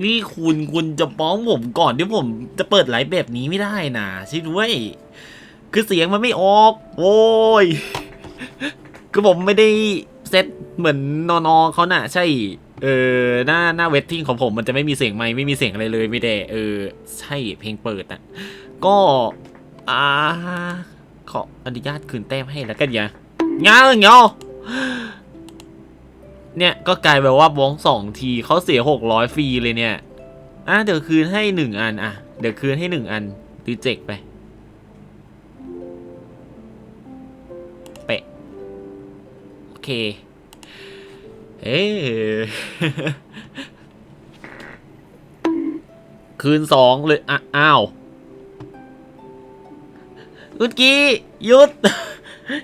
นี่คุณจะฟ้องผมก่อนที่ผมจะเปิดไลฟ์แบบนี้ไม่ได้นะใช่ด้วยคือเสียงมันไม่ออกโว้ยคือผมไม่ได้เซตเหมือนนอเขาน่ะใช่หน้าเวทติ้งของผมมันจะไม่มีเสียงไมค์ไม่มีเสียงอะไรเลยไม่ได้ใช่เพลงเปิดอ่ะก็อ่าขออนุญาตคืนแต้มให้แล้วกันอย่าเงาเนี่ยก็กลายแบบว่าบ้อง2 ทีเขาเสีย600ฟรีเลยเนี่ยเดี๋ยวคืนให้1 อันเดี๋ยวคืนให้1 อันรีเจ็คไปเปะโอเคคืน2เลยอ้าวคุณกี้หยุด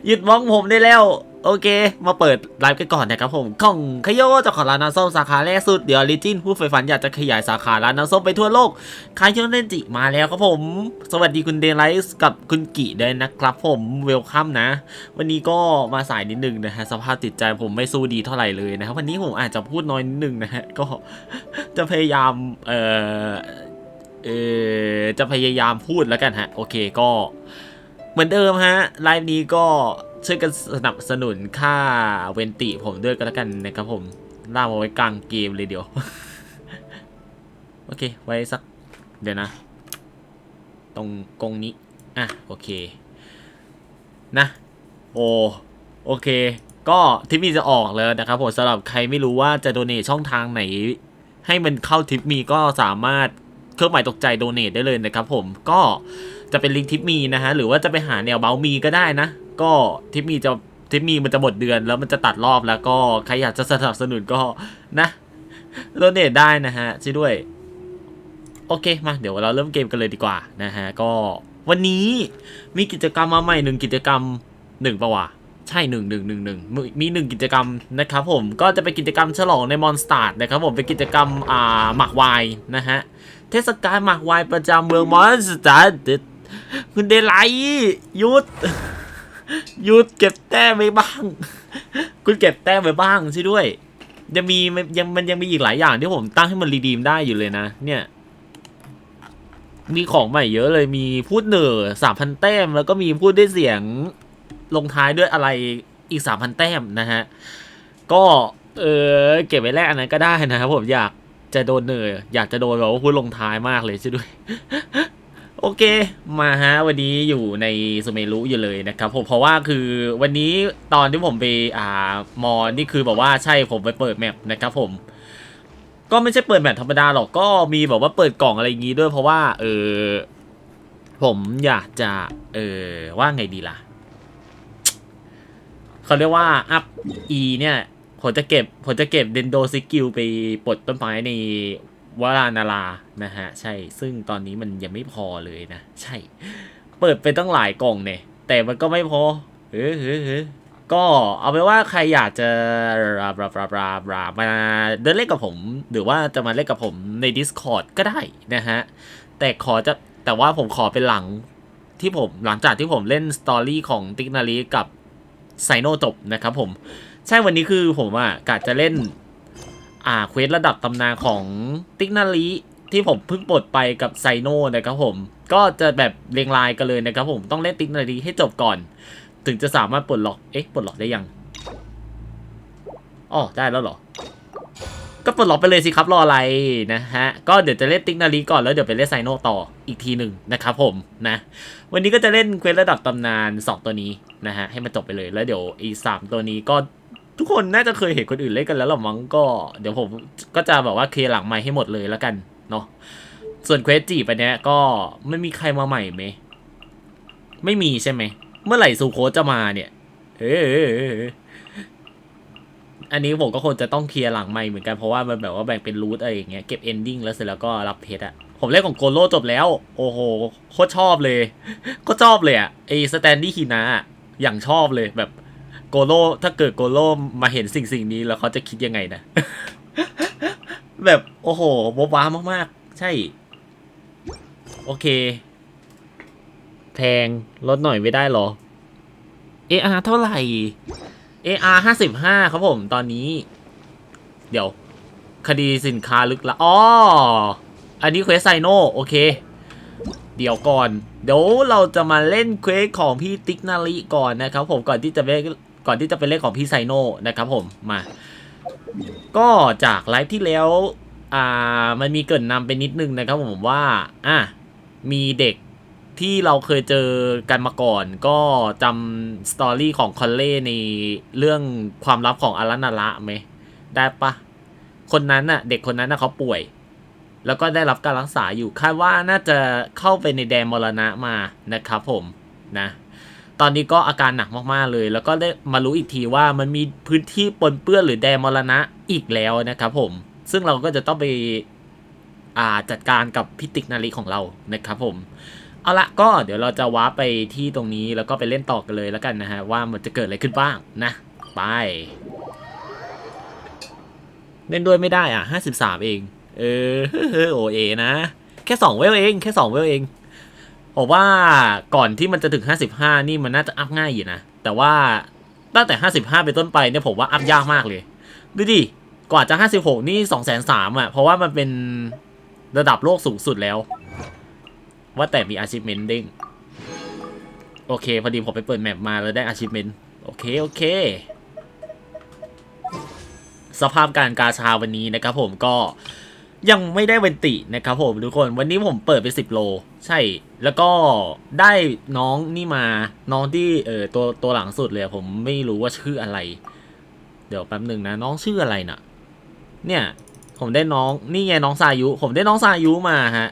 หยุดมองผมได้แล้วโอเคมาเปิดไลฟ์กันก่อนนะครับผมของคโยเจ้าของร้านน้ำส้มสาขาแรกสุดเดี๋ยวออริจินผู้ใฝ่ฝันอยากจะขยายสาขาร้านน้ำส้มไปทั่วโลกคายโยเนจิมาแล้วครับผมสวัสดีคุณเดไลท์กับคุณกิด้วยนะครับผมเวลคัมนะวันนี้ก็มาสายนิดนึงนะฮะสภาพจิตใจผมไม่สู้ดีเท่าไหร่เลยนะครับวันนี้ผมอาจจะพูดน้อยนิดนึงนะฮะก็จะพยายามจะพยายามพูดแล้วกันฮะโอเคก็เหมือนเดิมฮะไลฟ์นี้ก็ช่วยกันสนับสนุนค่าเวนติผมด้วยก็แล้วกันนะครับผมล่ามาไว้กลางเกมเลยเดี๋ยวโอเคไว้สักเดี๋ยวนะตรงกงนี้โอเคนะโอเคก็ทิปมีจะออกแล้วนะครับผมสำหรับใครไม่รู้ว่าจะโดเนทช่องทางไหนให้มันเข้าทิปมีก็สามารถเครื่องหมายตกใจโดเนทได้เลยนะครับผมก็จะเป็นลิงก์ทิปมีนะฮะหรือว่าจะไปหาแนวเบลมีก็ได้นะก็ทิปมีมันจะหมดเดือนแล้วมันจะตัดรอบแล้วก็ใครอยากจะสนับสนุนก็นะโดเนทได้นะฮะช่วยด้วยโอเคมาเดี๋ยวเราเริ่มเกมกันเลยดีกว่านะฮะก็วันนี้มีกิจกรรมมาใหม่1 กิจกรรม1ปะวะใช่1มี1 กิจกรรมนะครับผมก็จะเป็นกิจกรรมฉลองในมอนสตาร์นะครับผมเป็นกิจกรรมหมักไวน์นะฮะเทศกาลหมักไวน์ประจำเมืองมอนสตาร์คุณเดไลท์หยุดเก็บแต้มไปบ้างคุณเก็บแต้มไปบ้างใช่ด้วยมันยังมีอีกหลายอย่างที่ผมตั้งให้มันรีดีมได้อยู่เลยนะเนี่ยมีของใหม่เยอะเลยมีพูด3,000 แต้มแล้วก็มีพูดด้วยเสียงลงท้ายด้วยอะไรอีก3,000 แต้มนะฮะก็เก็บไว้แลกอันนั้นก็ได้นะครับผมอยากจะโดนอยากจะโดนแบบว่าพูดลงท้ายมากเลยใช่ด้วยโอเคมาฮะวันนี้อยู่ในสุเมรุอยู่เลยนะครับผมเพราะว่าคือวันนี้ตอนที่ผมไปมอนี่คือแบบว่าใช่ผมไปเปิดแมปนะครับผมก็ไม่ใช่เปิดแมปธรรมดาหรอกก็มีแบบว่าเปิดกล่องอะไรอย่างงี้ด้วยเพราะว่าผมอยากจะว่าไงดีล่ะเขาเรียกว่าอัพเนี่ยผมจะเก็บเดนโดสกิลไปปลดต้นไม้ในวารานารานะฮะใช่ซึ่งตอนนี้มันยังไม่พอเลยนะใช่เปิดไปตั้งหลายกล่องเนี่ยแต่มันก็ไม่พอก็เอาเป็นว่าใครอยากจะมาเดินเล่นกับผมหรือว่าจะมาเล่นกับผมใน Discord ก็ได้นะฮะแต่ว่าผมขอเป็นหลังจากที่ผมเล่นสตอรี่ของติ๊กนารีกับไซโนจบนะครับผมใช่วันนี้คือผมกะจะเล่นเควสระดับตำนานของติ๊กนารีที่ผมเพิ่งปลดไปกับไซโนนะครับผมก็จะแบบเรียงรายกันเลยนะครับผมต้องเล่นติ๊กนารีให้จบก่อนถึงจะสามารถปลดล็อกปลดล็อกได้ยังได้แล้วเหรอก็ปลดล็อกไปเลยสิครับรออะไรนะฮะก็เดี๋ยวจะเล่นติ๊กนารีก่อนแล้วเดี๋ยวไปเล่นไซโนต่ออีกทีหนึ่งนะครับผมนะวันนี้ก็จะเล่นเควสระดับตำนาน2ตัวนี้นะฮะให้มันจบไปเลยแล้วเดี๋ยวอี3ตัวนี้ก็ทุกคนน่าจะเคยเห็นคนอื่นเล่นกันแล้วหรอมั้งก็เดี๋ยวผมก็จะแบบว่าเคลียร์หลังใหม่ให้หมดเลยแล้วกันเนาะส่วนเควสจีไปเนี้ยก็ไม่มีใครมาใหม่ไหมไม่มีใช่ไหมเมื่อไหร่ซูโคจะมาเนี่ยอันนี้ผมก็คงจะต้องเคลียร์หลังใหม่เหมือนกันเพราะว่ามันแบบว่าแบ่งเป็นรูทอะไรอย่างเงี้ยเก็บเอนดิ้งแล้วเสร็จแล้วก็รับเพชรผมเล่นของโกโร่จบแล้วโอ้โหโคตรชอบเลยก็ชอบเลยไอสแตนดี้ฮินะอย่างชอบเลยแบบโกโร่ถ้าเกิดโกโร่มาเห็นสิ่งนี้แล้วเขาจะคิดยังไงนะ แบบโอ้โหว้าวมากๆใช่โอเคแพงลดหน่อยไม่ได้หรอ AR เท่าไหร่ AR 55ครับผมตอนนี้เดี๋ยว คดีสินค้าลึกลับอ๋ออันนี้เควสไซโนโอเคเดี๋ยวก่อนเดี๋ยวเราจะมาเล่นเควสของพี่ติ๊กนาริก่อนนะครับผมก่อนที่จะไปเล่นของพี่ไซโนนะครับผมมาก็จากไลฟ์ที่แล้วมันมีเกริ่นนำไปนิดนึงนะครับผมว่ามีเด็กที่เราเคยเจอกันมาก่อนก็จำสตอรี่ของคอนเล่ในเรื่องความลับของอารันาระไหมได้ปะคนนั้นน่ะเด็กคนนั้นน่ะเขาป่วยแล้วก็ได้รับการรักษาอยู่คาดว่าน่าจะเข้าไปในแดนมรณะมานะครับผมนะตอนนี้ก็อาการหนักมากๆเลยแล้วก็ได้มารู้อีกทีว่ามันมีพื้นที่ปนเปื้อนหรือแดนมรณะอีกแล้วนะครับผมซึ่งเราก็จะต้องไปจัดการกับพิติกนาริของเรานะครับผมเอาละก็เดี๋ยวเราจะว้าไปที่ตรงนี้แล้วก็ไปเล่นต่อกันเลยแล้วกันนะฮะว่ามันจะเกิดอะไรขึ้นบ้างนะไปเล่นด้วยไม่ได้53เองโอเอนะแค่2เวลเองแค่2เวลเองผมว่าก่อนที่มันจะถึง55นี่มันน่าจะอัพง่ายอยู่นะแต่ว่าตั้งแต่55เป็นต้นไปเนี่ยผมว่าอัพยากมากเลยดูดิกว่าจะ56นี่230,000เพราะว่ามันเป็นระดับโลกสูงสุดแล้วว่าแต่มี achievement เด้งโอเคพอดีผมไปเปิดแมปมาแล้วได้ achievement โอเคสภาพการกาชาวันนี้นะครับผมก็ยังไม่ได้เวนตินะครับผมทุกคนวันนี้ผมเปิดไป10โลใช่แล้วก็ได้น้องนี่มาน้องที่ตัวหลังสุดเลยผมไม่รู้ว่าชื่ออะไรเดี๋ยวแป๊บหนึ่งนะน้องชื่ออะไรน่ะเนี่ยผมได้น้องนี่ไงน้องซายุผมได้น้องซายุมาฮะ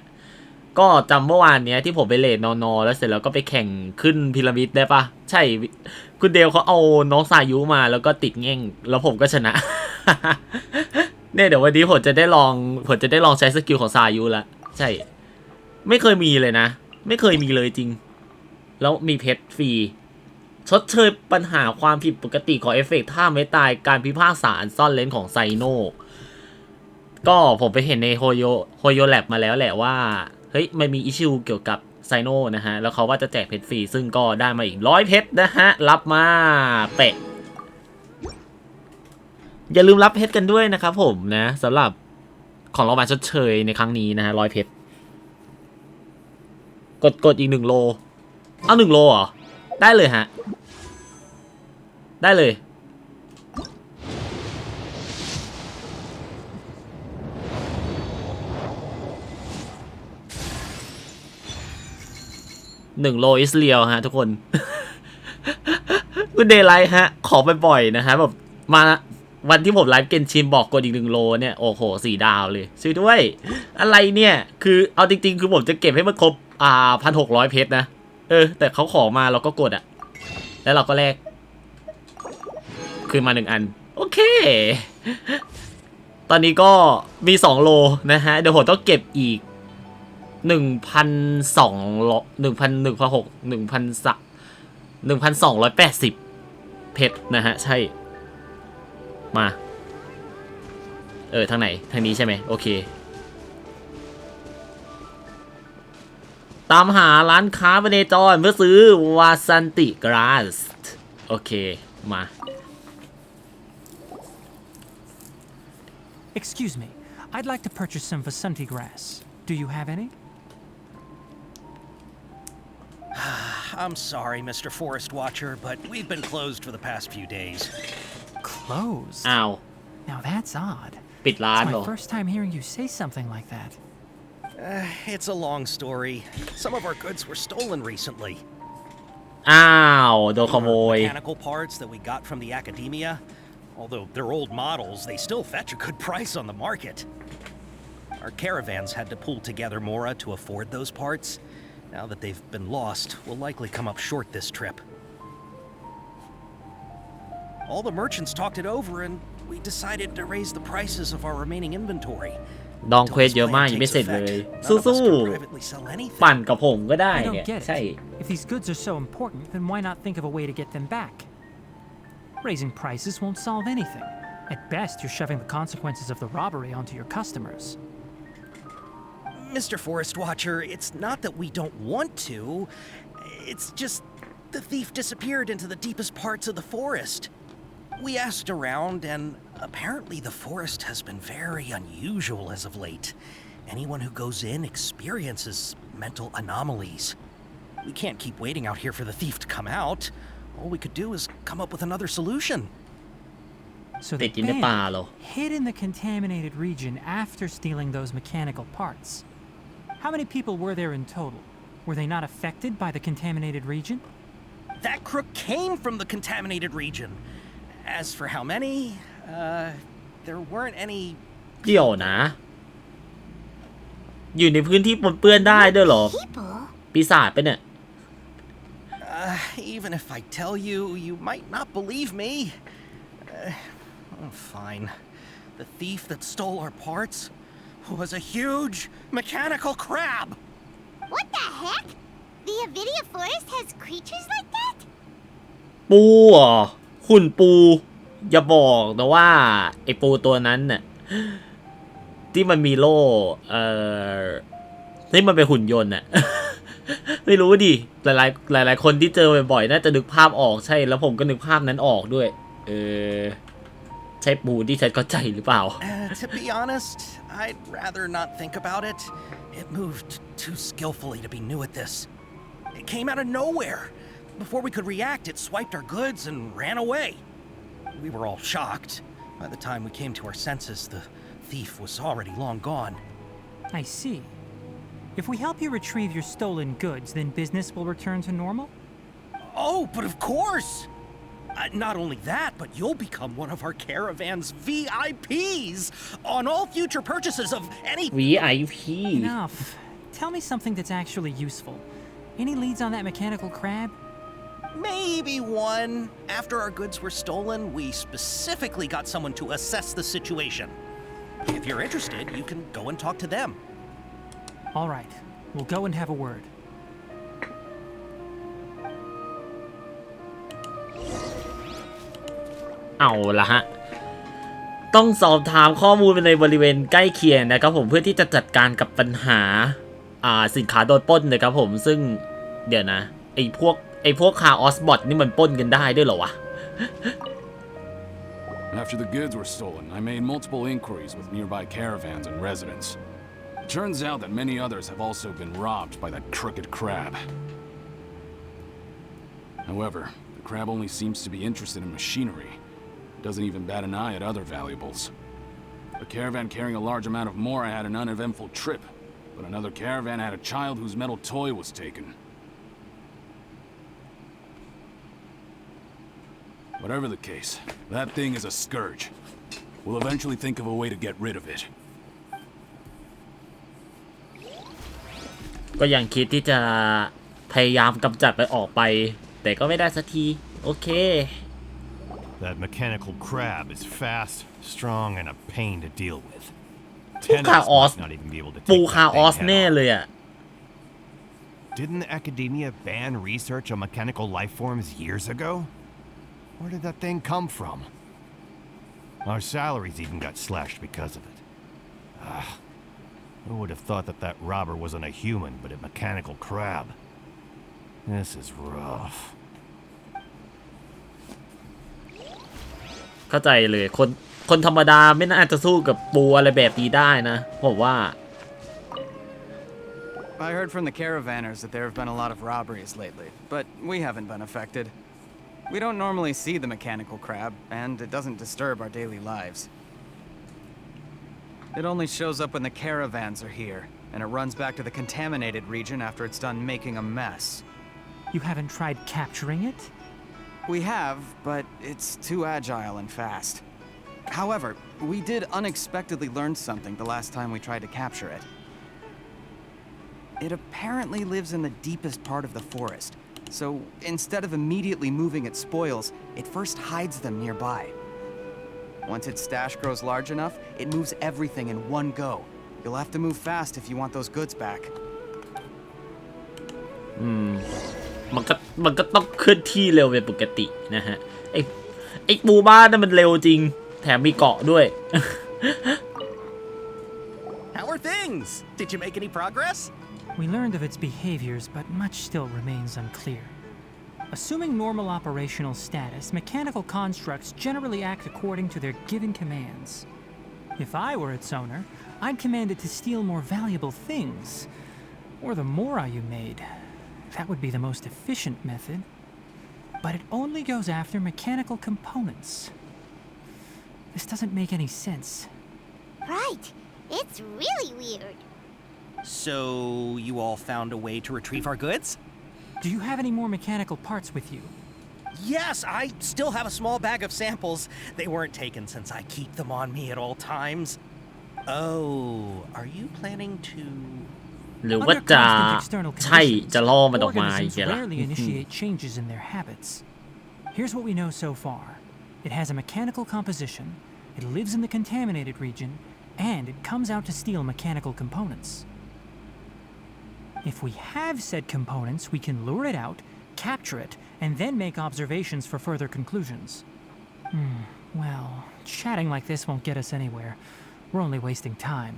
ก็จำเมื่อวานเนี้ยที่ผมไปเลดนอแล้วเสร็จแล้วก็ไปแข่งขึ้นพีระมิดได้ปะใช่คุณเดลเขาเอาน้องซายุมาแล้วก็ติดแง่งแล้วผมก็ชนะ เนี่ยเดี๋ยววันนี้ผมจะได้ลองใช้สกิลของซายุละใช่ไม่เคยมีเลยนะไม่เคยมีเลยจริงแล้วมีเพชรฟรีชดเชยปัญหาความผิดปกติของเอฟเฟกต์ท่าไม่ตายการพิพากษาซ่อนเลนของไซโนก็ผมไปเห็นในโฮโยแลบมาแล้วแหละว่าเฮ้ยมันมีอิชชูเกี่ยวกับไซโนนะฮะแล้วเขาว่าจะแจกเพชรฟรีซึ่งก็ได้มาอีก100เพชรนะฮะรับมาเปะอย่าลืมรับเพชรกันด้วยนะครับผมนะสำหรับของรางวัลชดเชยในครั้งนี้นะฮะ100เพชรกดอีก1โลเอา1โลเหรอได้เลยฮะได้เลย1โลอิสเรียลฮะทุกคนคุณเดย์ไลท์ฮะขอบ่อยๆนะฮะแบบมาวันที่ผมไลฟ์เกนชินบอกกดอีก1โลเนี่ยโอ้โห4ดาวเลยช่วยด้วยอะไรเนี่ยคือเอาจริงๆคือผมจะเก็บให้มันครบ1,600เพชรนะแต่เขาขอมาเราก็กดแล้วเราก็แลกคืนมา1อันโอเคตอนนี้ก็มี2โลนะฮะเดี๋ยวผมต้องเก็บอีก1,280เพชรนะฮะใช่มาทางไหนทางนี้ใช่ไหมโอเคตามหาร้านค้าเนจรเพื่อซื้อวาซันติกราสโอเคมา Excuse me, I'd like to purchase some Vasanti grass. Do you have any? I'm sorry, Mr. Forest Watcher, but we've been closed for the past few days. Closed? อ้าว Now that's odd. ปิดร้าน It's เหรอ my first time hearing you say something like that. It's a long story. Some of our goods were stolen recently. อ้าวโดนขโมย Mechanical parts that we got from the academia. Although they're old models, they still fetch a good price on the market. Our caravans had to pull together Mora to afford those parts. Now that they've been lost, we'll likely come up short this trip. All the merchants talked it over and we decided to raise the prices of our remaining inventory. ดองเควสเยอะมากยังไม่เสร็จเลยสู้ๆปั่นกับผมก็ได้ I เนี่ย don't get ใช่ it. If these goods are so important, then why not think of a way to get them back? Raising prices won't solve anything. At best, you're shoving the consequences of the robbery onto your customers. Mr. Forest Watcher, it's not that we don't want to. It's just the thief disappeared into the deepest parts of the forest. We asked around, and Apparently, the forest has been very unusual as of late. Anyone who goes in experiences mental anomalies. We can't keep waiting out here for the thief to come out. All we could do is come up with another solution. So the bandit hid in the contaminated region after stealing those mechanical parts. How many people were there in total? Were they not affected by the contaminated region? That crook came from the contaminated region. As for how many, there weren't any... เดี๋ยวนะ อยู่ในพื้นที่ปนเปื้อนได้ด้วยเหรอ ปีศาจไปเนี่ย Even if I tell you, you might not believe me. Fine. The thief that stole our parts was a huge mechanical crab. What the heck? The Avidia forest has creatures like that? ปูเหรอหุ่นปูอย่าบอกนะว่าไอปูตัวนั้นน่ะที่มันมีโล่ที่มันเป็นหุ่นยนต์น่ะ ไม่รู้ดิหลายคนที่เจอบ่อยๆน่าจะนึกภาพออกใช่แล้วผมก็นึกภาพนั้นออกด้วยใช่ปูที่ฉันเข้าใจหรือเปล่า To be honest, I'd rather not think about it. It moved too skillfully to be new at this. It came out of nowhere. Before we could react, it swiped our goods and ran away. We were all shocked. By the time we came to our senses, the thief was already long gone. I see. If we help you retrieve your stolen goods, then business will return to normal? Oh, but of course! Not only that, but you'll become one of our caravan's VIPs on all future purchases of any... VIP? Enough. Tell me something that's actually useful. Any leads on that mechanical crab? Maybe one. After our goods were stolen, we specifically got someone to assess the situation. If you're interested, you can go and talk to them. All right. We'll go and have a word. เอาละฮะต้องสอบถามข้อมูลในบริเวณใกล้เคียงนะครับผมเพื่อที่จะจัดการกับปัญหาสินค้าโดนปล้นนะครับผมซึ่งเดี๋ยวนะไอ้พวกคาออสบอทนี่มันปล้นกันได้ด้วยเหรอวะ After the goods were stolen, I made multiple inquiries with nearby caravans and residents. It turns out that many others have also been robbed by that crooked crab. However, the crab only seems to be interested in machinery. It doesn't even bat an eye at other valuables. A caravan carrying a large amount of mora had an uneventful trip, but another caravan had a child whose metal toy was taken. Whatever the case, that thing is a scourge. We'll eventually think of a way to get rid of it. ก็ยังคิดที่จะพยายามกำจัดไปออกไปแต่ก็ไม่ได้สักทีโอเค That mechanical crab is fast, strong, and a pain to deal with. ปูคาออส not even be able to ปู take คา that ออ big ส head แน่ off. เลยอ่ะ Didn't the academia ban research on mechanical life forms years ago? Where did that thing come from? Our salaries even got slashed because of it. Who would have thought that that robber wasn't a human, but a mechanical crab? This is rough. เข้าใจเลยคนธรรมดาไม่น่าจะสู้กับปูอะไรแบบนี้ได้นะผมว่า I heard from the caravanners that there have been a lot of robberies lately, but we haven't been affected. We don't normally see the mechanical crab, and it doesn't disturb our daily lives. It only shows up when the caravans are here, and it runs back to the contaminated region after it's done making a mess. You haven't tried capturing it? We have, but it's too agile and fast. However, we did unexpectedly learn something the last time we tried to capture it. It apparently lives in the deepest part of the forest, so instead of immediately moving its spoils, it first hides them nearby. Once its stash grows large enough, it moves everything in one go. You'll have to move fast if you want those goods back. มันก็ต้องเคลื่อนที่เร็วเป็นปกตินะฮะไอ้ปูบ้านนั่นมันเร็วจริงแถมมีเกาะด้วย How are things? Did you make any progress? We learned of its behaviors, but much still remains unclear. Assuming normal operational status, mechanical constructs generally act according to their given commands. If I were its owner, I'd command it to steal more valuable things, or the mora you made. That would be the most efficient method. But it only goes after mechanical components. This doesn't make any sense. Right. It's really weird. So, you all found a way to retrieve our goods? Do you have any more mechanical parts with you? Yes, I still have a small bag of samples. They weren't taken since I keep them on me at all times. Oh, are you planning to... หรือว่าจะใช่จะล่อมันออกมาอีก Organisms ล่ะ rarely initiate changes in their habits. Here's what we know so far. It has a mechanical composition, it lives in the contaminated region, and it comes out to steal mechanical components. If we have said components, we can lure it out, capture it, and then make observations for further conclusions. Well, chatting like this won't get us anywhere. We're only wasting time.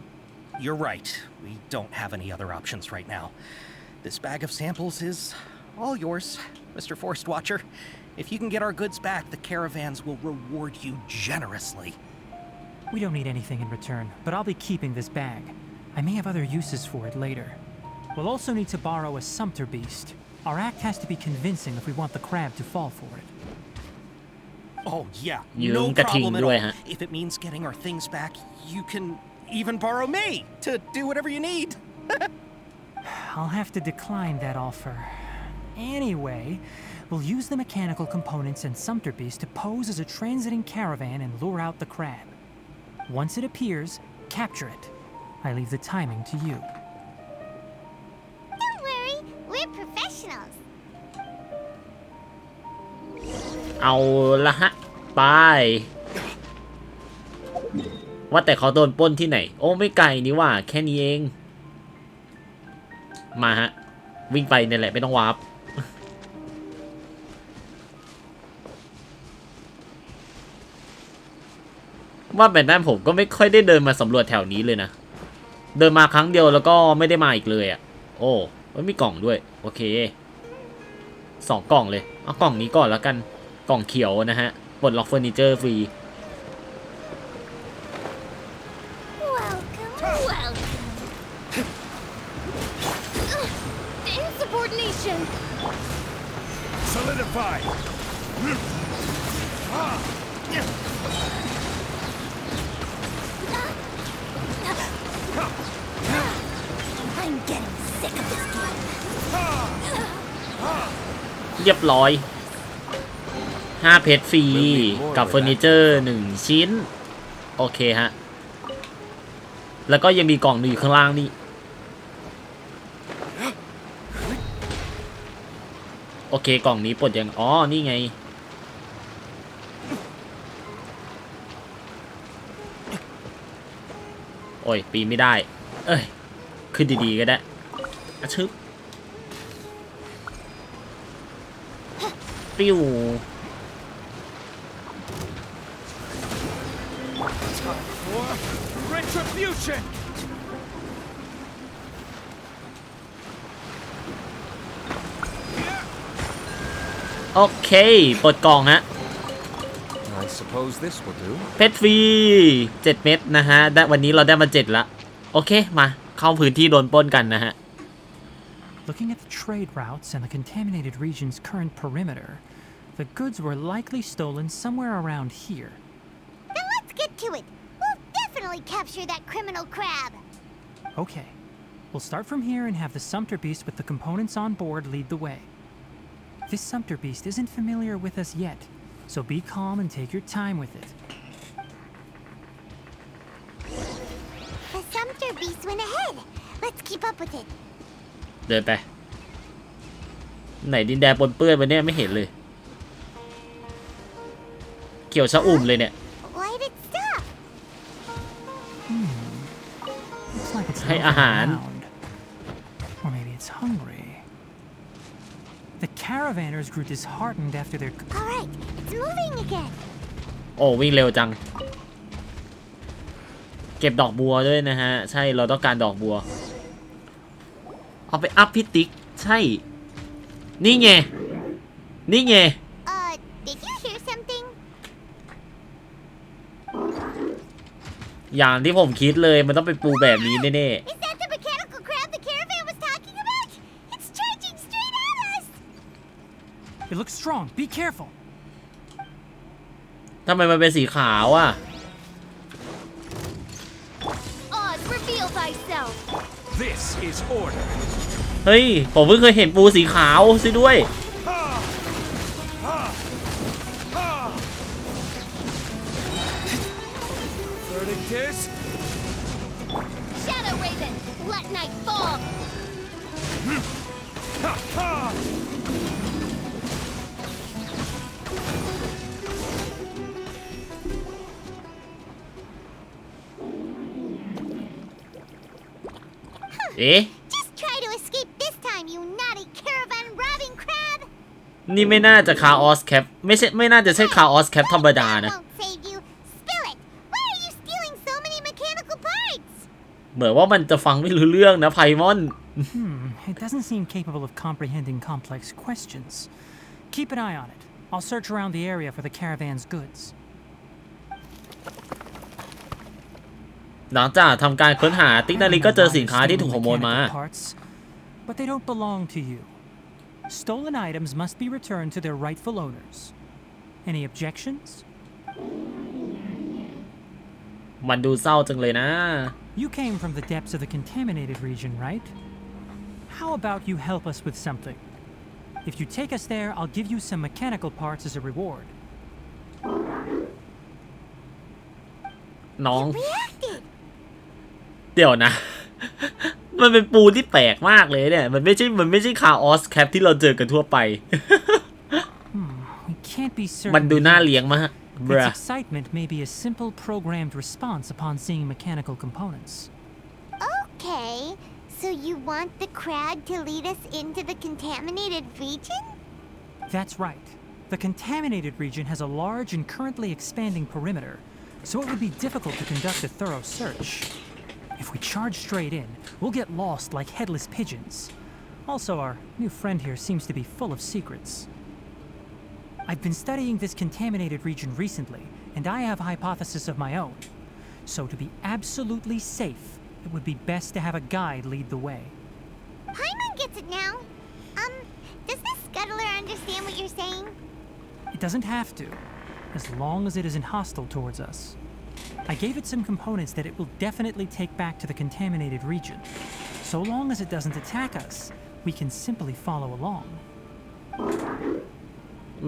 You're right. We don't have any other options right now. This bag of samples is all yours, Mr. Forest Watcher. If you can get our goods back, the caravans will reward you generously. We don't need anything in return, but I'll be keeping this bag. I may have other uses for it later. We'll also need to borrow a sumpter beast. Our act has to be convincing if we want the crab to fall for it. Oh, yeah. ยืม No กระทิง problem at ด้วย all. ฮะ If it means getting our things back, you can even borrow me to do whatever you need. I'll have to decline that offer. Anyway, we'll use the mechanical components and sumpter beast to pose as a transiting caravan and lure out the crab. Once it appears, capture it. I leave the timing to you. Don't worry, we're professionals. เอาละฮะไปว่าแต่เขาโดนปล้นที่ไหนโอ้ไม่ไกลนี่ว่าแค่นี้เองมาฮะวิ่งไปนี่แหละไม่ต้องวาร์ปว่าแบบนั้นผมก็ไม่ค่อยได้เดินมาสำรวจแถวนี้เลยนะเดินมาครั้งเดียวแล้วก็ไม่ได้มาอีกเลยอ่ะโอ้ไม่มีกล่องด้วยโอเค2 กล่องเลยเอากล่องนี้ก่อนแล้วกันกล่องเขียวนะฮะปลดล็อกเฟอร์นิเจอร์ฟรี Welcome. Insubordination. Solidify! I'm getting sick of this game. เรียบร้อย5 เพชรฟรีกับเฟอร์นิเจอร์1 ชิ้นโอเคฮะแล้วก็ยังมีกล่องอยู่ข้างล่างนี่โอเคกล่องนี้ปลดยังอ๋อนี่ไงโอ้ยปีนไม่ได้เอ้ยขึ้นดีๆก็ได้อะชึบปิ้วRetribution! โอเคปลดกล่องฮะ I suppose this will do. เพชรฟรี7 เม็ดนะฮะวันนี้เราได้มา7ละโอเคมาเข้าพื้นที่โดนปล้นกันนะฮะ Looking at the trade routes and the contaminated region's current perimeter, the goods were likely stolen somewhere around here. Then let's get to it. We'll definitely capture that criminal crab. Okay, we'll start from here and have the sumpter beast with the components on board lead the way. This sumpter beast isn't familiar with us yet, so be calm and take your time with it. The sumpter beast went ahead. Let's keep up with it. เดินไปไหนดินแดนปนเปื้อนไปเนี่ยไม่เห็นเลยเขียวชะอุ่มเลยเนี่ย Why did it stop? Looks like it's ให้ looking อาหาร around. Or maybe it's hungry. The caravanners grew disheartened after their... All right, it's moving again. โอ้วิ่งเร็วจังเก็บดอกบัวด้วยนะฮะใช่เราต้องการดอกบัวเอาไปอัพพิติกใช่นี่ไง นี่ไง Did you hear something? อย่างที่ผมคิดเลยมันต้องเป็นปูแบบนี้แน่ Is that the mechanical crab the caravan was talking about? It's charging straight at us! It looks strong. Be careful. ๆทำไมมันเป็นสีขาวอ่ะ Oz, reveal thyself! This is order. เฮ้ยผมเพิ่งเคยเห็นปูสีขาวซิด้วย Verdict Shadow Raven, let night fall! เอ๊ะ Just try to escape this time, you naughty caravan robbing crab! นี่ไม่น่าจะคาออสแคปไม่น่าจะใช่คาออสแคปธรรมดานะ Won't save you. Spill it! Why are you stealing so many mechanical parts? เหมือนว่ามันจะฟังไม่รู้เรื่องนะไพมอน It doesn't seem capable of comprehending complex questions. Keep an eye on it. I'll search around the area for the caravan's goods. หลังจากทำการค้นหาติ๊กนาฬิก็เจอสินค้าที่ถูกขโมยมา Parts, but they don't belong to you. Stolen items must be returned to their rightful owners. Any objections? มันดูเศร้าจังเลยนะ You came from the depths of the contaminated region, right? How about you help us with something? If you take us there, I'll give you some mechanical parts as a reward. น้อง Reacted! เดี๋ยวนะ มันเป็นปูที่แปลกมากเลยเนี่ย มันไม่ใช่คาออสแคปที่เราเจอกันทั่วไป We can't be มัน certain. ดูน่าเลี้ยงมาก Its excitement may be a simple programmed response upon seeing mechanical components. Okay, so you want the crab to lead us into the contaminated region? That's right. The contaminated region has a large and currently expanding perimeter, so it would be difficult to conduct a thorough search. If we charge straight in, we'll get lost like headless pigeons. Also, our new friend here seems to be full of secrets. I've been studying this contaminated region recently, and I have a hypothesis of my own. So to be absolutely safe, it would be best to have a guide lead the way. Paimon gets it now. Does this scuttler understand what you're saying? It doesn't have to, as long as it isn't hostile towards us. I gave it some components that it will definitely take back to the contaminated region. So long as it doesn't attack us, we can simply follow along.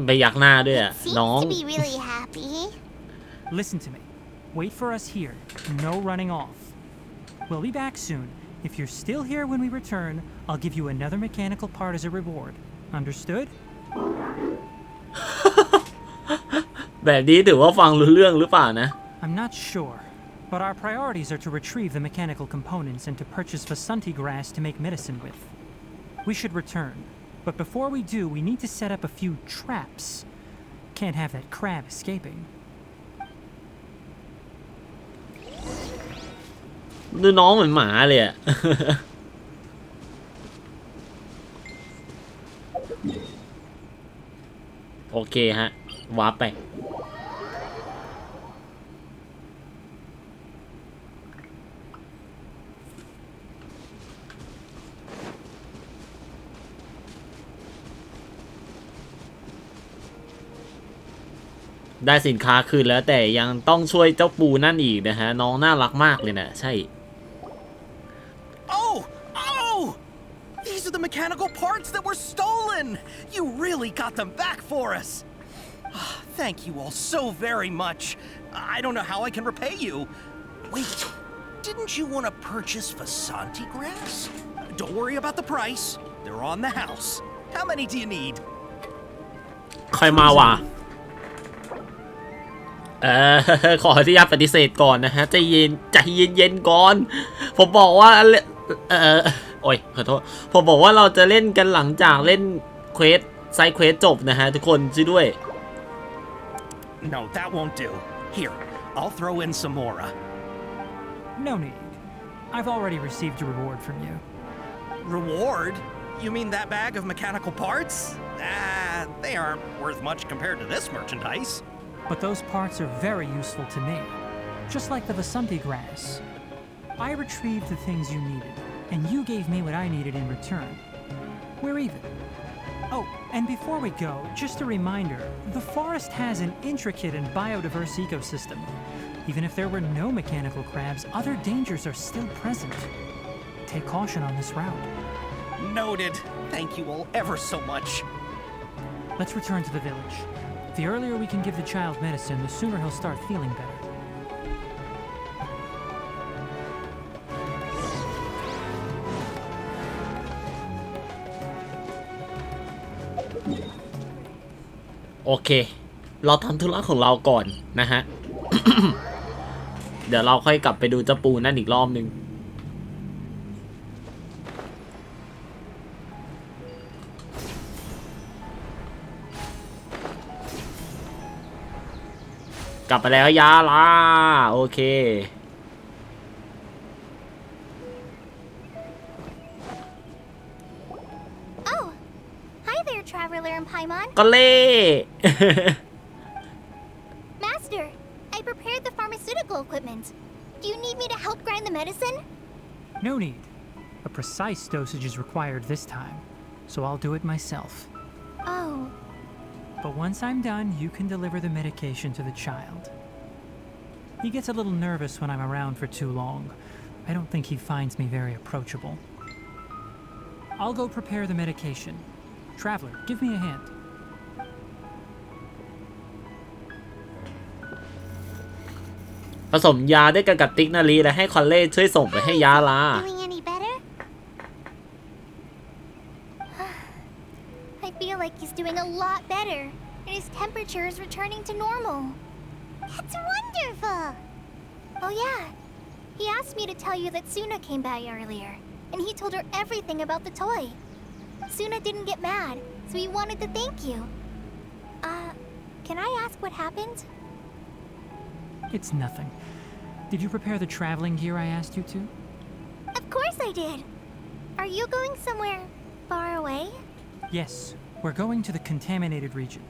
ไปยักหน้าด้วยอะ Seems น้อง to be really happy. Listen to me. Wait for us here. No running off. We'll be back soon. If you're still here when we return, I'll give you another mechanical part as a reward. Understood? แบบนี้ถือว่าฟังรู้เรื่องหรือเปล่านะ I'm not sure, but our priorities are to retrieve the mechanical components and to purchase Vasanti grass to make medicine with. We should return, but before we do, we need to set up a few traps. Can't have that crab escaping. ดูน้องเหมือนหมาเลยอะ โอเคฮะวาร์ปไป ได้สินค้าคืนแล้วแต่ยังต้องช่วยเจ้าปูนั่นอีกนะฮะน้องน่ารักมากเลยนะใช่ Oh! These are the mechanical parts that were stolen! You really got them back for us! Thank you all so very much. I don't know how I can repay you. Wait, didn't you want to purchase Vasanti grass? Don't worry about the price. They're on the house. How many do you need? ใครมาวะขออนุญาตปฏิเสธก่อนนะฮะใจเย็นก่อน ผมบอกว่าโอ้ยขอโทษผมบอกว่าเราจะเล่นกันหลังจากเล่นเควสไซด์เควสจบนะฮะทุกคนช่วยด้วย No, that won't do. Here, I'll throw in some more. No need. I've already received a reward from you. Reward? You mean that bag of mechanical parts? They aren't worth much compared to this merchandise. But those parts are very useful to me. Just like the Vasanti grass. I retrieved the things you needed, and you gave me what I needed in return. We're even. Oh, and before we go, just a reminder, the forest has an intricate and biodiverse ecosystem. Even if there were no mechanical crabs, other dangers are still present. Take caution on this route. Noted. Thank you all ever so much. Let's return to the village. The earlier we can give the child medicine, the sooner he'll start feeling better. โอเค เราทำธุระของเราก่อนนะฮะ เดี๋ยวเราค่อยกลับไปดูเจ้าปูนั่นอีกรอบนึง กลับไปแล้วยาลาโอเค Oh, hi there, Traveler and Paimon. ก็เล่ Master, I prepared the pharmaceutical equipment. Do you need me to help grind the medicine? No need. A precise dosage is required this time, so I'll do it myself. Oh, But once I'm done, you can deliver the medication to the child. He gets a little nervous when I'm around for too long. I don't think he finds me very approachable. I'll go prepare the medication. Traveler, give me a hand. ผสมยาด้วยกันกับติ๊กนารีและให้คอนเล่ช่วยส่งไปให้ยาลา feeling any better? I feel like he's doing a lot better, and his temperature is returning to normal. That's wonderful! Oh yeah, he asked me to tell you that Suna came by earlier, and he told her everything about the toy. Suna didn't get mad, so he wanted to thank you. Can I ask what happened? It's nothing. Did you prepare the traveling gear I asked you to? Of course I did! Are you going somewhere far away? Yes, we're going to the contaminated region.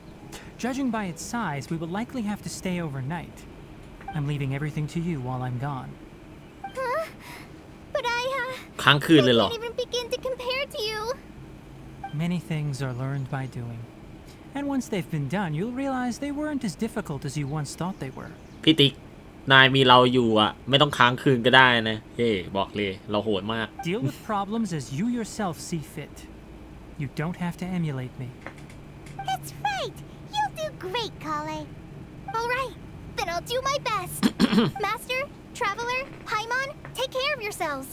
Judging by its size, we will likely have to stay overnight. I'm leaving everything to you while I'm gone. Huh? But I ค้างคืนเลยเหรอ can't even begin to compare to you. Many things are learned by doing. And once they've been done, you'll realize they weren't as difficult as you once thought they were. พี่ติ๊กนายมีเราอยู่อ่ะไม่ต้องค้างคืนก็ได้นะเฮ้บอกเลยเราโหดมาก Deal with problems as you yourself see fit. You don't have to emulate me. That's right. You'll do great, Kale. All right, then I'll do my best. Master, Traveler, Paimon, take care of yourselves.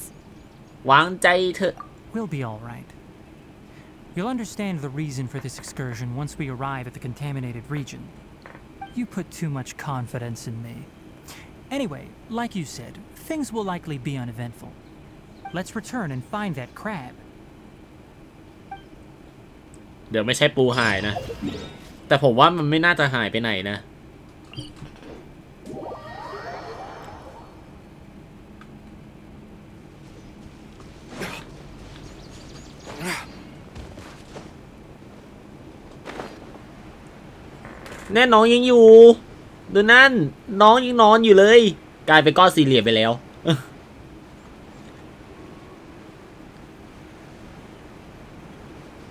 วางใจเถอะ We'll be all right. You'll understand the reason for this excursion once we arrive at the contaminated region. You put too much confidence in me. Anyway, like you said, things will likely be uneventful. Let's return and find that crab. เดี๋ยวไม่ใช่ปูหายนะ แต่ผมว่ามันไม่น่าจะหายไปไหนนะ แน่น้องยังอยู่ดูนั่นน้องยังนอนอยู่เลยกลายเป็นก้อนสี่เหลี่ยมไปแล้ว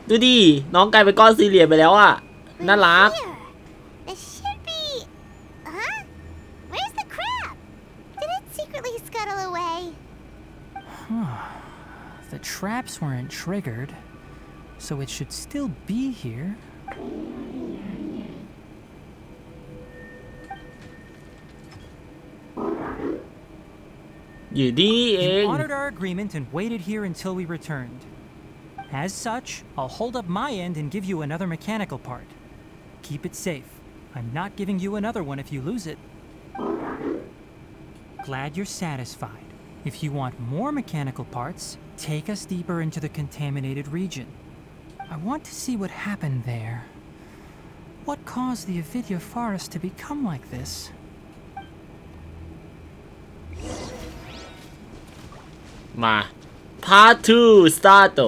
ดูดิน้องกลายเป็นก้อนสี่เหลี่ยมไปแล้วอ่ะน่ารัก Here. It should be... Huh? Where's the crab? Did it secretly scuttle away? The traps weren't triggered, so it should still be here. You honored our agreement and waited here until we returned. As such, I'll hold up my end and give you another mechanical part. Keep it safe. I'm not giving you another one if you lose it. Glad you're satisfied. If you want more mechanical parts, take us deeper into the contaminated region. I want to see what happened there. What caused the Avidya forest to become like this? มา Part 2 Start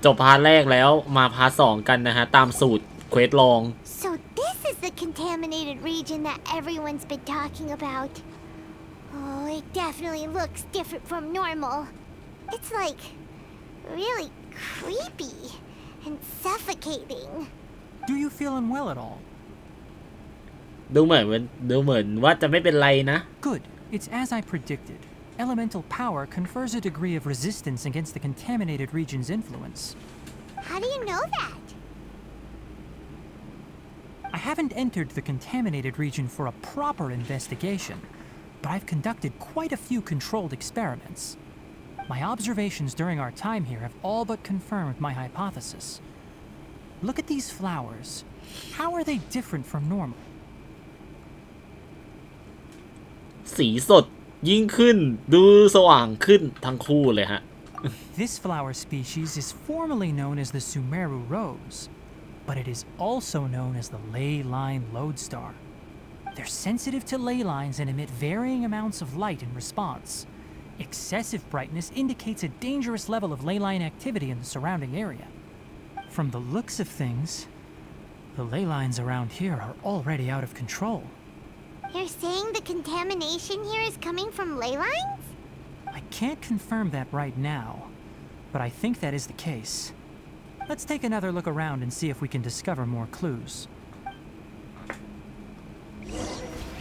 จบพาร์ทแรกแล้วมาพาร์ท2กันนะฮะตามสูตรเควสลอง So this is the contaminated region that everyone's been talking about. Oh, it definitely looks different from normal. It's like really creepy and suffocating. Do you feel unwell at all? ดูเหมือนว่าจะไม่เป็นไรนะ Good. It's as I predicted. Elemental power confers a degree of resistance against the contaminated region's influence. How do you know that? I haven't entered the contaminated region for a proper investigation, but I've conducted quite a few controlled experiments. My observations during our time here have all but confirmed my hypothesis. Look at these flowers. How are they different from normal? สีสดยิ่งขึ้นดูสว่างขึ้นทั้งคู่เลยฮะ This flower species is formally known as the Sumeru rose, but it is also known as the ley line lodestar. They're sensitive to ley lines and emit varying amounts of light in response. Excessive brightness indicates a dangerous level of ley line activity in the surrounding area. From the looks of things, the ley lines around here are already out of control. You're saying the contamination here is coming from ley lines? I can't confirm that right now, but I think that is the case. Let's take another look around and see if we can discover more clues.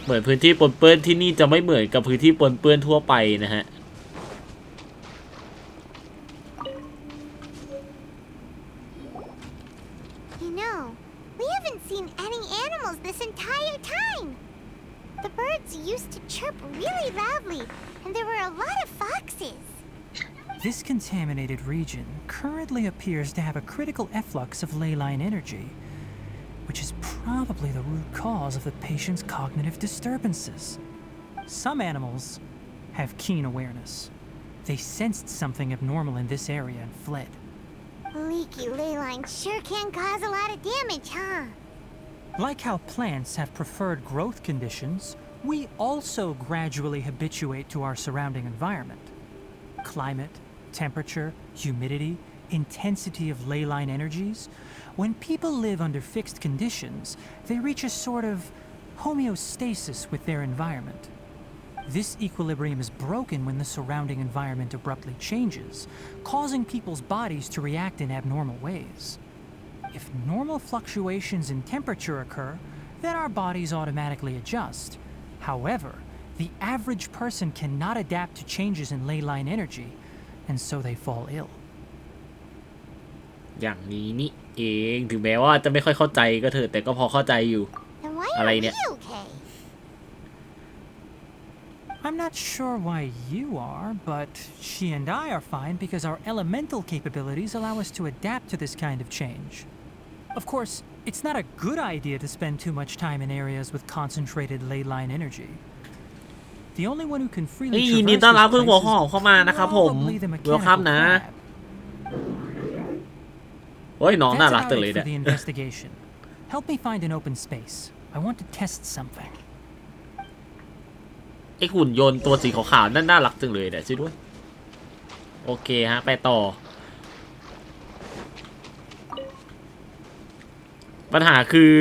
เหมือนพื้นที่ปนเปื้อนที่นี่จะไม่เหมือนกับพื้นที่ปนเปื้อนทั่วไปนะฮะ You know, we haven't seen any animals this entire time. The birds used to chirp really loudly, and there were a lot of foxes. This contaminated region currently appears to have a critical efflux of ley line energy, which is probably the root cause of the patient's cognitive disturbances. Some animals have keen awareness. They sensed something abnormal in this area and fled. Leaky ley lines sure can cause a lot of damage, huh? Like how plants have preferred growth conditions, we also gradually habituate to our surrounding environment. Climate, temperature, humidity, intensity of ley line energies. When people live under fixed conditions, they reach a sort of homeostasis with their environment. This equilibrium is broken when the surrounding environment abruptly changes, causing people's bodies to react in abnormal ways. If normal fluctuations in temperature occur, then our bodies automatically adjust. However, the average person cannot adapt to changes in ley line energy, and so they fall ill. อย่างนี้นี่เองถึงแม้ว่าจะไม่ค่อยเข้าใจก็เถอะแต่ก็พอเข้าใจอยู่ Then why อะไร are เนี่ย we okay? I'm not sure why you are, but she and I are fine because our elemental capabilities allow us to adapt to this kind of change. Of course, it's not a good idea to spend too much time in areas with concentrated ley line energy. The only one who can freely ยินดี traverse ต้อนรับ this คุณหัว place หอม is เข้ามานะครับผม probably the เวลคัม mechanical นะ crab. โอ้ยน้องน่า That's รักจัง about เลย it เนี่ for ย the investigation. Help me find an open space. I want to test something. ไอหุ่นยนต์ตัวสีขาวๆนั่นน่ารักจังเลยเนี่ยช่วยด้วยโอเคฮะไปต่อ ปัญหาคือ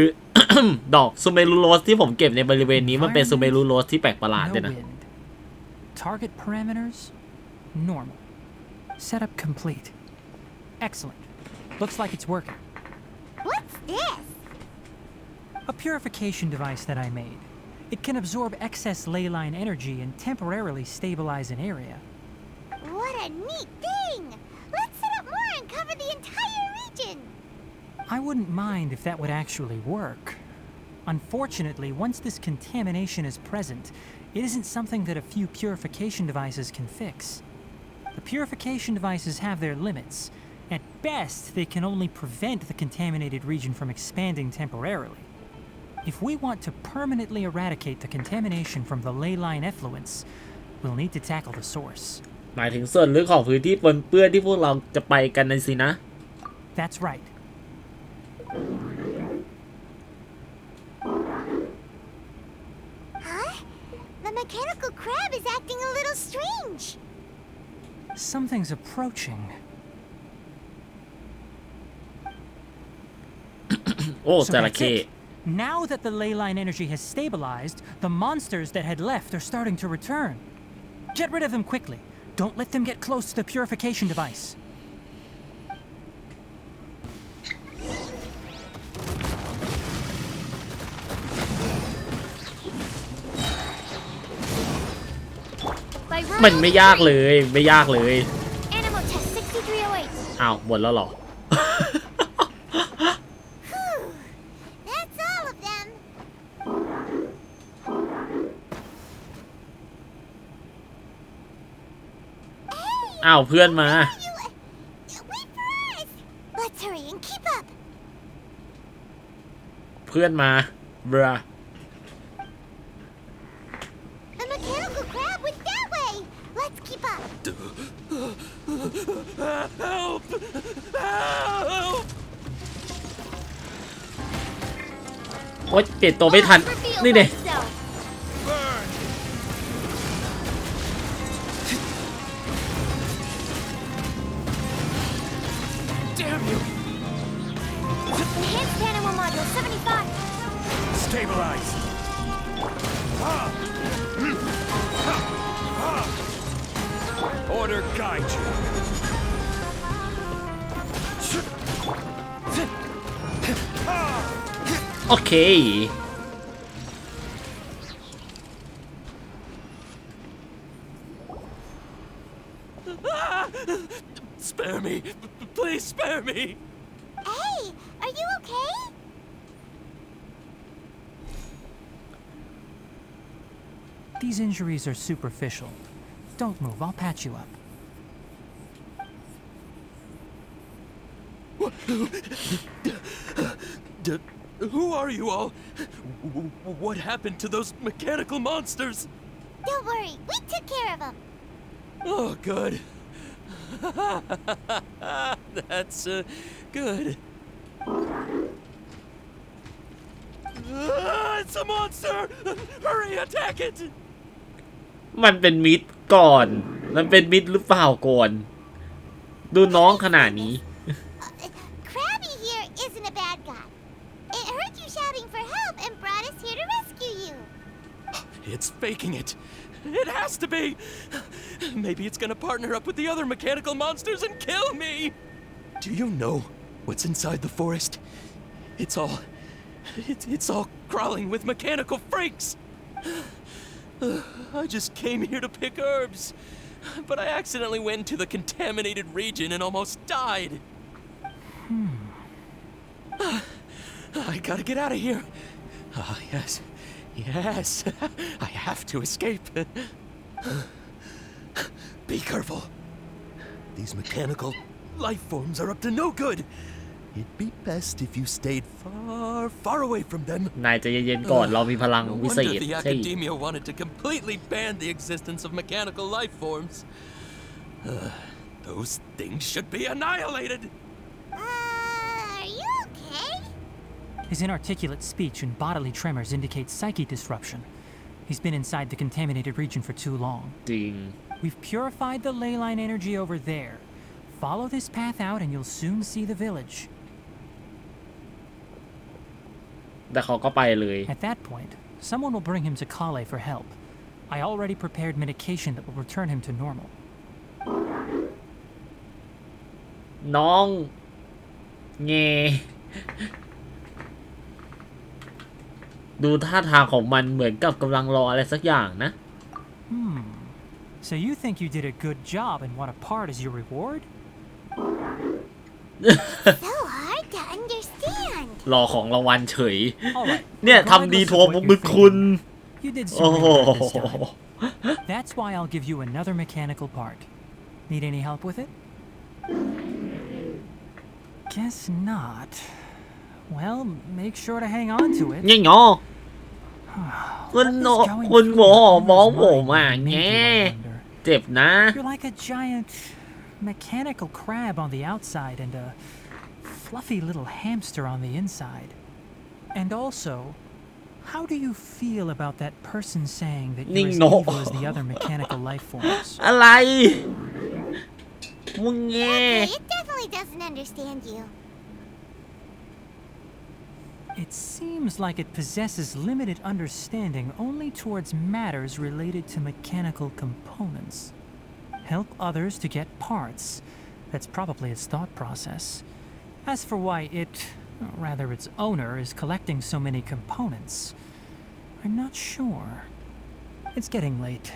ดอกซูเมรูโรสที่ผมเก็บในบริเวณนี้มันเป็นซูเมรูโรสที่แปลกประหลาด No ด้วยนะ wind. Target parameters normal. Setup complete. Excellent. Looks like it's working. What's this? A purification device that I made. It can absorb excess ley line energy and temporarily stabilize an area. What a neat thing! Let's set up more and cover the entire region! I wouldn't mind if that would actually work. Unfortunately, once this contamination is present, it isn't something that a few purification devices can fix. The purification devices have their limits. At best, they can only prevent the contaminated region from expanding temporarily. If we want to permanently eradicate the contamination from the ley line effluence, we'll need to tackle the source. หมายถึงส่วนลึกของพื้นที่ปนเปื้อนที่พวกเราจะไปกันนั่นสินะ That's right. Huh? The mechanical crab is acting a little strange. Something's approaching. โอ้ So จระ that's เข้ it. Now that the ley line energy has stabilized, the monsters that had left are starting to return. Get rid of them quickly. Don't let them get close to the purification device. มันไม่ยากเลยไม่ยากเลย Animal test 6308. อ้าวหมดแล้วเหรอ Whew. That's all of them. อ้าวเพื่อนมา You wait for us. Let's hurry and keep up. เพื่อนมาบรา The mechanical crab went that way. Let's keep up. Help! Help! โอ๊ยเปลี่ยนตัวไม่ทัน Reveal นี่เด็ myself. Burn! Damn you! Enhanced animal module 75. Stabilize! Order guide you. โอเค Spare me. Please spare me. Hey, are you okay? These injuries are superficial. Don't move, I'll patch you up. Who are you all? What happened to those mechanical monsters? Don't worry, we took care of them. Oh, good. That's good. It's a monster! Hurry, attack it! มันเป็นมิดก่อน มันเป็นมิดหรือเปล่าก่อน ดูน้องขนาดนี้ Krabby here isn't a bad guy. It heard you shouting for help and brought us here to rescue you. It's faking it. It has to be. Maybe it's gonna partner up with the other mechanical monsters and kill me. Do you know what's inside the forest? It's all crawling with mechanical freaks. I just came here to pick herbs, but I accidentally went into the contaminated region and almost died. I gotta get out of here. Ah, yes. Yes. I have to escape. Be careful. These mechanical life forms are up to no good. It'd be best if you stayed far, far away from them. นายใจเย็นๆก่อน เรามีพลัง No วิเศ wonder ษ the ใช่ academia wanted to completely ban the existence of mechanical life forms. Those things should be annihilated. Are you okay? His inarticulate speech and bodily tremors indicate psyche disruption. He's been inside the contaminated region for too long. จริง We've purified the ley line energy over there. Follow this path out and you'll soon see the village. แต่เขาก็ไปเลย At that point, someone will bring him to Kale for help. I already prepared medication that will return him to normal. น้องเงดูท่าทางของมันเหมือนกับกำลังรออะไรสักอย่างนะ So you think you did a good job and want a part as your reward? So hard to understand. รอของรางวัลเฉย Alright, เนี่ยทำดีทวงบุญคุณ you did โอ้ some โห really good this time. That's why I'll give you another mechanical part. Need any help with it? Guess not. Well, make sure to hang on to it. เงี้ยงอคุณหมอคุณหมอมองผมอ่ะแง่เจ็บนะ You're like a giant mechanical crab on the outside and a fluffy little hamster on the inside. And also, how do you feel about that person saying that you're as Ningo. evil as the other mechanical life forms? อะไรมึงแง่ Okay, it definitely doesn't understand you. It seems like it possesses limited understanding only towards matters related to mechanical components. Help others to get parts. That's probably its thought process. As for why it, or rather its owner, is collecting so many components, I'm not sure. It's getting late,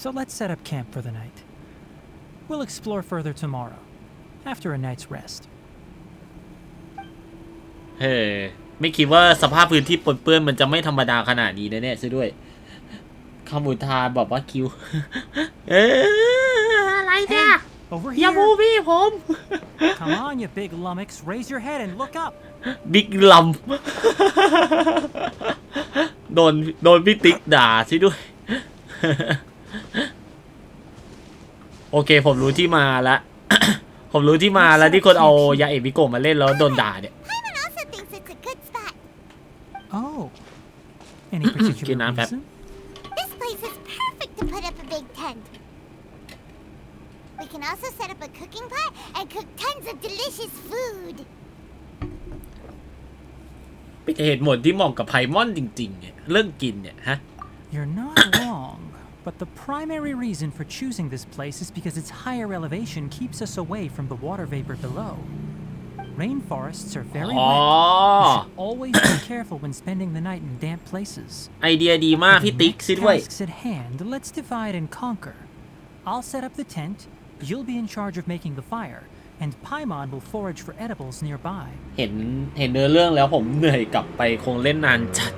so let's set up camp for the night. We'll explore further tomorrow, after a night's rest. เฮ้ไม่คิดว่าสภาพพื้นที่ปนเปื้อนมันจะไม่ธรรมดาขนาดนี้แน่ๆซะด้วยคำอุทานบอกว่าคิวอะไรเนี่ย Over อย่า here! บูบี้ผม Come on, you big lummox, raise your head and look up! บิ๊กลำโดนพี่ติ๊กด่าซิด้วย โอเคผมรู้ที่มาแล้ว ผมรู้ที่มาแล้วที่คนเอายาเอบิโกะมาเล่นแล้วโดนด่าเนี่ย Paimon also thinks it's a good spot. Oh. Any particular reason? This place is perfect to put up a big tent. We can also set up a cooking pot and cook tons of delicious food. เป็นเหตุผลที่เหมาะกับไพมอนจริงๆเนี่ยเรื่องกินเนี่ยฮะ You're not wrong, but the primary reason for choosing this place is because its higher elevation keeps us away from the water vapor below. Rainforests are very wet. You should always be careful when spending the night in damp places. ไอเดียดีมากพี่ติ๊กซิด้วย Tasks at hand, let's divide and conquer. I'll set up the tent, you'll be in charge of making the fire, and Paimon will forage for edibles nearby. เห็นเนื้อเรื่องแล้วผมเหนื่อยกลับไปคงเล่นนานจัด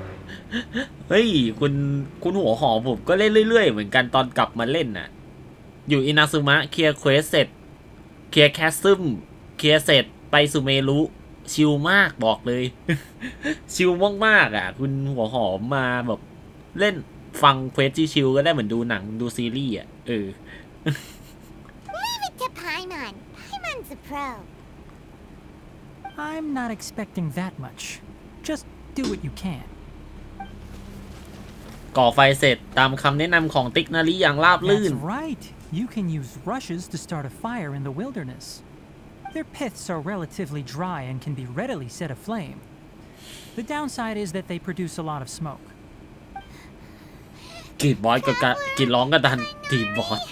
เฮ้ยคุณหัวหอมผมก็เล่นเรื่อยๆเหมือนกันตอนกลับมาเล่นน่ะอยู่อินาซึมะเคลียร์เควสเสร็จเคลียร์แคสซึมเคลียร์เสร็จไปสุเมรุชิลมากบอกเลย ชิลมากๆอ่ะคุณหัวหอมมาแบบเล่นฟังเควสชิลก็ได้เหมือนดูหนังดูซีรีส์อ่ะLeave it to Paimon. Paimon's a pro. I'm not expecting that much. Just do what you can. ก่อไฟเสร็จตามคำแนะนำของติ๊กนาริอย่างราบลื่น That's right. You can use rushes to start a fire in the wilderness. Their piths are relatively dry and can be readily set aflame. The downside is that they produce a lot of smoke. กรีดบอสก็กรีดร้องกันดันกรีดบอส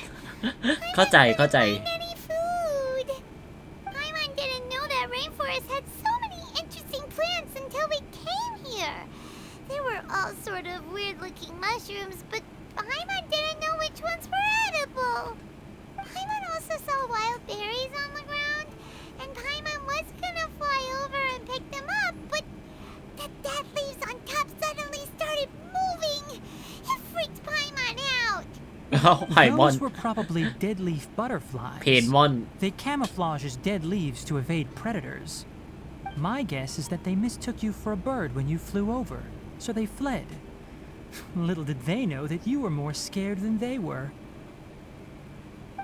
เข้าใจ Any food. Paimon didn't know that rainforest had so many interesting plants until we came here. They were all sort of weird-looking mushrooms, but Paimon didn't know which ones were edible. Paimon also saw wild berries on the ground, and Paimon was gonna fly over and pick them up, but the dead leaves on top suddenly started moving. It freaked Paimon out. เอาไผ่มอน Those were probably dead leaf butterflies. เพนมอน They camouflage as dead leaves to evade predators. My guess is that they mistook you for a bird when you flew over, so they fled. Little did they know that you were more scared than they were.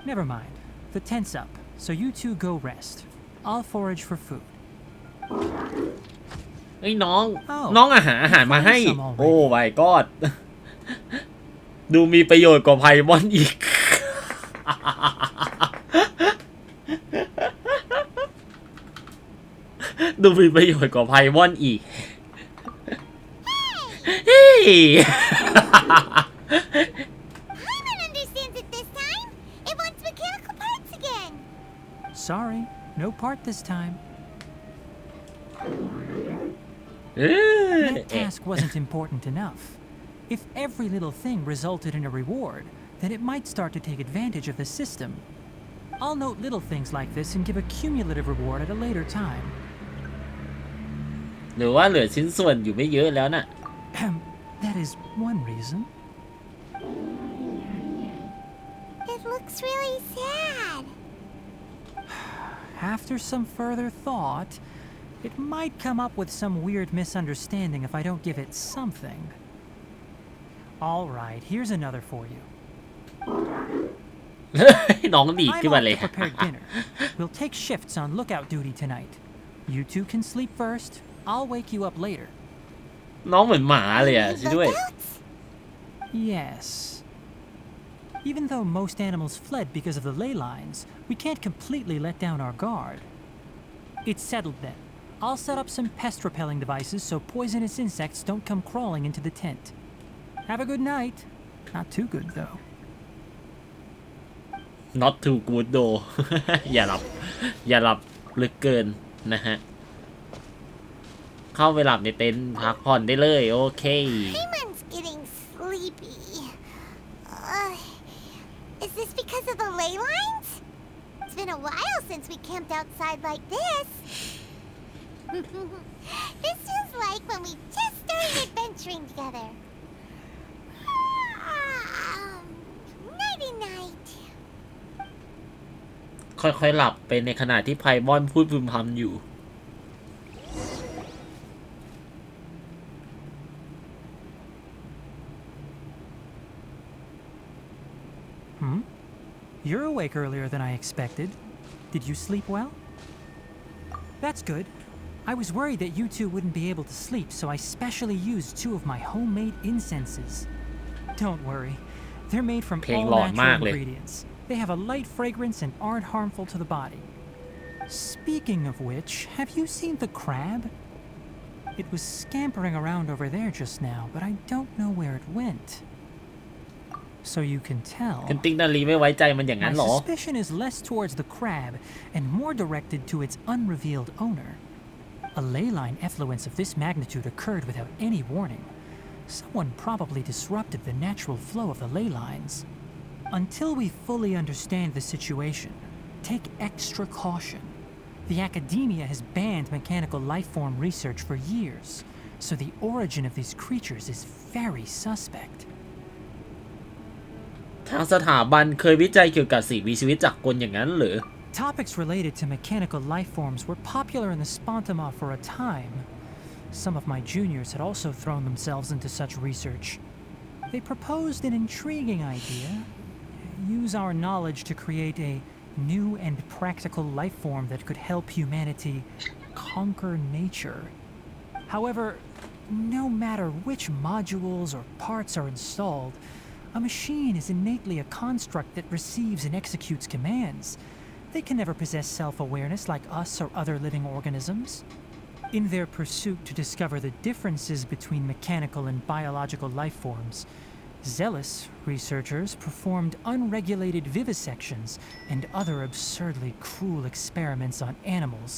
Never mind. The tent's up, so you two go rest. I'll forage for food. เอ้ยน้องอาหารมาให้ โอ้ my god ดูมีประโยชน์กว่าไพมอนอีก ดูมีประโยชน์กว่าไพมอนอีก เฮ้ย Paimon understands it this time. It wants mechanical parts again. Sorry, no part this time. That task wasn't important enough. If every little thing resulted in a reward, then it might start to take advantage of the system. I'll note little things like this and give a cumulative reward at a later time. หรือว่าเหลือชิ้นส่วนอยู่ไม่เยอะแล้วน่ะ That is one reason. It looks really sad. After some further thought, it might come up with some weird misunderstanding if I don't give it something. All right, here's another for you. น้องดีด I'm ขึ้น off มาเลย to prepare dinner. We'll take shifts on lookout duty tonight. You two can sleep first. I'll wake you up later. น้องเหมือนหมาเลยอ่ะช่วยด้วย Lookouts? Yes. Even though most animals fled because of the ley lines, we can't completely let down our guard. It's settled then. I'll set up some pest repelling devices so poisonous insects don't come crawling into the tent. Have a good night. Not too good though. not too good though อย่าหลับลึกเกินนะฮะเข้าไปหลับในเต็นท์พักผ่อนได้เลยโอเค Payman's getting sleepy. Is this because of the ley lines? It's been a while since we camped outside like this. This is like when we just started adventuring together. Nighty night. ค่อยๆหลับไปในขณะที่ไพมอนพูดพึมพำอยู่ You're awake earlier than I expected. Did you sleep well? That's good. I was worried that you two wouldn't be able to sleep, so I specially used 2 of my homemade incenses. Don't worry. They're made from all natural ingredients. They have a light fragrance and aren't harmful to the body. Speaking of which, have you seen the crab? It was scampering around over there just now, but I don't know where it went. So you can tell, คุณติ๊กนาลีไม่ไว้ใจมันอย่างนั้น my หรอ suspicion is less towards the crab and more directed to its unrevealed owner. A ley line effluence of this magnitude occurred without any warning. Someone probably disrupted the natural flow of the ley lines. Until we fully understand the situation, take extra caution. The academia has banned mechanical life form research for years, so the origin of these creatures is very suspect. ทางสถาบันเคยวิจัยเกี่ยวกับสิ่งมีชีวิตจากกลอย่างนั้นหรือ Topics related to mechanical life forms were popular in the Spontama for a time. Some of my juniors had also thrown themselves into such research. They proposed an intriguing idea. Use our knowledge to create a new and practical life form that could help humanity conquer nature. However, no matter which modules or parts are installed, a machine is innately a construct that receives and executes commands. They can never possess self-awareness like us or other living organisms. In their pursuit to discover the differences between mechanical and biological life forms, zealous researchers performed unregulated vivisections and other absurdly cruel experiments on animals.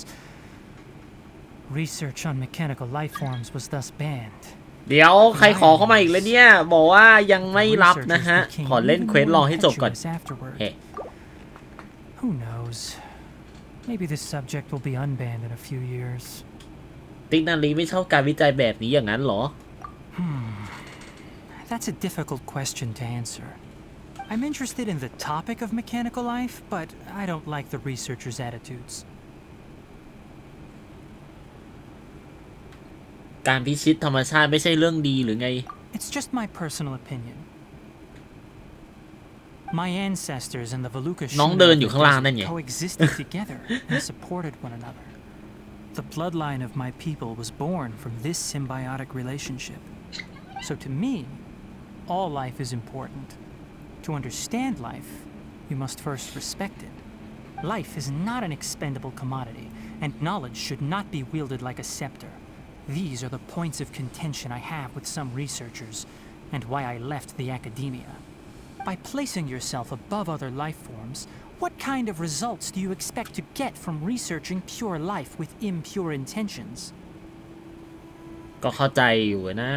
Research on mechanical life forms was thus banned. เดี๋ยวใครขอเข้ามาอีกแล้วเนี่ยบอกว่ายังไม่รับนะฮะขอเล่นเควสลองให้จบก่อนเฮ้ Who knows? Maybe this subject will be unbanned in a few years. ติ๊กนาลีไม่ชอบการวิจัยแบบนี้อย่างนั้นหรอ That's a difficult question to answer. I'm interested in the topic of mechanical life, but I don't like the researchers' attitudes. การพิชิตธรรมชาติไม่ใช่เรื่องดีหรือไง It's just my personal opinion. My ancestors and the Voluka น้องเดินอยู่ข้างล่างนั่นไง coexisted together and supported one another. The bloodline of my people was born from this symbiotic relationship. So to me, all life is important. To understand life, you must first respect it. Life is not an expendable commodity, and knowledge should not be wielded like a scepter. These are the points of contention I have with some researchers, and why I left the academia. By placing yourself above other life forms, what kind of results do you expect to get from researching pure life with impure intentions? ก็เข้าใจอยู่นะ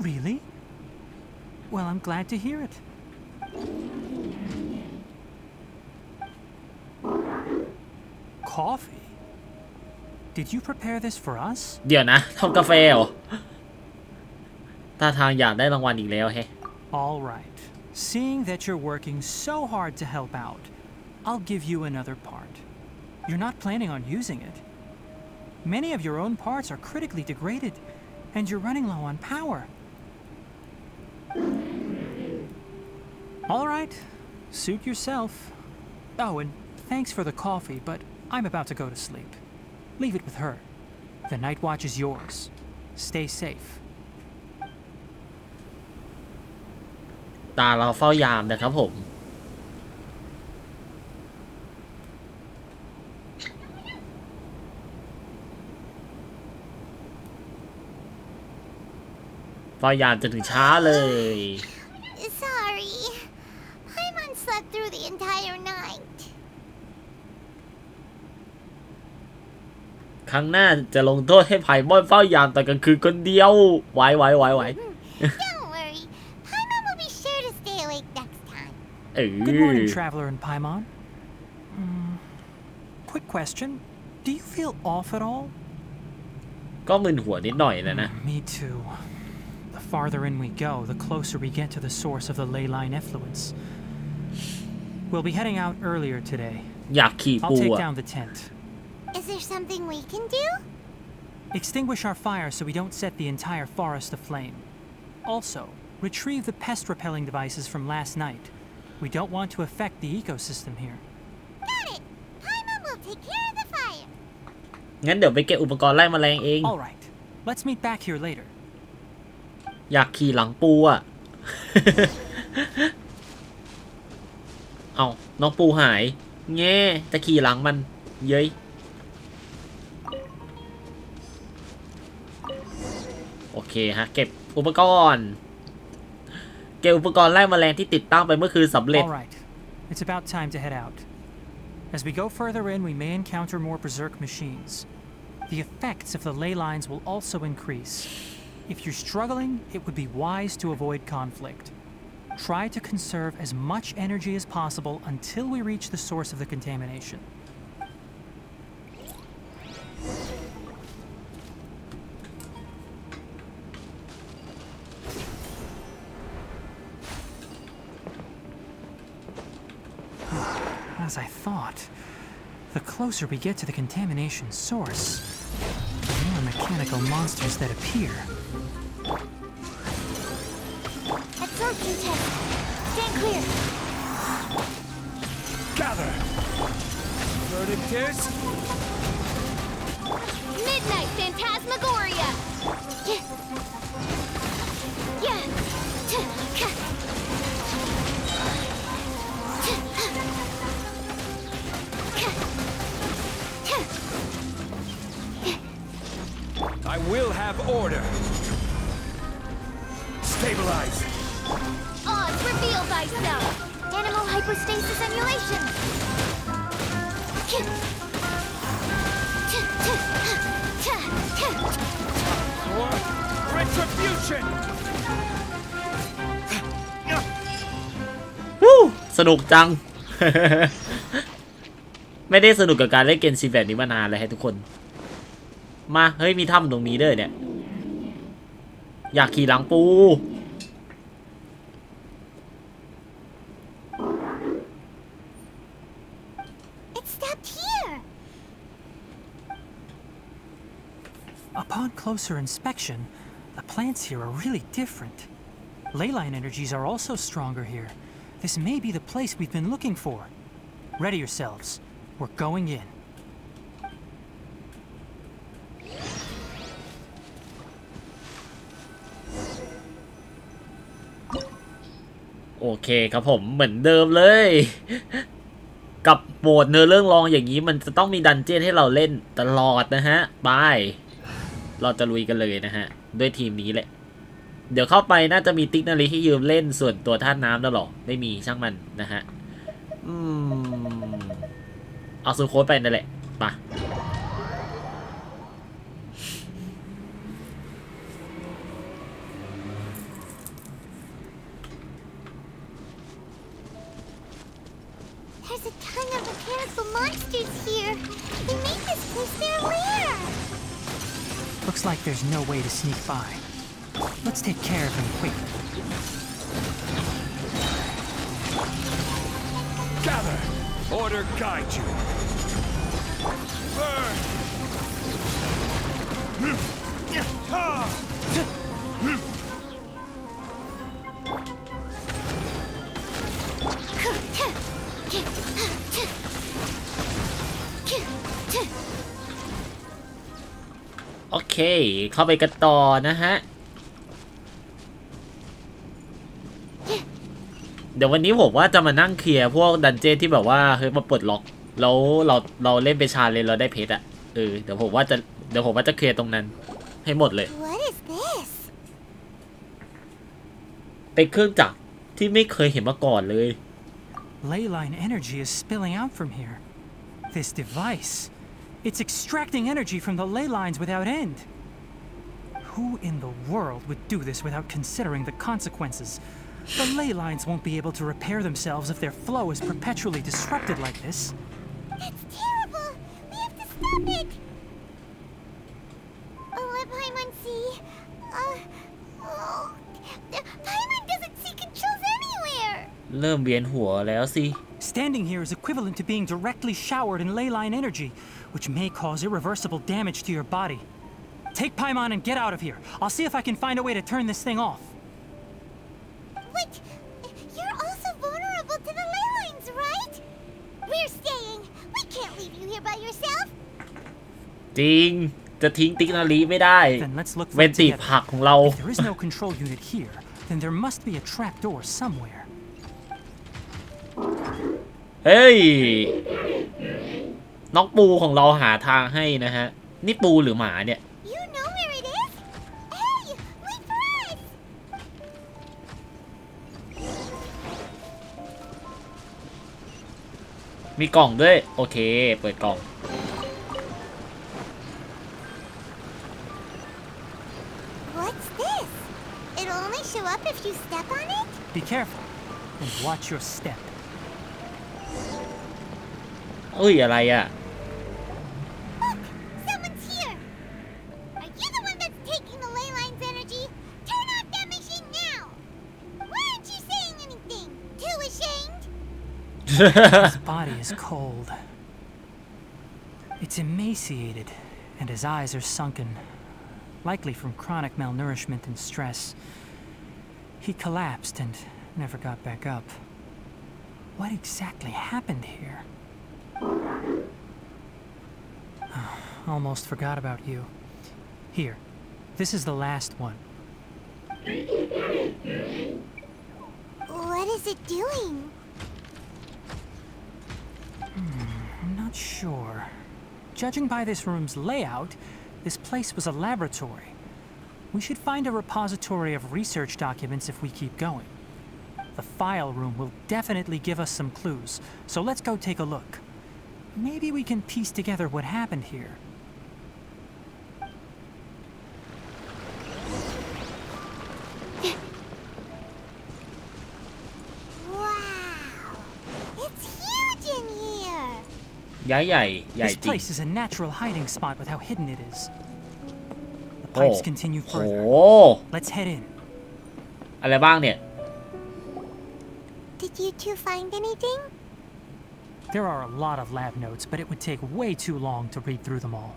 Really? Well, I'm glad to hear it. Coffee? Did you prepare this for us? เดี๋ยวนะทำกาแฟเหรอท่าทางอยากได้รางวัลอีกแล้วแฮะ All right. Seeing that you're working so hard to help out, I'll give you another part. You're not planning on using it. Many of your own parts are critically degraded, and you're running low on power. All right. Suit yourself. Oh, and thanks for the coffee, but I'm about to go to sleep. Leave it with her. The night watch is yours. Stay safe. ตาเราเฝ้ายามนะครับผม ฝ้ายามจนถึงเช้าเลย Sorry. Paimon slept through the entire night. ครั้งหน้าจะลงโทษให้ไผ่มอนเฝ้ายามแต่กลางคืนคนเดียวไหว Don't worry. Paimon will be sure to stay awake next time. Good morning, Traveler and Paimon. Quick question. Do you feel off at all? ก็มึนหัวนิดหน่อยแล้วนะ Me too. The farther in we go, the closer we get to the source of the ley line effluence. We'll be heading out earlier today. อยากขี่ I'll ปู take อะ down the tent. Is there something we can do? Extinguish our fire so we don't set the entire forest aflame. Also, retrieve the pest-repelling devices from last night. We don't want to affect the ecosystem here. Got it. Paimon will take care of the fire. งั้นเดี๋ยวไปเก็บอุปกรณ์ไล่แมลงเอง All right. Let's meet back here later. อยากขี่หลังปูอ่ะ เอาน้องปูหายแง่จะขี่หลังมันเย้ยโอเคฮะเก็บอุปกรณ์ไล่แมลงที่ติดตั้งไปเมื่อคืนสำเร็จ All right. It's about time to head out. As we go further in, we may encounter more berserk machines. The effects of the ley lines will also increase. If you're struggling, it would be wise to avoid conflict. Try to conserve as much energy as possible until we reach the source of the contamination. As I thought, the closer we get to the contamination source, the more mechanical monsters that appear. Absorption test. Stand clear. Gather! Verdict is... Midnight Phantasmagoria. I will have order. Stabilize. Oz, reveal thyself. Animal hyperstasis emulation. For retribution. สนุกจัง ไม่ได้สนุกกับการเล่นเกมซีแบบนี้มานานเลยให้ทุกคนมาเฮ้ยมีถ้ำตรงนี้ด้วยเนี่ยอยากขี่หลังปู It stopped here. Upon closer inspection, the plants here are really different. Ley line energies are also stronger here. This may be the place we've been looking for. Ready yourselves. We're going in. โอเคครับผมเหมือนเดิมเลย กับโหมดเนื้อเรื่องรองอย่างนี้มันจะต้องมีดันเจี้ยนให้เราเล่นตลอดนะฮะบายเราจะลุยกันเลยนะฮะด้วยทีมนี้แหละเดี๋ยวเข้าไปน่าจะมีติ๊กนาฬิให้ยืมเล่นส่วนตัวท่าน้ำแล้วหรอไม่มีช่างมันนะฮะเอาซูโค้ดไปนั่นแหละไปThere's a ton of mechanical monsters here. They make this place their lair. Looks like there's no way to sneak by. Let's take care of them quickly. Gather! Order guide you. Burn! Get โอเคเข้าไปกันต่อนะฮะเดี๋ยววันนี้ผมว่าจะมานั่งเคลียร์พวกดันเจี้ยนที่แบบว่าเฮ้ยมาปลดล็อกแล้วเราเล่นไปชาเลนเราได้เพชรอะเดี๋ยวผมว่าจะเคลียร์ตรงนั้นให้หมดเลย What is this? เป็นเครื่องจักรที่ไม่เคยเห็นมาก่อนเลย Ley line energy is spilling out from here. This device, it's extracting energy from the ley lines without end. Who in the world would do this without considering the consequences? The ley lines won't be able to repair themselves if their flow is perpetually disrupted like this. That's terrible! We have to stop it! Let Paimon see. Paimon doesn't see controls anywhere! เริ่มเวียนหัวแล้วสิ Standing here is equivalent to being directly showered in ley line energy, which may cause irreversible damage to your body. Take Paimon and get out of here. I'll see if I can find a way to turn this thing off. Wait! You're also vulnerable to the ley lines, right? We're staying. We can't leave you here by yourself. จริงจะทิ้งติ๊กนาลีไม่ได้ Then let's look เว for น it ติ together. ผักของเรา If there is no control unit here, then there must be a trapdoor somewhere. เฮ้ยน้องปูของเราหาทางให้นะฮะนี่ปูหรือหมาเนี่ย You know where it is? Hey! Wait for us! มีกล่องด้วยโอเคเปิดกล่อง What's this? It'll only show up if you step on it? Be careful and watch your step. เอ้ยอะไรอ่ะ Look! Someone's here! Are you the one that's taking the ley line's energy? Turn off that machine now! Why aren't you saying anything? Too ashamed? His body is cold. It's emaciated, and his eyes are sunken, likely from chronic malnourishment and stress. He collapsed and never got back up. What exactly happened here? Almost forgot about you. Here, this is the last one. What is it doing? I'm not sure. Judging by this room's layout, this place was a laboratory. We should find a repository of research documents if we keep going. The file room will definitely give us some clues, so let's go take a look. Maybe we can piece together what happened here. Wow! It's huge in here! ใหญ่ใหญ่ใหญ่ This จริง place is a natural hiding spot with how hidden it is. The โอ้ pipes continue โห further. Let's head in. อะไรบ้างเนี่ย Did you two find anything? There are a lot of lab notes, but it would take way too long to read through them all.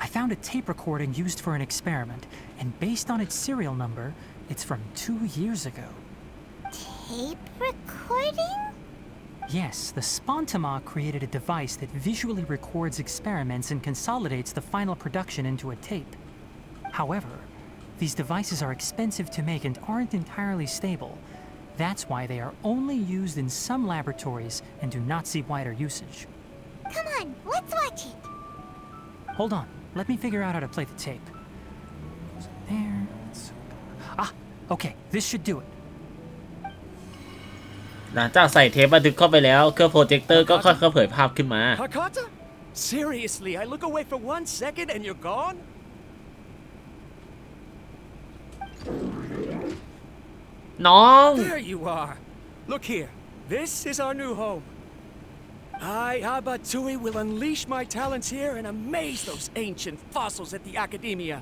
I found a tape recording used for an experiment, and based on its serial number, it's from 2 years ago. Tape recording? Yes, the Spontama created a device that visually records experiments and consolidates the final production into a tape. However, these devices are expensive to make and aren't entirely stable. That's why they are only used in some laboratories and do not see wider usage. Come on, let's watch it. Hold on, let me figure out how to play the tape. There. Ah, okay, this should do it. หลังจากใส่เทปบันทึกเข้าไปแล้วเครื่องโปรเจคเตอร์ก็ค่อยๆเผยภาพขึ้นมา Hakata? Seriously, I look away for 1 second and you're gone? น้อง There you are. Look here. This is our new home. I, Abatui, will unleash my talents here and amaze those ancient fossils at the Academia.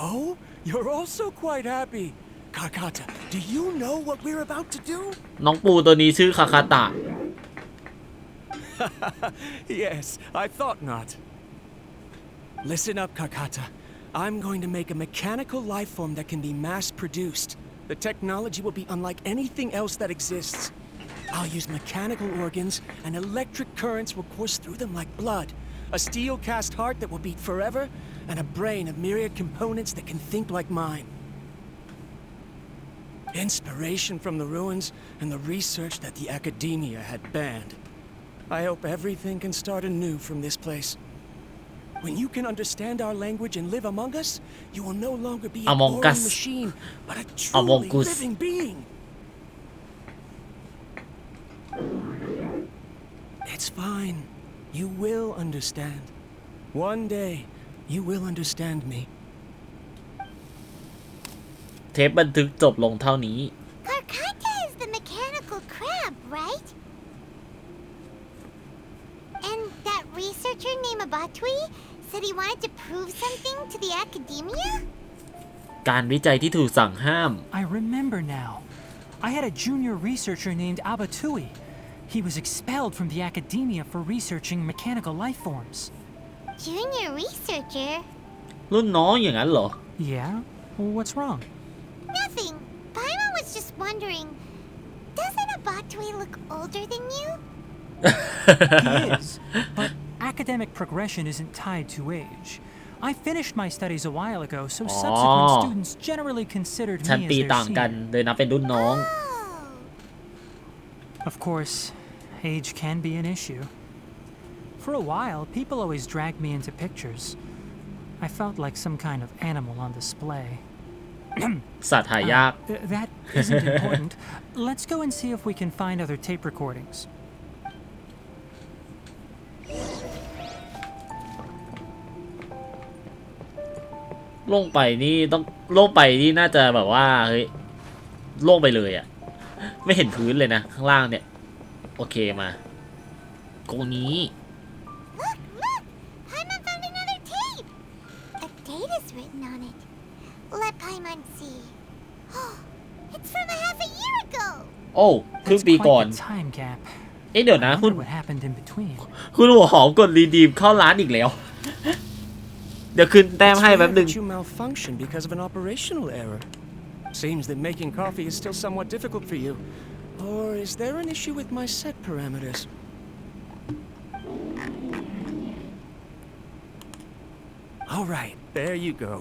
Oh, you're also quite happy. Kakata, do you know what we're about to do? น้องปูตัวนี้ชื่อคาคาตะ Yes, I thought not. Listen up, Kakata. I'm going to make a mechanical life form that can be mass-produced. The technology will be unlike anything else that exists. I'll use mechanical organs, and electric currents will course through them like blood. A steel-cast heart that will beat forever, and a brain of myriad components that can think like mine. Inspiration from the ruins and the research that the Academia had banned. I hope everything can start anew from this place. When you can understand our language and live among us, you will no longer be a Among boring us. machine, but a Among truly us. living being. It's fine. You will understand. One day, you will understand me. เทปบันทึกจบลงเท่านี้ Karkata is the mechanical crab, right? And that researcher named Abatui said he wanted to prove something to the academia? การวิจัยที่ถูกสั่งห้าม I remember now. I had a junior researcher named Abatui. He was expelled from the academia for researching mechanical life forms. Junior researcher? รุ่นน้องอย่างนั้นเหรอ Yeah? What's wrong? Nothing. Paimon was just wondering, doesn't Abatui look older than you? He is, but academic progression isn't tied to age. I finished my studies a while ago, so subsequent students generally considered ชั้น me ปี as ต่าง their กัน senior. เลยนับเป็นรุ่นน้อง Oh. Of course, age can be an issue. For a while, people always dragged me into pictures. I felt like some kind of animal on display. สัตว์หายาก That isn't important. Let's go and see if we can find other tape recordings. ลงไปนี่ต้องลงไปนี่น่าจะแบบว่าเฮ้ยลงไปเลยอะไม่เห็นพื้นเลยนะข้างล่างเนี่ยโอเคมาตรงนี้ Look, look! Paimon found another tape! A date is written on it. Let Paimon see. Oh, it's from a half a year ago! โอ้ครึ่ง That's ปีก่อน quite the time gap. เอ๊ะเดี๋ยวนะ I คุณ wonder what happened in between. คุณหัวหอมกดรีดีมเข้าร้านอีกแล้ว เดี๋ยวคืนแต้ม It's ให้ rare แป๊บหนึง that you malfunctioned because of an operational error. Seems that making coffee is still somewhat difficult for you. Or is there an issue with my set parameters? All right, there you go.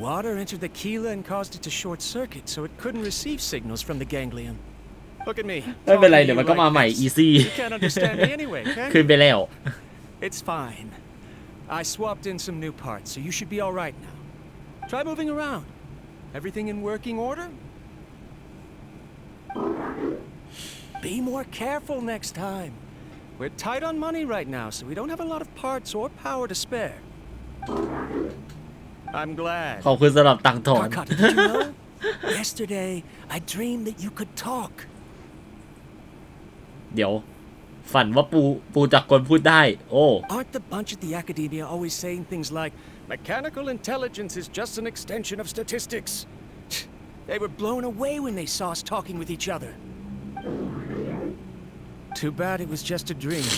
Water entered the chela and caused it to short circuit, so it couldn't receive signals from the ganglion. Look at me. ไม่เป็นไร talking to เดี๋ยว you มันก็ like มาใหม่ this. easy You can't understand me anyway, can คืน you? ไปแล้ว It's fine. I swapped in some new parts, so you should be all right now. Try moving around. Everything in working order? Be more careful next time. We're tight on money right now, so we don't have a lot of parts or power to spare. I'm glad. ขอบคุณสำหรับตังค์ถอน Karkata, did you know? Yesterday, I dreamed that you could talk. เดี๋ยว ฝันว่าปูจักรกลพูดได้ โอ้ Aren't the bunch at the academia always saying things like, mechanical intelligence is just an extension of statistics? They were blown away when they saw us talking with each other. Too bad it was just a dream.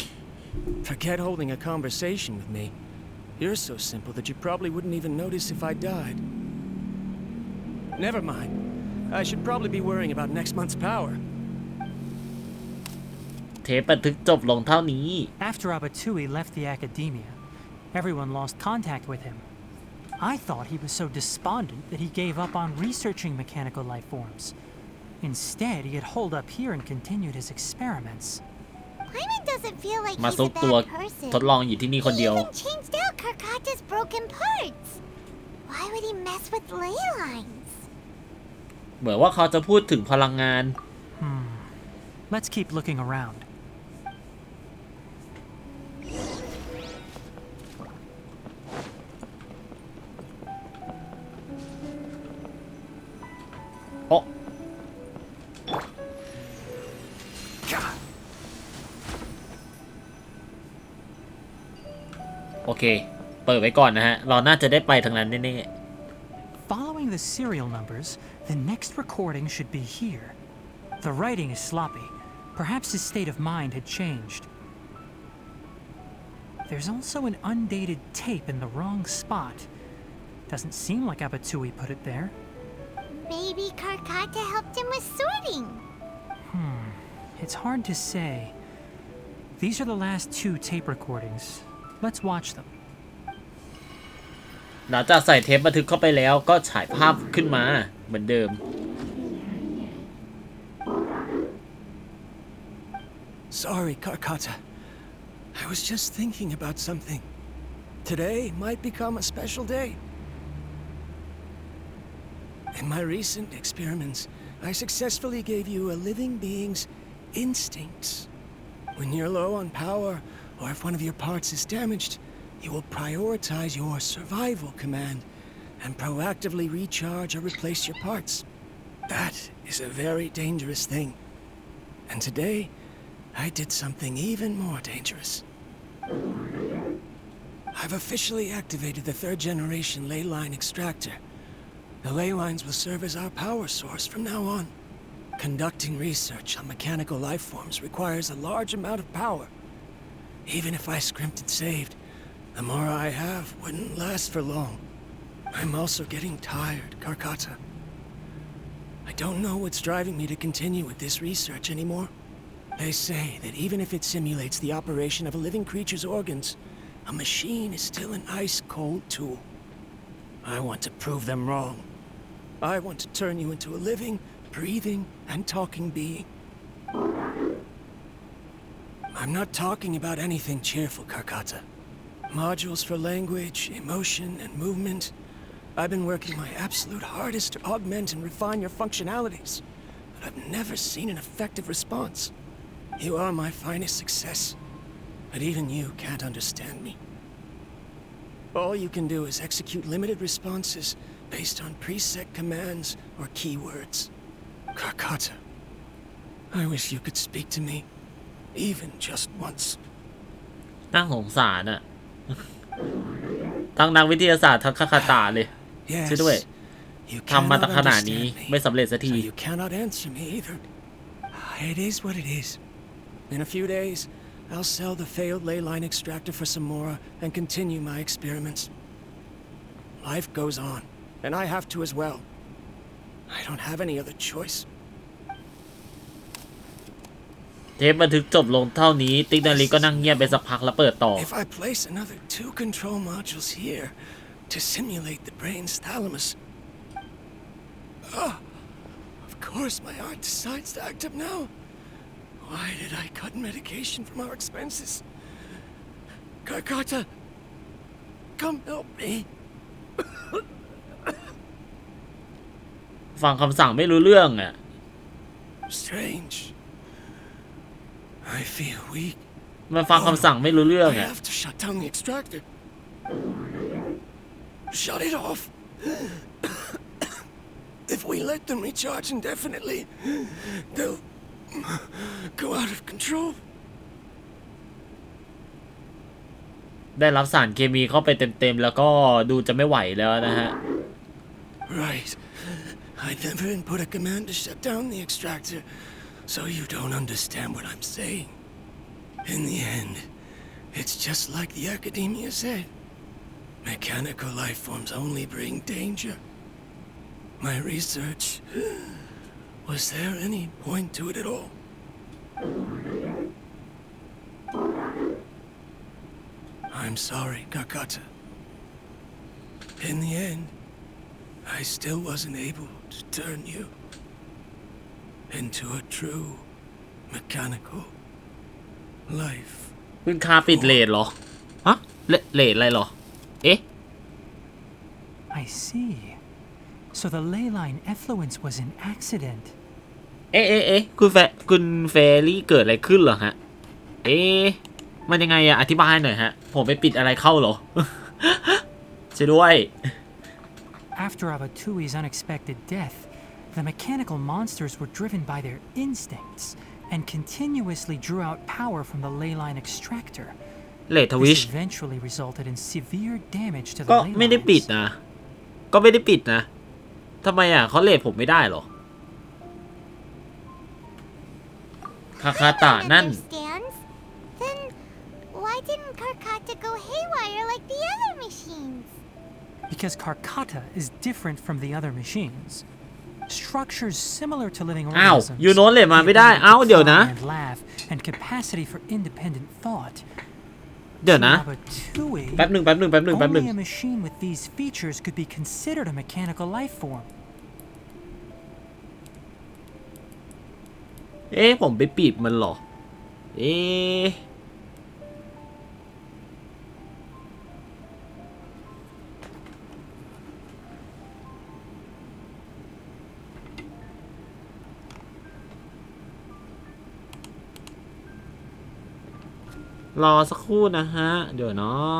Forget holding a conversation with me. You're so simple that you probably wouldn't even notice if I died. Never mind. I should probably be worrying about next month's power. เทปบันทึกจบลงเท่านี้ After Abatui left the academia, everyone lost contact with him. I thought he was so despondent that he gave up on researching mechanical life forms. Instead, he had holed up here and continued his experiments. Paimon doesn't feel like มา he's ซุ a กตัว bad person. ทดลองอยู่ที่นี่คน He เดียว even changed out Karkata's broken parts. Why would he mess with ley lines? เหมือนว่าเขาจะพูดถึงพลังงาน Let's keep looking around. โอ้โอเค เปิดไว้ก่อนนะฮะ เราน่าจะได้ไปทางนั้นแน่ Following the serial numbers, the next recording should be here. The writing is sloppy. Perhaps his state of mind had changed. There's also an undated tape in the wrong spot. Doesn't seem like Abatui put it there. Maybe Karkata helped him with sorting. It's hard to say. These are the last 2 tape recordings. Let's watch them. ๆหลังจากใส่เทปบันทึกเข้าไปแล้วก็ฉายภาพขึ้นมาเหมือนเดิม Sorry, Karkata. I was just thinking about something. Today might become a special day. In my recent experiments, I successfully gave you a living being's instincts. When you're low on power, or if one of your parts is damaged, you will prioritize your survival command and proactively recharge or replace your parts. That is a very dangerous thing. And today, I did something even more dangerous. I've officially activated the 3rd generation ley line extractor. The ley lines will serve as our power source from now on. Conducting research on mechanical life forms requires a large amount of power. Even if I scrimped and saved, the more I have wouldn't last for long. I'm also getting tired, Karkata. I don't know what's driving me to continue with this research anymore. They say that even if it simulates the operation of a living creature's organs, a machine is still an ice-cold tool. I want to prove them wrong. I want to turn you into a living, breathing, and talking being. I'm not talking about anything cheerful, Karkata. Modules for language, emotion, and movement. I've been working my absolute hardest to augment and refine your functionalities, but I've never seen an effective response. You are my finest success, but even you can't understand me. All you can do is execute limited responses based on preset commands or keywords. Karkata, I wish you could speak to me, even just once. น่าสงสารอะ ทั้งนักวิทยาศาสตร์ทั้งคาคาตาเลยช่วยด้วย ทำมาตั้งขนาดนี้ไม่สำเร็จสักที You cannot answer me either. It is what it is. In a few days, I'll sell the failed ley line extractor for some more and continue my experiments. Life goes on, and I have to as well. I don't have any other choice. เทปบันทึกจบลงเท่านี้ติ๊กนาลีก็นั่งเงียบไปสักพักแล้วเปิดต่อ If I place another 2 control modules here to simulate the brain's thalamus. Of course my heart decides to act up now. Why did I cut medication from our expenses? Karkata, come help me. ฟังคำสั่งไม่รู้เรื่องอ่ะ Strange. I feel weak. มันฟังคำสั่งไม่รู้เรื่อง I อ่ะ have to shut down the extractor. Shut it off. If we let them recharge indefinitely, they'll go out of control. ได้รับสารเคมีเข้าไปเต็มๆแล้วก็ดูจะไม่ไหวแล้วนะฮะ Right. I never input a command to shut down the extractor, so you don't understand what I'm saying. In the end, it's just like the academia said. Mechanical life forms only bring danger. My research, was there any point to it at all? I'm sorry, Karkata. In the end, I still wasn't able to turn you into a true mechanical life. คุณคาปิดเลทเหรอ ฮะ เลทอะไรเหรอ เอ๊ะ I see. So the ley line effluence was an accident. เอ๊ะคุณเฟรี่เกิดอะไรขึ้นเหรอฮะ เอ๊ะ มันยังไงอะอธิบายหน่อยฮะ ผมไปปิดอะไรเข้าเหรอ ช่วยด้วย After Vtuber's unexpected death, the mechanical monsters were driven by their instincts and continuously drew out power from the ley line extractor. เลททวิช This eventually resulted in severe damage to ก็ the ley ไม่ได้ปิด lines. นะ ก็ไม่ได้ปิดนะ ทำไมอ่ะเขาเลทผมไม่ได้เหรอ คาคาตะนั่น Understands? Then why didn't Karkata go haywire like the other machines? Because Karkata is different from the other machines. Structures similar to living อ้าว organisms, ยูโน้ตเลทมาไม่ได้ the อ้าว ability เดี๋ยว to นะ fly and laugh, and capacity for independent thought. เดี๋ยวนะ Vtuber, แป๊บหนึ่ง only a machine with these features could be considered a mechanical life form. เอ๊ะผมไปปิดมันเหรอ เอ๊ะ รอสักครู่นะฮะเดี๋ยวเนาะ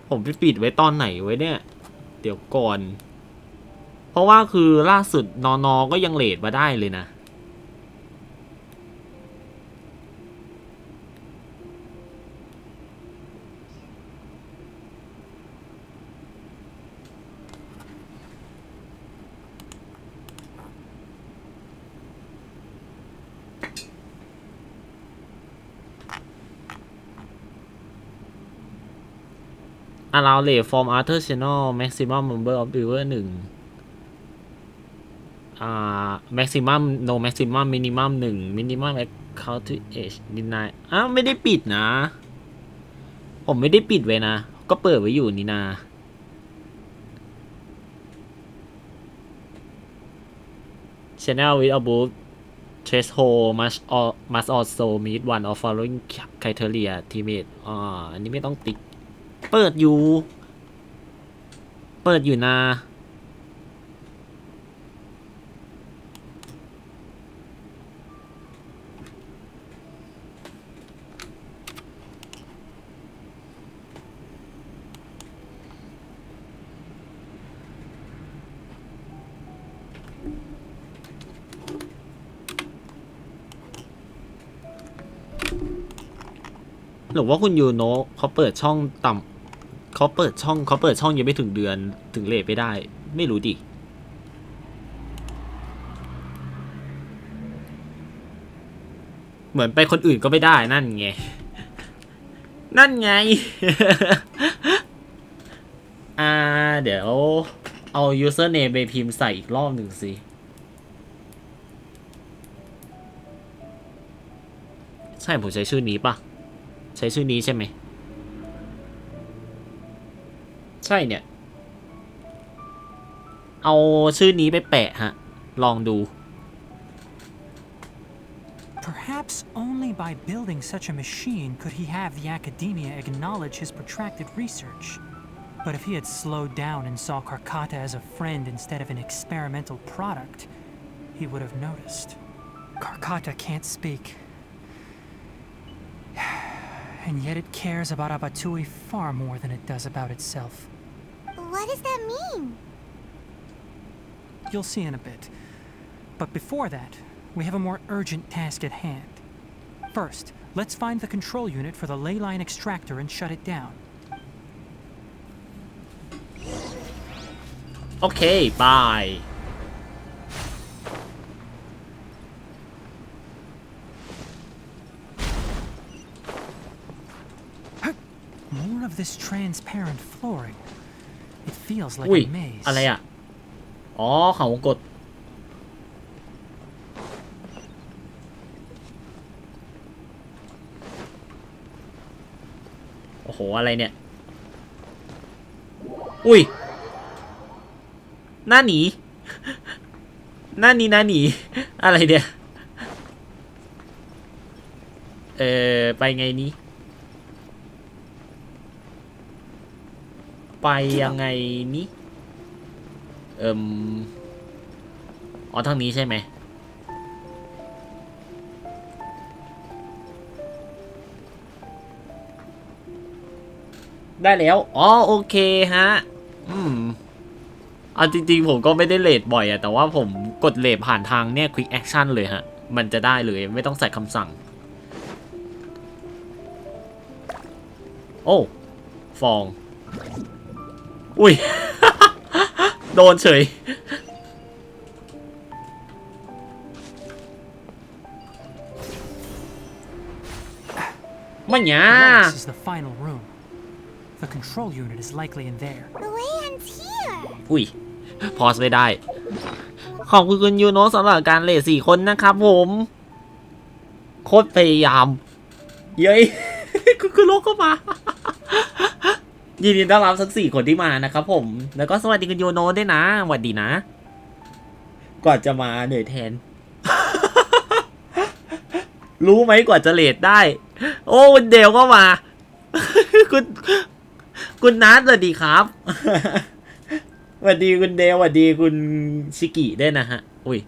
ผมไปปิดไว้ตอนไหนไว้เนี่ยเดี๋ยวก่อนเพราะว่าคือล่าสุดนอก็ยังเลทมาได้เลยนะallow late from other channel maximum number of viewer 1 maximum no maximum minimum 1 minimum account to age deny ไม่ได้ปิดนะผมไม่ได้ปิดไว้นะก็เปิดไว้อยู่นี่นา channel with above threshold must also meet one of following criteria TipMe อันนี้ไม่ต้องติ๊กเปิดอยู่นะหรือว่าคุณยูโนะเขาเปิดช่องต่ำเขาเปิดช่องยังไม่ถึงเดือนถึงเลทไปได้ไม่รู้ดิเหมือนไปคนอื่นก็ไม่ได้นั่นไง เดี๋ยวเอา username ไปพิมพ์ใส่อีกรอบหนึ่งสิใช่ผมใช้ชื่อนี้ปะใช้ชื่อนี้ใช่ไหมใช่เนี่ยเอาชื่อนี้ไปแปะฮะลองดู Perhaps only by building such a machine could he have the academia acknowledge his protracted research. But if he had slowed down and saw Karkata as a friend instead of an experimental product, he would have noticed. Karkata can't speak. And yet it cares about Abatui far more than it does about itself. What does that mean? You'll see in a bit. But before that, we have a more urgent task at hand. First, let's find the control unit for the ley line extractor and shut it down. Okay, bye. More of this transparent flooring. It feels like a maze. อะไรอ่ะอ๋อเขาวงกตโอ้โหอะไรเนี่ยอุ้ยหน้าหนีอะไรเนี่ยไปไงนี้ไปยังไงนี้อ๋อทางนี้ใช่ไหมได้แล้วอ๋อโอเคฮะเอาจริงๆผมก็ไม่ได้เลทบ่อยอะแต่ว่าผมกดเลทผ่านทางเนี่ย Quick Action เลยฮะมันจะได้เลยไม่ต้องใส่คำสั่งโอ้ฟองอุ้ย โดนเฉยมันเนี่ย This is the final room. The control unit is likely in there. The land's here. อุ้ยพอสไม่ได้ขอบคุณคุณยูโนะสำหรับการเลท4 คนนะครับผมโคตรพยายามเย้ย คุณโลกก็มา ยินดีต้อนรับทั้ง4 คนที่มานะครับผมแล้วก็สวัสดีคุณยูโนะด้วยนะสวัสดีนะก่อนจะมาเหนื่อยแทน รู้ไหมกว่าจะเลทได้ โอ้คุณเดลก็มา คุณนัทสวัสดีครับสวัสดีคุณเดลสวัสดีคุณชิกิด้วยนะฮะอุ้ย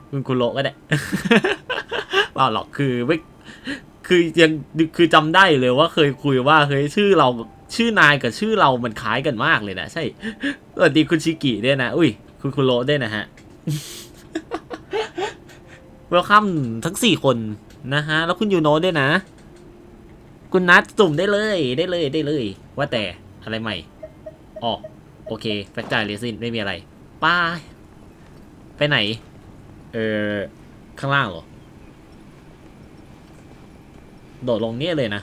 คุณคุโระก็ได้ ส เปล่าหรอกคือไม่คือยังคือจำได้เลยว่าเคยคุยว่าเฮ้ยชื่อเราชื่อนายกับชื่อเรามันคล้ายกันมากเลยนะใช่สวัสดีคุณชิกิด้วยนะอุ้ยคุณคุโรด้วยนะฮะเวลคัมทั้ง4คนนะฮะแล้วคุณยูโนด้วยนะคุณนัทสุ่มได้เลยว่าแต่อะไรใหม่อ๋อโอเคแฟกจ่ายเรซินไม่มีอะไรไปไหนข้างล่างเหรอโดดลงเนี่ยเลยนะ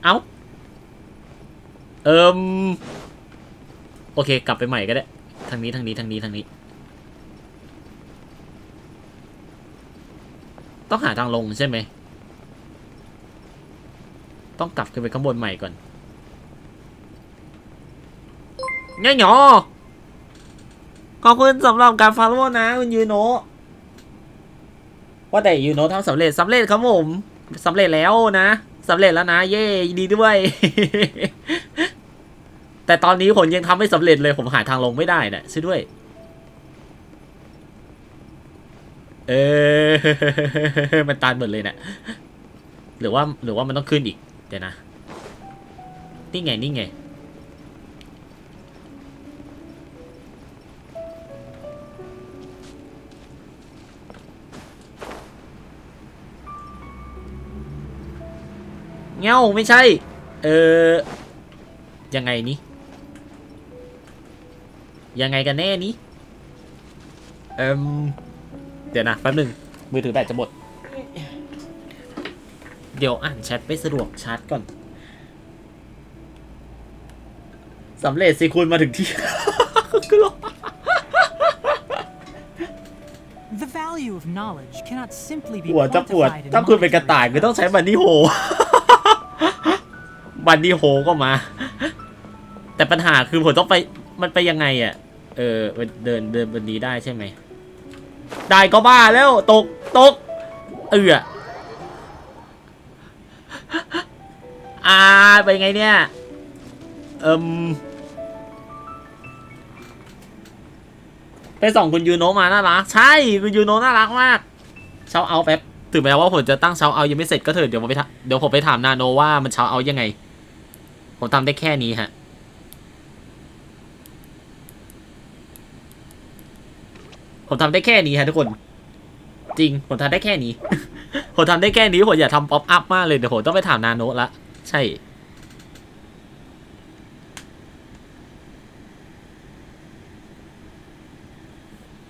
เอ้าโอเคกลับไปใหม่ก็ได้ทางนี้ต้องหาทางลงใช่ไหมต้องกลับขึ้นไปข้างบนใหม่ก่อนง่ายหรอขอบคุณสำหรับการฟอลโล่นะคุณยูโนะว่าแต่ยูโนะทำสำเร็จครับผมสำเร็จแล้วนะสำเร็จแล้วนะเย้ดีด้วย แต่ตอนนี้ผมยังทำไม่สำเร็จเลยผมหาทางลงไม่ได้นะช่วยด้วยมันตันหมดเลยนะหรือว่ามันต้องขึ้นอีกเดี๋ยวนะนี่ไงเงาไม่ใช่ยังไงนี่ยังไงกันแน่นี้เดี๋ยวนะแป๊บนึงมือถือแบตจะหมดเดี๋ยวอ่านแชทไม่สะดวกชาร์จก่อนสำเร็จสิคุณมาถึงที่ The value of knowledge cannot simply be หัวจะปวด quantified in ถ้าคุณเป็นกระต่ายก็ต้องใช้บันนี่โฮ บันนี่โฮก็มาแต่ปัญหาคือผมต้องไปมันไปยังไงอ่ะเดินบนนี้ได้ใช่ไหมได้ก็บ้าแล้วตกไปไงเนี่ยไปส่องคุณยูโนะมาน่ารักใช่คุณยูโนะน่ารักมากเช้าเอาแป๊บถึงแม้ว่าผมจะตั้งเช้าเอายังไม่เสร็จก็เถอะเดี๋ยวผมไปถามนาโนว่ามันเช้าเอายังไงผมทำได้แค่นี้ฮะผมทำได้แค่นี้ฮะทุกคนจริงผมทำได้แค่นี้ ผมทำได้แค่นี้ผมอย่าทำป๊อปอัพมากเลยเดี๋ยวผมต้องไปถามนาโนะละใช่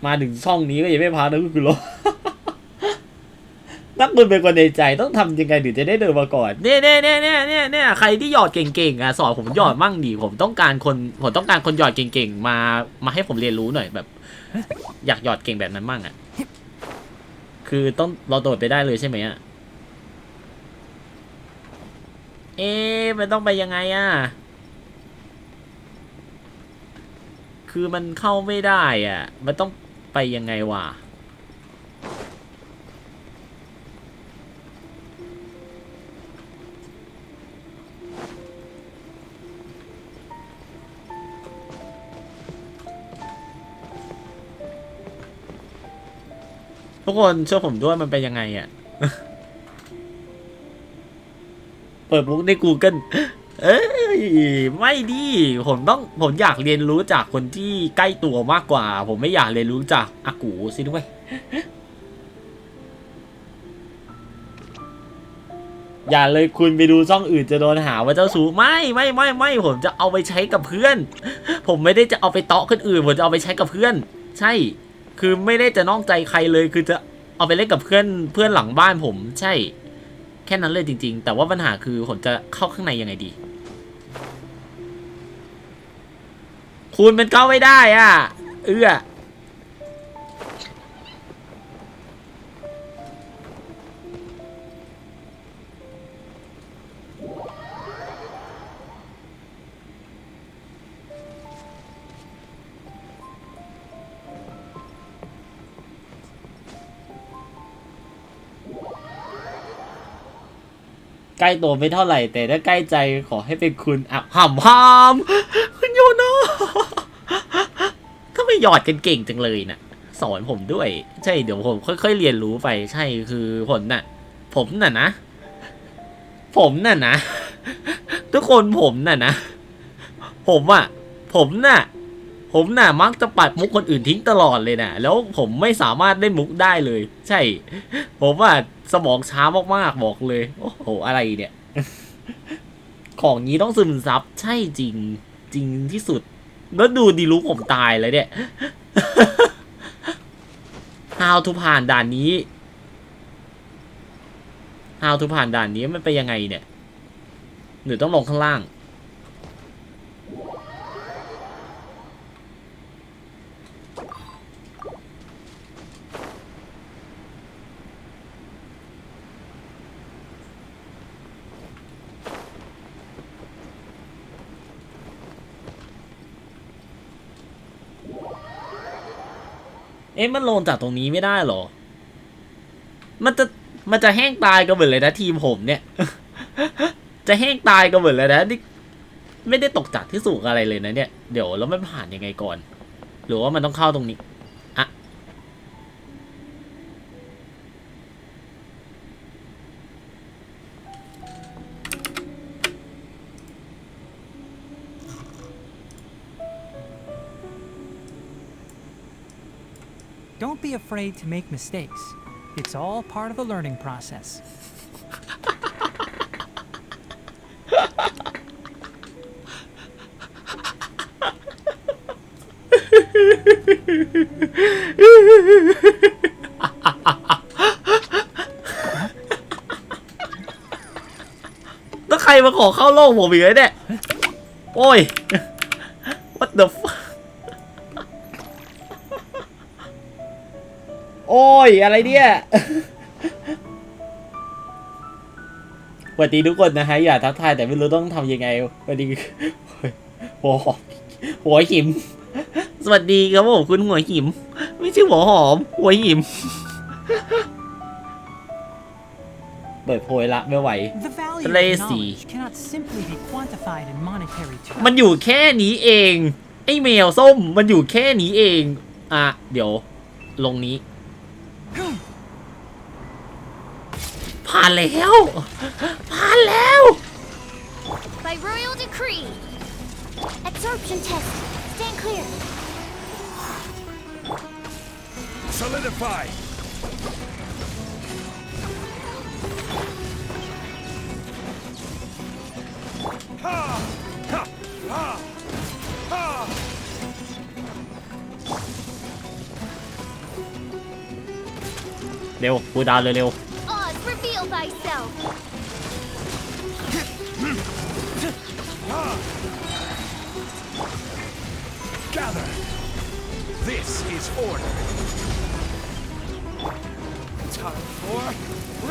มาถึงช่องนี้ก็ยังไม่พักนะคุณโล นักบุญเป็นคนในใจต้องทำยังไงถึงจะได้เดินมาก่อนเนี่ยใครที่หยอดเก่งๆอ่ะสอนผมหยอดมั่งดิผมต้องการคนหยอดเก่งๆมาให้ผมเรียนรู้หน่อยแบบอยากหยอดเก่งแบบนั้นมั่งอ่ะคือต้องเราโดดไปได้เลยใช่ไหมอ่ะมันต้องไปยังไงอ่ะคือมันเข้าไม่ได้อ่ะมันต้องไปยังไงวะทุกคนช่วยผมด้วยมันเป็นยังไงอ่ะ เปิดบุ๊กใน Google ไม่ดีผมอยากเรียนรู้จากคนที่ใกล้ตัวมากกว่าผมไม่อยากเรียนรู้จากอากูสิด้วยอย่าเลยคุณไปดูช่องอื่นจะโดนหาว่าเจ้าชู้ไม่ผมจะเอาไปใช้กับเพื่อนผมไม่ได้จะเอาไปเตาะคนอื่นผมจะเอาไปใช้กับเพื่อนใช่คือไม่ได้จะนอกใจใครเลยคือจะเอาไปเล่นกับเพื่อนหลังบ้านผมใช่แค่นั้นเลยจริงๆแต่ว่าปัญหาคือผมจะเข้าข้างในยังไงดีคุณมันเข้าไม่ได้อ่ะใกล้ตัวไม่เท่าไหร่แต่ถ้าใกล้ใจขอให้เป็นคุณอ่ะห้ามคุณโยโนะถ้าไม่หยอดกันเก่งจังเลยน่ะ สอนผมด้วยใช่เดี๋ยวผมค่อยๆเรียนรู้ไปใช่คือผมน่ะนะทุกคนผมน่ะมักจะปัดมุกคนอื่นทิ้งตลอดเลยนะแล้วผมไม่สามารถเล่นมุกได้เลยใช่ผมว่าสมองช้ามากๆบอกเลยโอ้โหอะไรเนี่ย ของนี้ต้องซึมซับใช่จริงที่สุดแล้วดูดีลุกผมตายเลยเนี่ย How to ผ่านด่านนี้ How to ผ่านด่านนี้มันไปยังไงเนี่ยหรือต้องลงข้างล่างมันลงจากตรงนี้ไม่ได้หรอมันจะแห้งตายกันหมดเลยนะทีมผมเนี่ย จะแห้งตายกันหมดเลยนะนี่ไม่ได้ตกจากที่สูงอะไรเลยนะเนี่ยเดี๋ยวแล้วมันผ่านยังไงก่อนหรือว่ามันต้องเข้าตรงนี้อะ Don't be afraid to make mistakes. It's all part of the learning process. แล้วใครมาขอเข้าโลกผมอีกแล้วเนี่ยโอ้ย what the fuck โอ้ยอะไรเนี่ยสวัสดีทุกคนนะฮะอย่าทักทายแต่ไม่รู้ต้องทำยังไงสวัสดีหัวหิมสวัสดีครับผมคุณหัวหิมไม่ใช่หัวหอมหัวหิมเปิดโพยละไม่ไหวทะเลสีมันอยู่แค่นี้เองไอ้แมวส้มมันอยู่แค่นี้เองอ่ะเดี๋ยวลงนี้ผ่านแล้ว By royal decree. Absorption test. Stand clear. Solidify. Ha! Ha! Ha! Ha! เร็วกูดาวเร็ว Oz, reveal thyself. Gather. This is order. Time for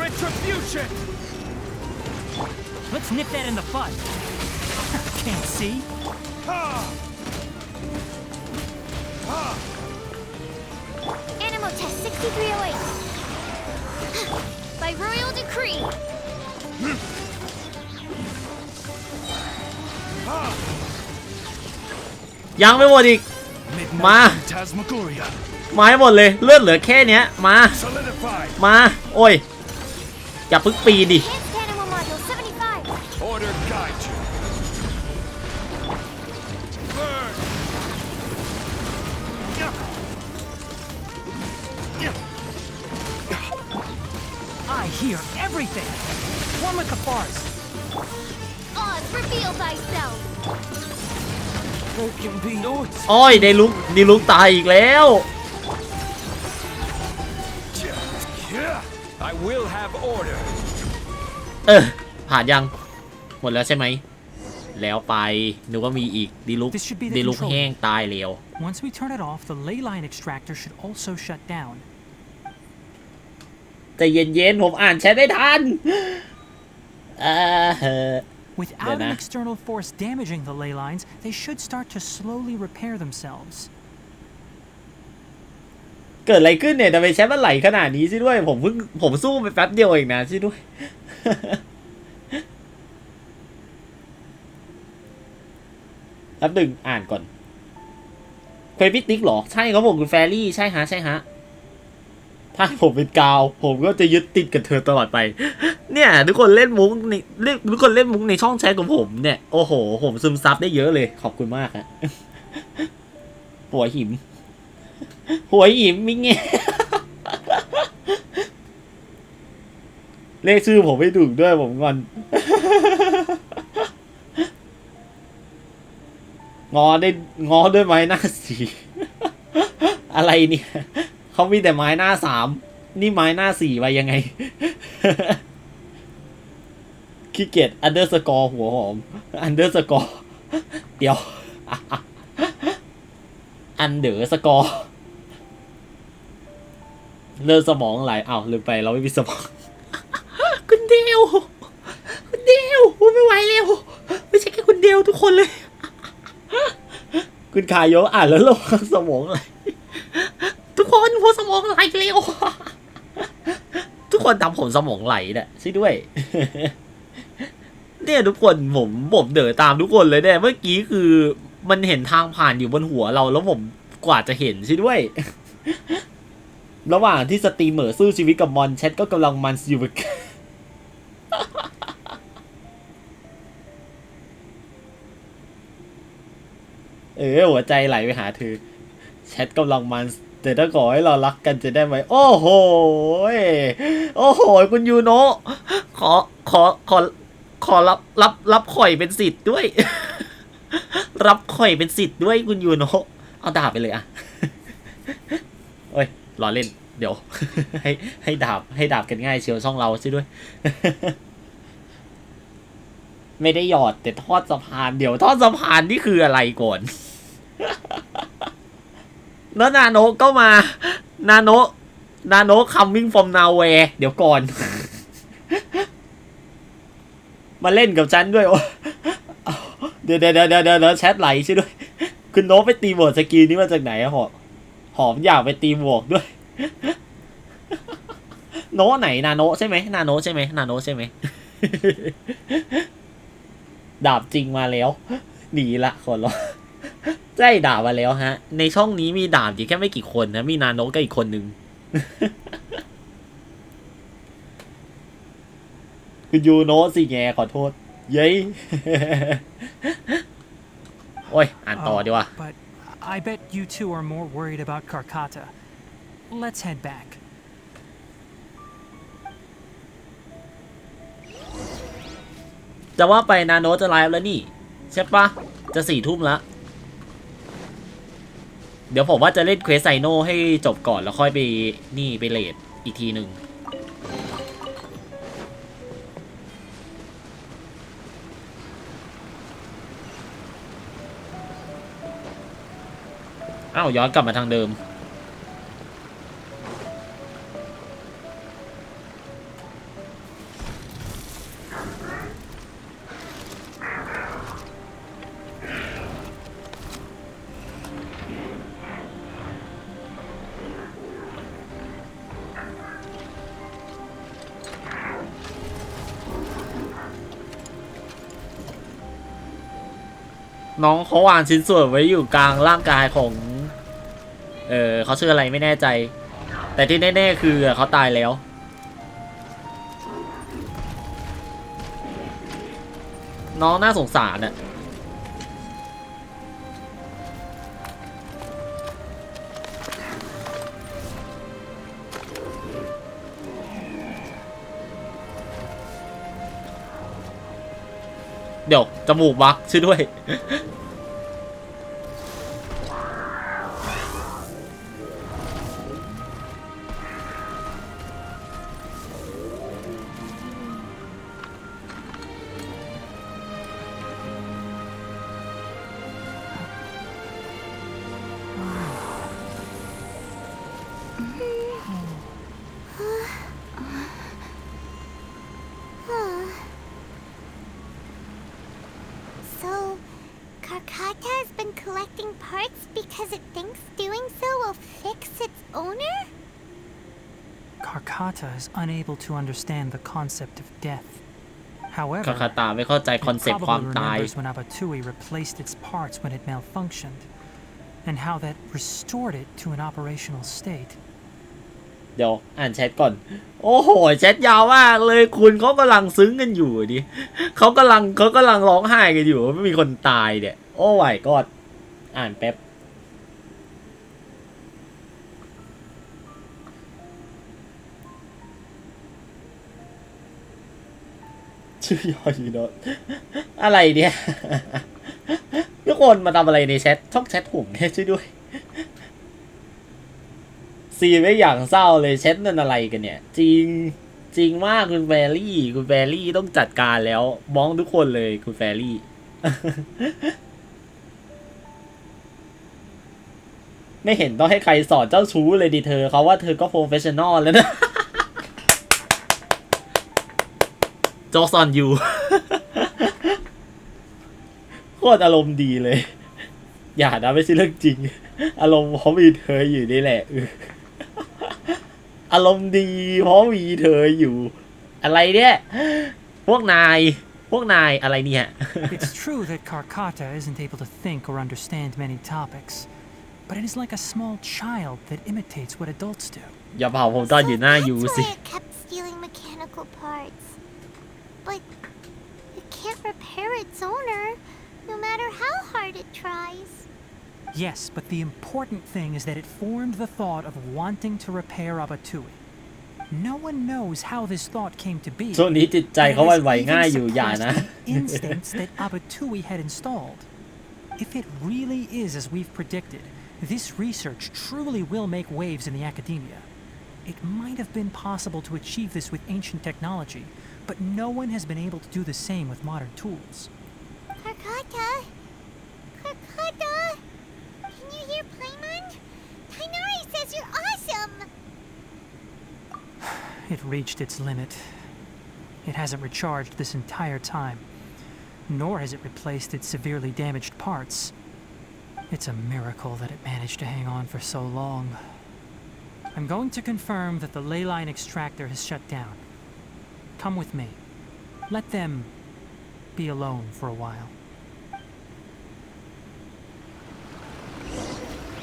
retribution. Let's nip that in the bud. Can't see. Ha! Ha! Animal test 6308. By royal decree. Ha! ยังไม่หมดอีกมาให้หมดเลยเลือดเหลือแค่เนี้ยมาโอ้ยอย่าพึ่งปีดิ Enhanced animal module 75. Order guide you. Burn. I hear everything. One with the forest. Oz, reveal thyself. โอ้ยได้ลุกตายอีกแล้ว I will have order. ผ่านยังหมดแล้วใช่ไหมแล้วไปนึกว่ามีอีกดีลุกแห้งตายแล้ว Once we turn it off, the ley line extractor should also shut down. แต่เย็นๆผมอ่านแชทได้ทันWithout an external force damaging the ley lines, they should start to slowly repair themselves. เกิดอะไรขึ้นเนี่ยทำไมแชทมันไหลขนาดนี้สิด้วยผมสู้ไปแป๊บเดียวเองนะสิด้วยแป๊บหนึ่งอ่านก่อน เคยพี่ติ๊กเหรอใช่ครับผมคุณแฟรี่ใช่ฮะใช่ฮะถ้าผมเป็นกาวผมก็จะยึดติดกับเธอตลอดไปเนี่ยทุกคนเล่นมุกในทุกคนเล่นมุกในช่องแชทของผมเนี่ยโอ้โหผมซึมซับได้เยอะเลยขอบคุณมากฮะหัวหิมมิงเงี้ยเลขชื่อผมไม่ถูกด้วยผมงอนงอด้วยไม้หน้าสี่อะไรเนี่ยเขามีแต่ไม้หน้า3นี่ไม้หน้า4ไปยังไงขี้เกียจ_หัวหอม_เดี๋ยว_เลิกสมองไหลอ้าวลืมไปเราไม่มีสมองคุณเดียวไม่ไหวแล้วไม่ใช่แค่คุณเดียวทุกคนเลยคุณคายโยอ่านแล้วเราสมองไหลทุกคนหัวสมองไหลเร็วทุกคนทำผมสมองไหลเนี่ยใช่ด้วยเนี่ยทุกคนผมเดินตามทุกคนเลยเนี่ยเมื่อกี้คือมันเห็นทางผ่านอยู่บนหัวเราแล้วผมกว่าจะเห็นใช่ด้วยระหว่างที่สตรีมเมอร์สู้ชีวิตกับมอนแชทก็กำลังมันอยู่หัวใจไหลไปหาเธอแชทกำลังมันแต่ถ้าขอให้เรารักกันจะได้ไหมโอ้โหคุณยูโนะขอรับข่อยเป็นสิทธิ์ด้วยรับข่อยเป็นสิทธิ์ด้วยคุณยูโนะเอาดาบไปเลยอะโอ้ยรอเล่นเดี๋ยวให้ดาบกันง่ายเชียวช่องเราใช่ด้วยไม่ได้หยอดแต่ทอดสะพานเดี๋ยวทอดสะพานนี่คืออะไรก่อนแล้วนาโนก็มานาโน coming from nowhere เดี๋ยวก่อนมาเล่นกับฉันด้วยเดี๋ยวแชทไหลใช่ด้วยคุณโนไปตีบวกสกีนี้มาจากไหนอะหอมอยากไปตีบวกด้วยโนไหนนาโนใช่ไหมนาโนใช่ไหมดาบจริงมาแล้วหนีละคนละได้ดาบมาแล้วฮะในช่องนี้มีดาบอยู่แค่ไม่กี่คนนะมีนาโนก็อีกคนนึงคือยูโนสิแงขอโทษเย้โอ้ยอ่านต่อดีกว่า But I bet you two are more worried about Karkata. Let's head back. จะว่าไปนาโนจะไลฟ์แล้วนี่ใช่ปะจะ4 ทุ่มแล้วเดี๋ยวผมว่าจะเล่นเควสไซโนให้จบก่อนแล้วค่อยไปนี่ไปเลดอีกทีหนึ่งอ้าวย้อนกลับมาทางเดิมน้องเขาวางชิ้นส่วนไว้อยู่กลางร่างกายของเขาชื่ออะไรไม่แน่ใจแต่ที่แน่ๆคือเขาตายแล้วน้องน่าสงสารน่ะเดี๋ยวจมูกบักช่วยด้วยKarkata has been collecting parts because it thinks doing so will fix its owner? Karkata is unable to understand the concept of death. However, คาคาตาไม่เข้าใจคอนเซ็ปต์ความตาย when Abatui replaced its parts when it malfunctioned. and how that restored it to an operational state. เดี๋ยวอ่านแชทก่อนโอ้โหแชทยาวมากเลยคุณเขากำลังซึ้งกันอยู่ดิเขากำลังร้องไห้กันอยู่ไม่มีคนตายเนี่ยโอ้ยกอดอ่านแป๊บชื่อยอยีโนตอะไรเนี่ยทุกคนมาทำอะไรในแชทช่องแชทผมเนี่ยช่วยด้วยซีไม่อย่างเศร้าเลยแชทนั่นอะไรกันเนี่ยจริงมากคุณแฟรี่ต้องจัดการแล้วมองทุกคนเลยคุณแฟรี่ ไม่เห็นต้องให้ใครสอนเจ้าชู้เลยดิเธอเขาว่าเธอก็โปรเฟชชั่นอลแล้วนะ โจซอนยู โคตรอารมณ์ดีเลยอย่านะไม่ใช่เรื่องจริงอารมณ์เพราะมีเธออยู่นี่แหละอารมณ์ดีเพราะมีเธออยู่อะไรเนี่ยพวกนายอะไรเนี่ย It's true that Karkata isn't able to think or understand many topics, but it is like a small child that imitates what adults do. อย่าเผาผมตอนอยู่หน้ายูสิ That's why it kept stealing mechanical parts. But it can't repair its owner, no matter how hard it tries. Yes, but the important thing is that it formed the thought of wanting to repair Abatui. No one knows how this thought came to be. ช่วงนี้จิตใจเขาหวั่นไหวง่ายอยู่อย่านะ Instincts that Abatui had installed. If it really is as we've predicted, this research truly will make waves in the academia. It might have been possible to achieve this with ancient technology, but no one has been able to do the same with modern tools. Karkata? Can you hear Paimon? Tainari says you're awesome! It reached its limit. It hasn't recharged this entire time, nor has it replaced its severely damaged parts. It's a miracle that it managed to hang on for so long. I'm going to confirm that the ley line extractor has shut down. Come with me. Let them be alone for a while.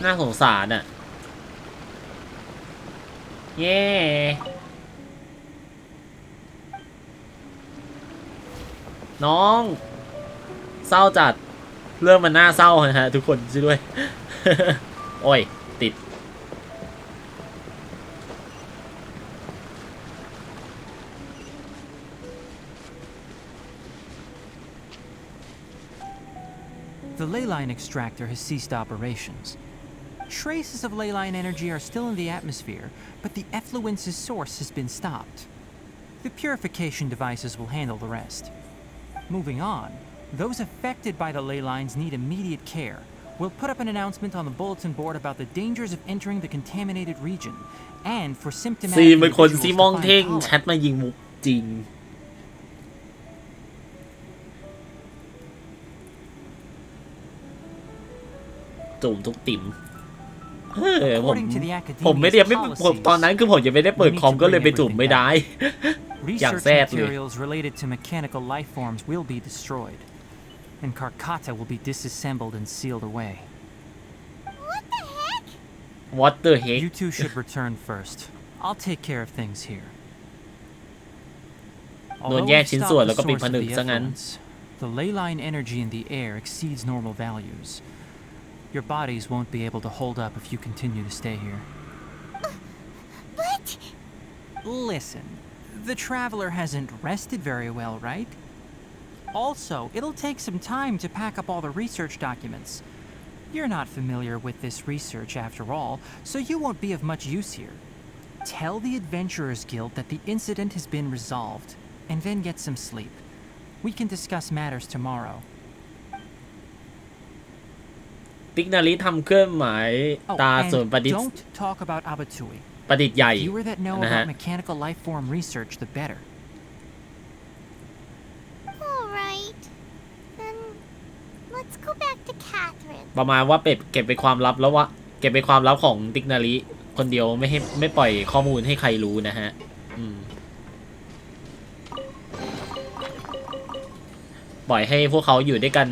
น่าสงสารอ่ะเย้น้องเศร้าจัดเรื่องมันน่าเศร้านะฮะทุกคนช่วยด้วย โอ้ยติด The ley line extractor has ceased operations. Traces of ley line energy are still in the atmosphere, but the effluence's source has been stopped. The purification devices will handle the rest. Moving on, those affected by the ley lines need immediate care. We'll put up an announcement on the bulletin board about the dangers of entering the contaminated region, and for symptomatic ซีเป็นคนซี individuals มอง to เท่ง find แช power. ทมายิงมุกจริงจุ่มทุกติ่มผมไม่ได้ผมตอนนั้นคือผมยังไม่ได้เปิดคอมก็เลยไปจุ่มไม่ได้ อย่าง Research แซดเลย materials related to mechanical life forms will be destroyed, and Karkata will be disassembled and sealed away. What the heck? What the heck You two should return first. I'll take care of things here. โดน Although แยก we've ชิ้นส่วน stopped แล้ว the ก็ปิด source ผ of นึก the ซะงั้น effluence, the ley line energy in the air exceeds normal values. Your bodies won't be able to hold up if you continue to stay here. But... Listen, the traveler hasn't rested very well, right? Also, it'll take some time to pack up all the research documents. You're not familiar with this research after all, so you won't be of much use here. Tell the Adventurers Guild that the incident has been resolved, and then get some sleep. We can discuss matters tomorrow. ติ๊กนาริทำเครื่องหมาย Oh, ตาส่วน and ประดิษฐ์ don't talk about Abatui. ประดิษฐ์ใหญ่ The fewer that know นะฮะ about mechanical life form research, the better. Alright. Then... let's go back to Catherine. ประมาณว่าเก็บเป็นความลับแล้วว่าเก็บเป็นความลับของติ๊กนาริคนเดียวไม่ปล่อยข้อมูลให้ใครรู้นะฮะปล่อยให้พวกเขาอยู่ด้วยกัน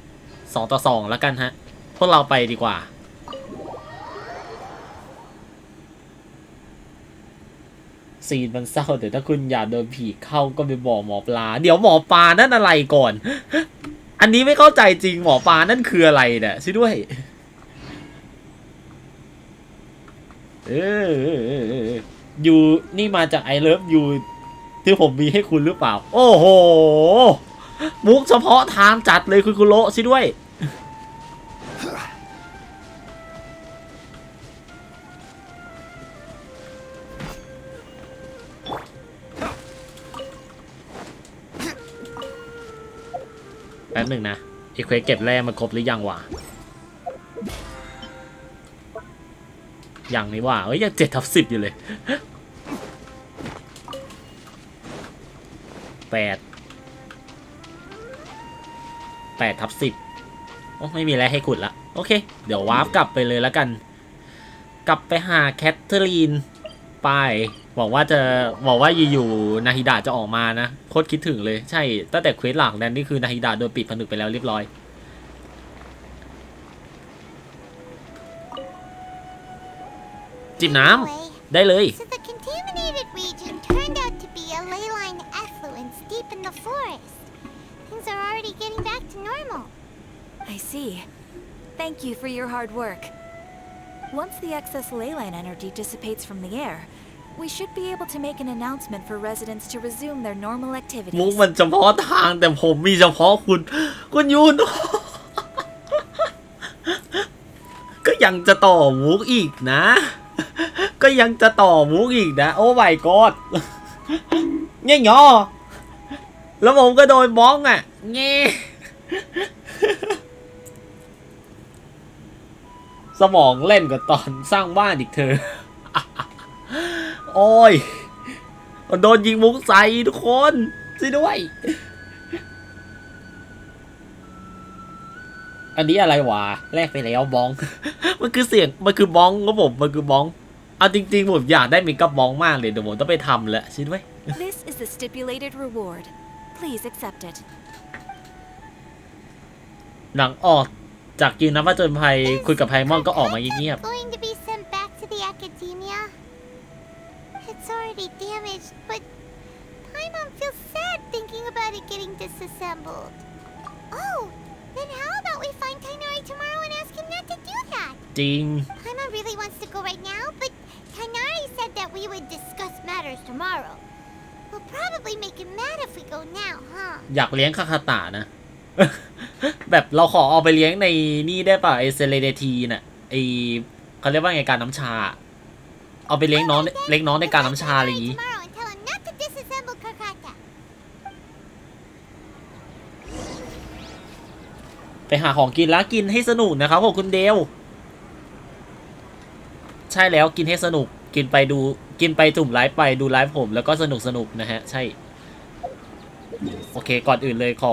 2 ต่อ 2แล้วกันฮะพวกเราไปดีกว่า ซีนมันเศร้าแต่ถ้าคุณอยากโดนผีเข้าก็ไปบอกหมอปลาเดี๋ยวหมอปลานั่นอะไรก่อน อันนี้ไม่เข้าใจจริงหมอปลานั่นคืออะไรเนี่ยช่วยด้วยยูนี่มาจากไอเลิฟยูที่ผมมีให้คุณหรือเปล่าโอ้โหมุกเฉพาะทางจัดเลยคุณคุโระช่วยด้วยแป๊บหนึ่งนะอีเควสเก็บแร่มาครบหรือยังวะอย่างนี้ว่าเอ้ยยัง7/10อยู่เลย8/10โอ้ไม่มีอะไรให้ขุดละโอเคเดี๋ยววาร์ปกลับไปเลยแล้วกันกลับไปหาแคทเธอรีนไปบอกว่าอยู่ๆนาฮิดะจะออกมานะโคตรคิดถึงเลยใช่ตั้งแต่เควสหลังนั้นนี่คือนาฮิดะโดนปิดผนึกไปแล้วเรียบร้อยจิบน้ำได้เลย So the contaminated region turned out to be a ley line effluence deep in the forest. Things are already getting back to normal. I see. Thank you for your hard work. Once the excess ley line energy dissipates from the air, we should be able to make an announcement for residents to resume their normal มุก activities. มันเฉพาะทางแต่ผมมีเฉพาะคุณยูน ก็ยังจะต่อมุกอีกนะ ก็ยังจะต่อมุกอีกนะโอ้ my god เงี้ยงอแล้วผมก็โดนบ้องอ่ะเงี้ยสมองเล่นกับตอนสร้างบ้านอีกเธอ โอ้ยโดนยิงมุกใส่ทุกคนช่วยด้วย อันนี้อะไรวะแลกไปแล้วบ้อง มันคือเสียงมันคือบ้องครับผมมันคือบ้องเอาจริงๆผมอยากได้มีกับบ้องมากเลยเดี๋ยวผมต้องไปทำแล้วช่วยด้วย This is the stipulated reward. Please accept it. หลังออกจากกินน้ำผจญภัยคุยกับไพมอนก็ออกมาเงียบ Going to be sent back to the academia? It's already damaged, but Paimon feels sad thinking about it getting disassembled. Oh, then how about we find Kainari tomorrow and ask him not to do that? จริง Paimon really wants to go right now, but Kainari said that we would discuss matters tomorrow. We'll probably make him mad if we go now, huh? อยากเลี้ยงคาคาตะนะ แบบเราขอเอาไปเลี้ยงในนี่ได้ป่ะไอเซเลเดทีน่ะไอเขาเรียกว่าไงการน้ำชาเอาไปเลี้ยงน้องเล็กน้องในการน้ำชาอะไรอย่างงี้ Tomorrow and tell him not to disassemble Kakata. ไปหาของกินแล้วกินให้สนุกนะครับผมคุณเดวใช่แล้วกินให้สนุกกินไปจุ่มไลฟ์ไปดูไลฟ์ผมแล้วก็สนุกนะฮะใช่โอเคก่อนอื่นเลยข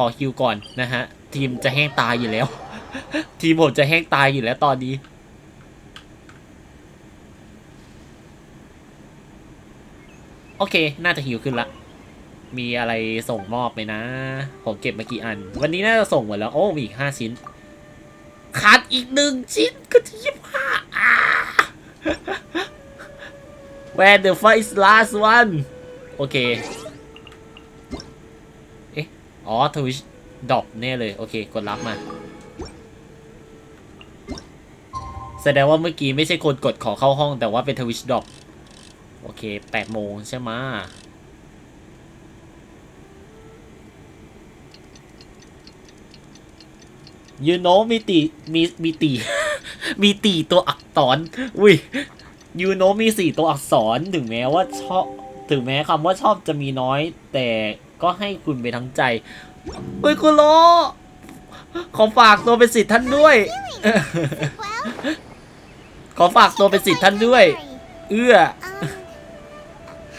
อคิวก่อนนะฮะทีมจะแห้งตายอยู่แล้ว ทีมผมจะแห้งตายอยู่แล้วตอนนี้โอเคน่าจะหิวขึ้นละมีอะไรส่งมอบไหมนะผมเก็บมากี่อันวันนี้น่าจะส่งหมดแล้วโอ้มีอีก5 ชิ้นขาดอีก1 ชิ้นก็จะ25 Where the first is last one โอเคเอ๊ะอ๋อทวิชดรอปแน่เลยโอเคกดรับมาแสดงว่าเมื่อกี้ไม่ใช่คนกดขอเข้าห้องแต่ว่าเป็นทวิชดรอปโอเค8 โมงใช่ไหมยูโนมีตีมีตีตัวอักษรอุ้ยยูโนมี4 ตัวอักษรถึงแม้คำว่าชอบจะมีน้อยแต่ก็ให้คุณไปทั้งใจเฮ้ยคุณโลขอฝากตัวเป็นศิษย์ท่านด้วย ขอฝากตัวเป็นศิษย์ท่านด้วย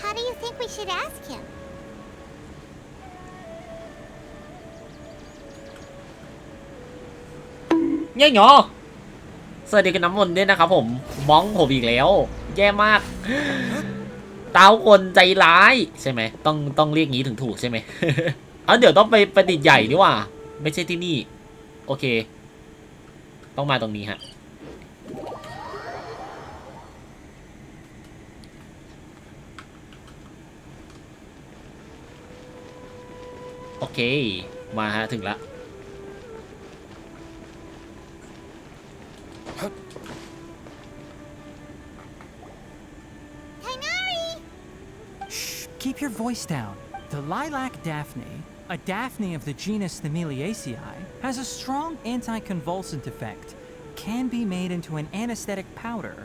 How do you think we should ask him? เนี่ยเหรอสวัสดีกับน้ำมนต์ด้วยนะครับผมมองผมอีกแล้วแย่มากเต้าคนใจร้ายใช่ไหมต้องเรียกงี้ถึงถูกใช่ไหม เดี๋ยวต้องไปประดิษฐ์ใหญ่ดีกว่าไม่ใช่ที่นี่โอเคต้องมาตรงนี้ฮะ โอเคมาฮะถึงละ Shh, keep your voice down. The lilac daphne, a daphne of the genus Thameliaceae, has a strong anticonvulsant effect. Can be made into an anesthetic powder.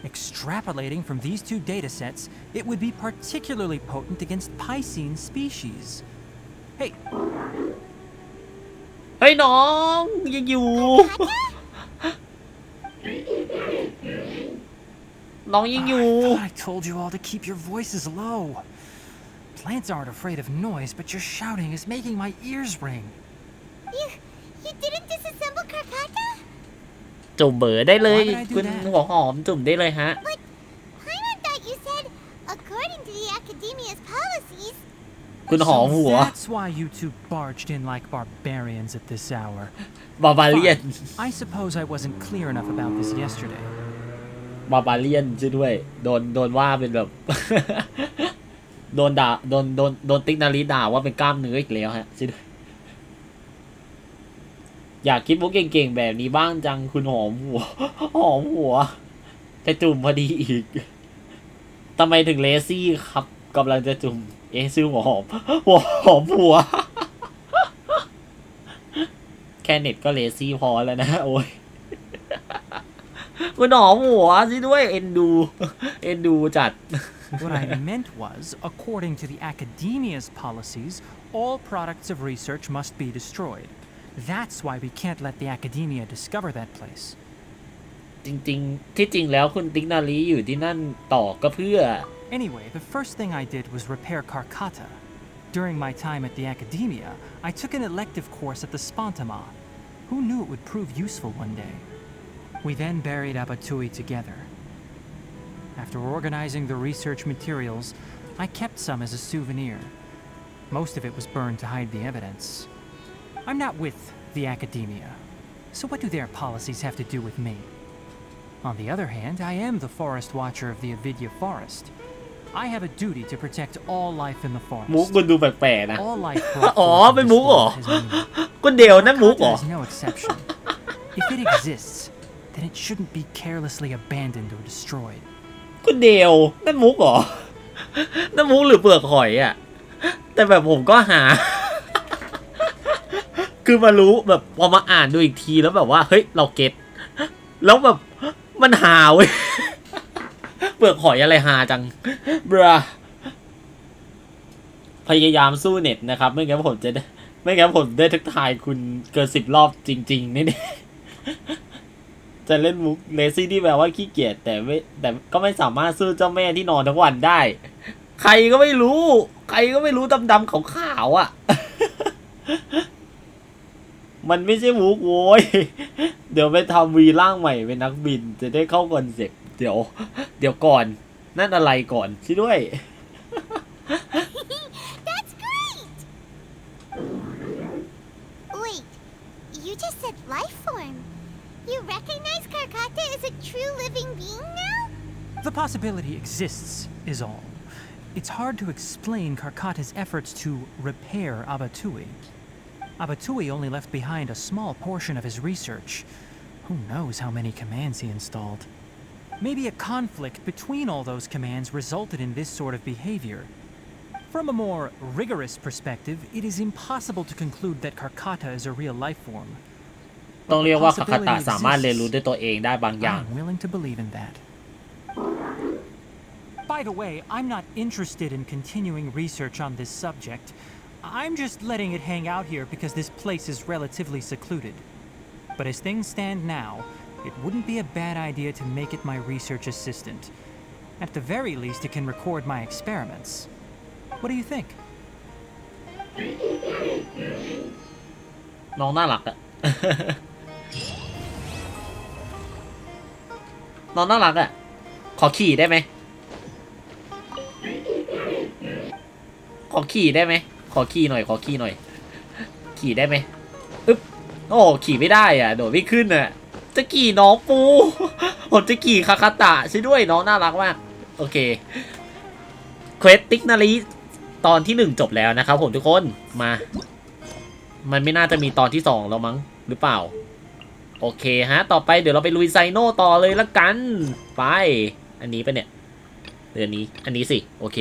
Extrapolating from these two datasets, it would be particularly potent against Piscine species. Hey, เฮ้ยน้องยังอยู่ น้องยังอยู่ I thought I told you all to keep your voices low. Plants aren't afraid of noise, but your shouting is making my ears ring. You didn't disassemble Karkata? จุ่มเบอร์ได้เลยคุณหัวหอมจุ่มได้เลยฮะ But Paimon thought you said, according to the Academia's policies. คุณหอมหัว That's why you two barged in like barbarians at this hour. บาบาเลียน I suppose I wasn't clear enough about this yesterday. บาบาเลียนใช่ด้วยโดนว่าเป็นแบบ โดนด่าโดนติ๊กนาริด่าว่าเป็นกล้ามเนื้ออีกแล้วฮะใช่ด้วยอยากคิดมุกเก่งๆแบบนี้บ้างจังคุณหอมหัว หอมหัวจะจุ่มพอดีอีกทำไมถึงเลซี่ครับกำลังจะจุ่มซื้อหัวหอมหัว แค่เน็ตก็เลซี่พอแล้วนะโอ้ยคุณหอมหัวสิด้วยเอ็นดูจัด What I meant was, according to the Academia's policies, all products of research must be destroyed. That's why we can't let the Academia discover that place. จริงๆที่จริงแล้วคุณติ๊กนารีอยู่ที่นั่นต่อก็เพื่อ Anyway, the first thing I did was repair Karkata. During my time at the Academia, I took an elective course at the Spantama. Who knew it would prove useful one day? We then buried Abatui together. After organizing the research materials, I kept some as a souvenir. Most of it was burned to hide the evidence. I'm not with the Academia, so what do their policies have to do with me? On the other hand, I am the forest watcher of the Avidya forest. I have a duty to protect all life in the มุก forest. คุณดูแปลกๆนะ All life brought อ๋อ forth in เป็น this มุกเหรอ world has meaning. คุณเดียวนั่นมุกเหรอ Karkata is no exception. If it exists, then it shouldn't be carelessly abandoned or destroyed. คุณเดียวนั่นมุกเหรอ นั่นมุกหรือเปลือกหอยอ่ะแต่แบบผมก็หา คือมารู้แบบพอมาอ่านดูอีกทีแล้วแบบว่าเฮ้ยเราเก็ตแล้วแบบมันหาเว้ย เปลือกหอยอะไรหาจังบราพยายามสู้เน็ตนะครับไม่งั้นผมได้ทักทายคุณเกิน10 รอบจริงๆนี่ จะเล่นมุกเลซี่ที่แปลว่าขี้เกียจแต่ก็ไม่สามารถสู้เจ้าแม่ที่นอนทั้งวันได้ ใครก็ไม่รู้ดำๆขาวๆอ่ะ มันไม่ใช่มุกโว้ย เดี๋ยวไปทำวีร่างใหม่เป็นนักบินจะได้เข้าคอนเซ็ปต์เดี๋ยวก่อนนั่นอะไรก่อนช่วยด้วย That's great! Wait, you just said life form. You recognize Karkata as a true living being now? The possibility exists, is all. It's hard to explain Karkata's efforts to repair Abatui. Abatui only left behind a small portion of his research. Who knows how many commands he installed? Maybe a conflict between all those commands resulted in this sort of behavior. From a more rigorous perspective, it is impossible to conclude that Karkata is a real life form. ต้องเรียกว่าคาคาตะสามารถเรียนรู้ด้วยตัวเองได้บางอย่าง I'm willing to believe in that. By the way, I'm not interested in continuing research on this subject. I'm just letting it hang out here because this place is relatively secluded. But as things stand now, it wouldn't be a bad idea to make it my research assistant. At the very least, it can record my experiments. What do you think? น้องน่ารักอะ น้องน่ารักอะขอขี่ได้ไหมขอขี่ได้ไหมขอขี่หน่อยขี่ได้ไหมอึ๊บโอ้ขี่ไม่ได้อ่ะโดดไม่ขึ้นอ่ะจะขี่น้องปู ผมจะขี่คาคาตะใช่ด้วยน้องน่ารักมากโอเคเควสติ๊กนารี ตอนที่1จบแล้วนะครับผมทุกคนมามันไม่น่าจะมีตอนที่2แล้วมั้งหรือเปล่าโอเคฮะต่อไปเดี๋ยวเราไปลุยไซโน่ต่อเลยละกันไปอันนี้ปะเนี่ยเดือนนี้อันนี้สิโอเค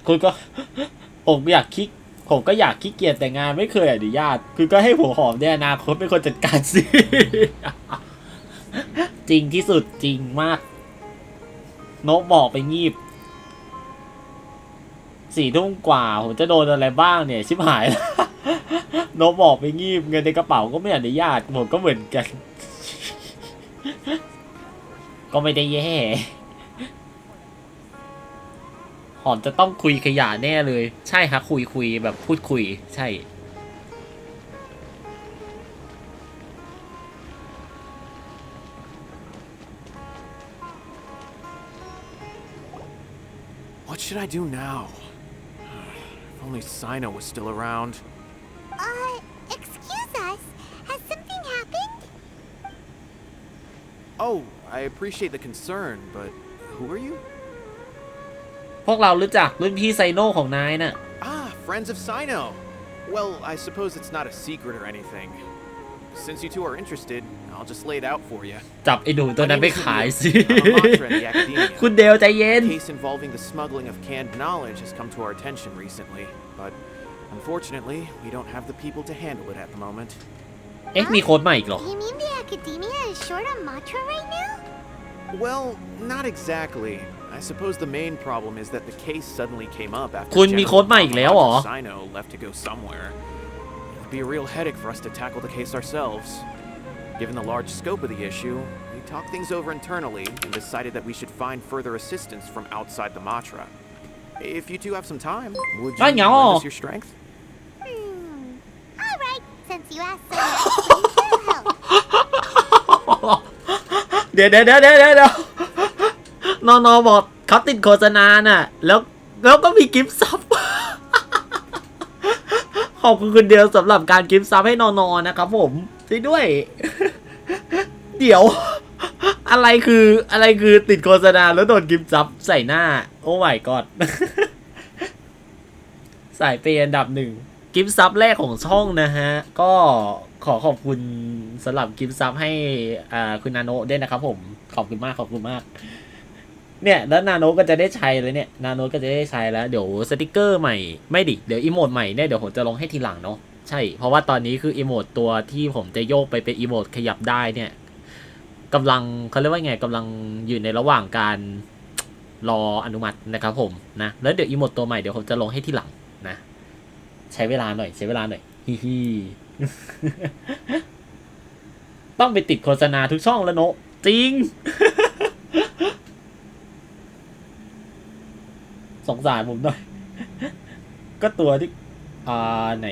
คุณก็ผมก็อยากขี้เกียจแต่งานไม่เคยอนุญาตคือก็ให้ผมหอมในอนาคตเป็นคนจัดการสิ จริงที่สุดจริงมากโน้ตบอกไปงีบ4 ทุ่มกว่าผมจะโดนอะไรบ้างเนี่ยชิบหายแล้ว โน้ตบอกไปงีบเงินในกระเป๋าก็ไม่อนุญาตผมก็เหมือนกัน ก็ไม่ได้แย่หอมจะต้องคุยขยะแน่เลยใช่ฮะคุยแบบพูดคุยใช่ What should I do now? If only Sino was still around. Excuse us. Has something happened? Oh, I appreciate the concern, but who are you? พวกเรารู้จักรุ่นพี่ไซโน่ของนายน่ะ Ah, friends of Sino. Well, I suppose it's not a secret or anything. Since you two are interested, I'll just lay it out for you. จับไอ้หนูตัวนั้นไปขายสิ คุ คุณเดลใจเย็น A case involving the smuggling of canned knowledge has come to our attention recently, but unfortunately, we don't have the people to handle it at the moment. เอ๊ะมีโค้ดใหม่อีกเหรอ You mean the academia is short on mantra right now? Well, not exactly. I suppose the main problem is that the case suddenly came up after คุณมีโค้ดใหม่อีกแล้วเหรอ Sino left to go somewhere. It'll be a real headache for us to tackle the case ourselves. Given the large scope of the issue, we talked things over internally and decided that we should find further assistance from outside the Matra. If you two have some time, would you lend us your strength? All right. Since you asked so much, we'll help. เดี๋ยวนอบอกเขาติดโฆษณาน่ะแล้วก็มีกิฟต์ซับ ขอบคุณคุณเดียวสำหรับการกิฟต์ซับให้นอนะครับผมด้วย เดี๋ยวอะไรคือติดโฆษณาแล้วโดนกิฟต์ซับใส่หน้าโอ้ my god สายเปย์อันดับ1กิฟต์ซับแรกของช่องนะฮะก็ขอบคุณสำหรับกิฟต์ซับให้คุณนาโนด้วยนะครับผมขอบคุณมากเนี่ยแล้วนาโนก็จะได้ใช้เลยเนี่ยนาโนก็จะได้ใช้แล้วเดี๋ยวสติกเกอร์ใหม่ไม่ดิเดี๋ยวอีโมดใหม่เนี่ยเดี๋ยวผมจะลงให้ทีหลังเนาะใช่เพราะว่าตอนนี้คืออีโมดตัวที่ผมจะโยกไปเป็นอีโมดขยับได้เนี่ยกำลังเขาเรียกว่าไงกำลังอยู่ในระหว่างการรออนุมัตินะครับผมนะแล้วเดี๋ยวอีโมดตัวใหม่เดี๋ยวผมจะลงให้ทีหลังนะใช้เวลาหน่อยฮิฮิ ต้องไปติดโฆษณาทุกช่องแล้วเนาะจริง สงสารผมหน่อย ก็ตัวที่ไหน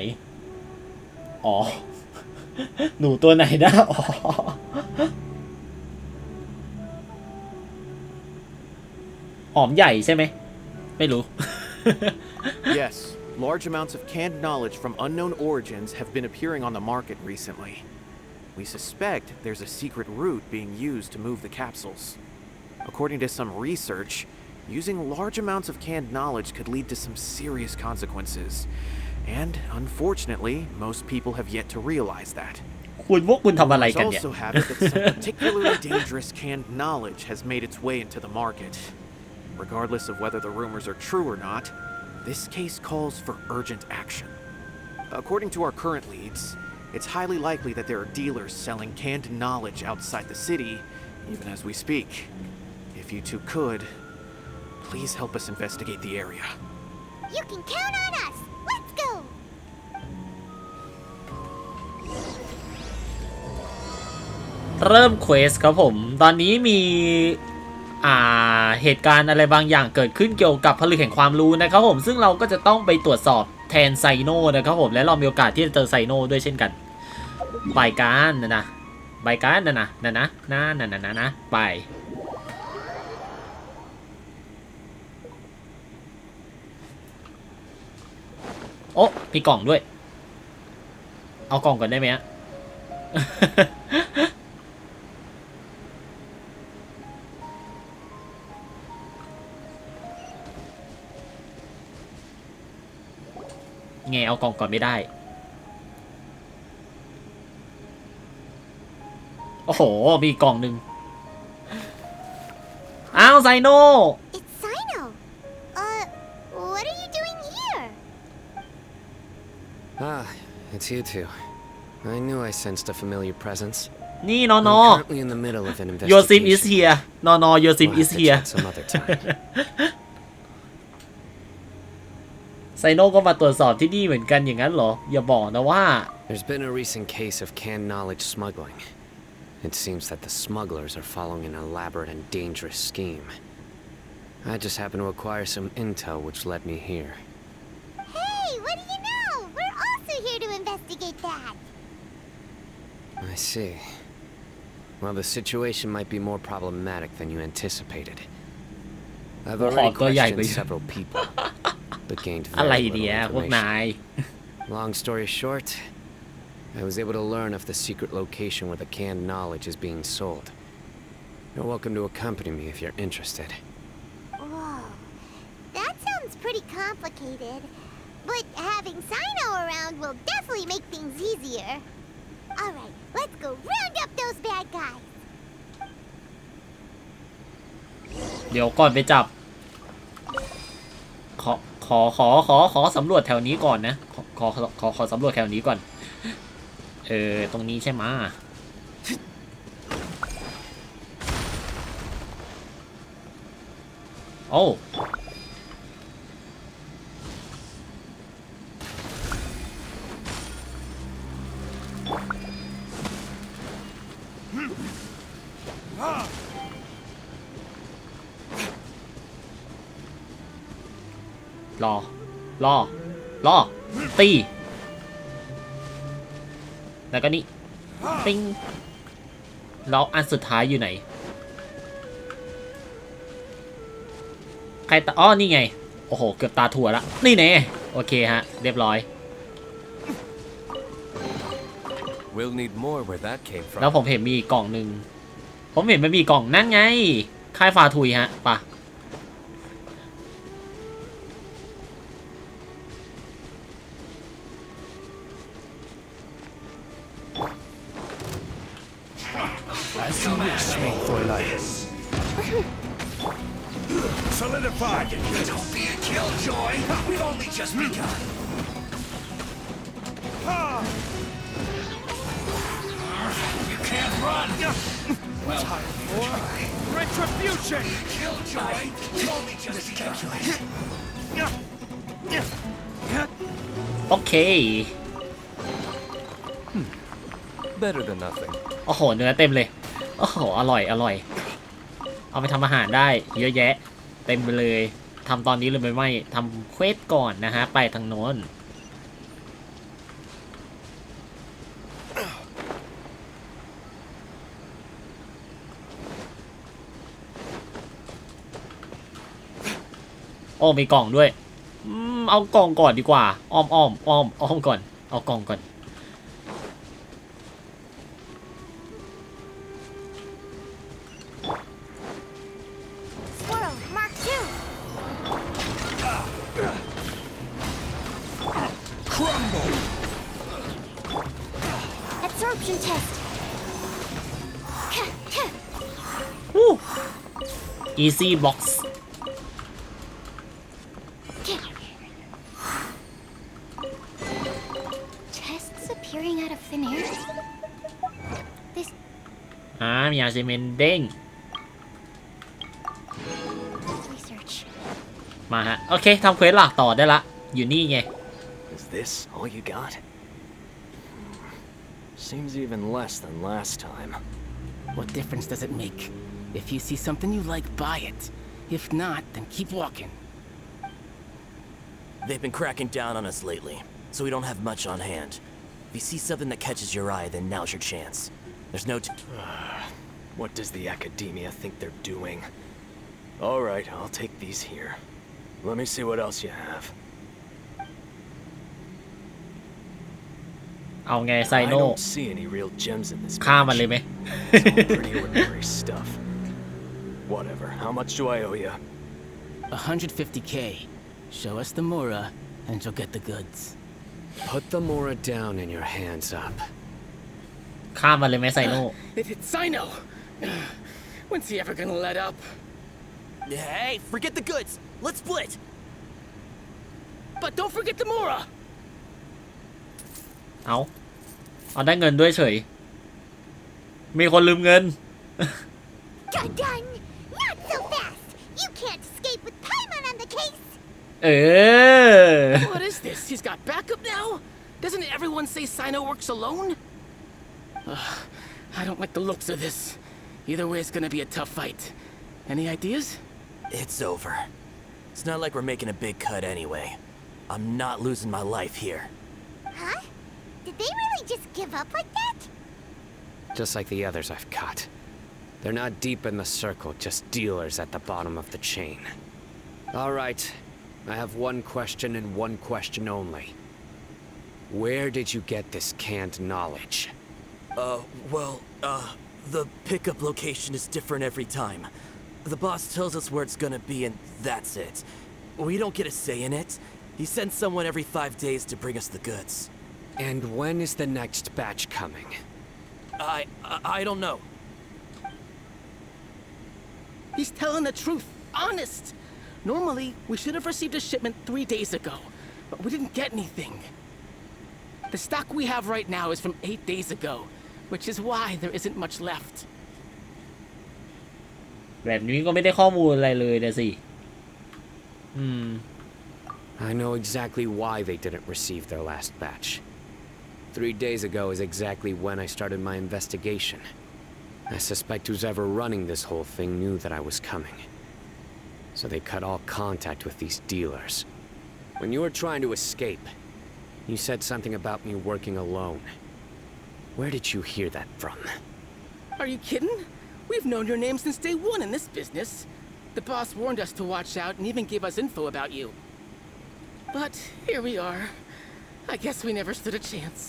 อ๋อ หนูตัวไหนนะอ๋อ หอมใหญ่ใช่ไหมไม่รู้ Yes, large amounts of canned knowledge from unknown origins have been appearing on the market recently. We suspect there's a secret route being used to move the capsules. According to some research, using large amounts of canned knowledge could lead to some serious consequences. And unfortunately, most people have yet to realize that. คุณทำอะไรกันเนี่ย Also have it that some particularly dangerous canned knowledge has made its way into the market. Regardless of whether the rumors are true or not, this case calls for urgent action. According to our current leads, it's highly likely that there are dealers selling canned knowledge outside the city, even as we speak. If you two could, please help us investigate the area. You can count on us. Let's go. เริ่มเควสครับผมตอนนี้มีเหตุการณ์อะไรบางอย่างเกิดขึ้นเกี่ยวกับผลึกแห่งความรู้นะครับผมซึ่งเราก็จะต้องไปตรวจสอบแทนไซโนนะครับผมและเรามีโอกาสที่จะเจอไซโนด้วยเช่นกันใบการนะไป โอ้มีกล่องด้วยเอากล่องก่อนได้ไหมฮะ ไงเอากล่องก่อนไม่ได้โอ้โหมีกล่องหนึ่งอ้าวไซโน It's Sino. What are you doing here? Ah, it's you two. I knew I sensed a familiar presence. นี่นอน I'm currently in the middle of an Your sim is investigation. here นอ Your sim We'll is have to here chat some other time. ไซโนก็มาตรวจสอบที่นี่เหมือนกันอย่างนั้นเหรออย่าบอกนะว่า There's been a recent case of canned knowledge smuggling. It seems that the smugglers are following an elaborate and dangerous scheme. I just happened to acquire some intel which led me here. Hey, what do you know? We're also here to investigate that. I see. Well, the situation might be more problematic than you anticipated. I've already questioned several people, but gained อะไร very เนี่ย little พวกนาย information. Long story short, I was able to learn of the secret location where the canned knowledge is being sold. You're welcome to accompany me if you're interested. Whoa, that sounds pretty complicated. But having Sino around will definitely make things easier. Alright, let's go round up those bad guys. เดี๋ยวก่อนไปจับขอสำรวจแถวนี้ก่อนนะขอสำรวจแถวนี้ก่อนตรงนี้ใช่ไหมโอ้รอตีแล้วก็นี่ปิ้งแล้วอันสุดท้ายอยู่ไหนใครอ๋อนี่ไงโอ้โหเกือบตาถั่วละนี่แน่โอเคฮะเรียบร้อย We'll need more where that came แล้ว from. ผมเห็นมีกล่องหนึ่งผมเห็นมันมีกล่องนั่นไงค่ายฟาทุยฮะป่ะSolidified! Don't be a killjoy! We've only just begun! You can't run! Well, Retribution! killjoy! We've only just begun! โอเค Better than nothing. โอ้โหเนื้อเต็มเลยโอ้โหอร่อยเอาไปทำอาหารได้เยอะแยะเต็มไปเลยทำตอนนี้เลยไม่ทำเควสก่อนนะฮะไปทางโน้นโอ้มีกล่องด้วยเอากล่องก่อนดีกว่าอ้อมก่อนเอากล่องก่อนAbsorption test. Easy box Tests appearing out of thin air. This มีอาร์เซเมนเด้ง research. มาฮะโอเคทำเควสหลักต่อได้ละอยู่นี่ไง Is this all you got? Seems even less than last time. What difference does it make? If you see something you like, buy it. If not, then keep walking. They've been cracking down on us lately, so we don't have much on hand. If you see something that catches your eye, then now's your chance. There's no What does the academia think they're doing? Alright, I'll take these here. Let me see what else you have. เอาไงไซ I โน่ don't see any real gems in this ฆ่ามันเลยไหม It's all pretty ordinary stuff. Whatever. How much do I owe you? 150K. Show us the Mora, and you'll get the goods. Put the Mora down and your hands up. ฆ่ามันเลยไหมไซโน่ It's Sino. When's he ever gonna let up? Hey, forget the goods. Let's split. But don't forget the Mora. เอาได้เงินด้วยเฉยมีคนลืมเงิน Done. Not so fast. You can't escape with Paimon on the case. What is this? He's got backup now? Doesn't everyone say Sino works alone? I don't like the looks of this. Either way, it's gonna be a tough fight. Any ideas? It's over. It's not like we're making a big cut anyway. I'm not losing my life here. Huh? Did they really just give up like that? Just like the others I've caught. They're not deep in the circle, just dealers at the bottom of the chain. All right, I have one question and one question only. Where did you get this canned knowledge? The pickup location is different every time. The boss tells us where it's gonna be and that's it. We don't get a say in it. He sends someone every 5 days to bring us the goods. And when is the next batch coming? I don't know. He's telling the truth. Honest. Normally, we should have received a shipment 3 days ago, but we didn't get anything. The stock we have right now is from 8 days ago, which is why there isn't much left. แบบนี้ก็ไม่ได้ข้อมูลอะไรเลยนะสิI know exactly why they didn't receive their last batch. 3 days ago is exactly when I started my investigation. I suspect whoever running this whole thing knew that I was coming. So they cut all contact with these dealers. When you were trying to escape, you said something about me working alone. Where did you hear that from? Are you kidding? We've known your name since day one in this business. The boss warned us to watch out and even gave us info about you. But here we are. I guess we never stood a chance.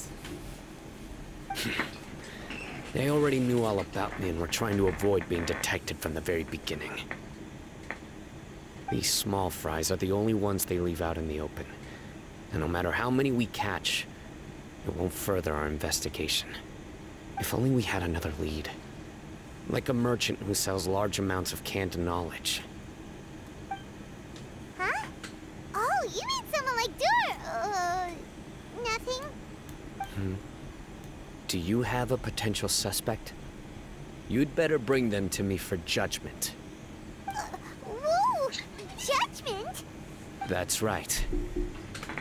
They already knew all about me and were trying to avoid being detected from the very beginning. These small fries are the only ones they leave out in the open. And no matter how many we catch, it won't further our investigation. If only we had another lead. Like a merchant who sells large amounts of canned knowledge. Huh? Oh, you mean someone like nothing? Do you have a potential suspect? You'd better bring them to me for judgment. Whoa! Judgment? That's right.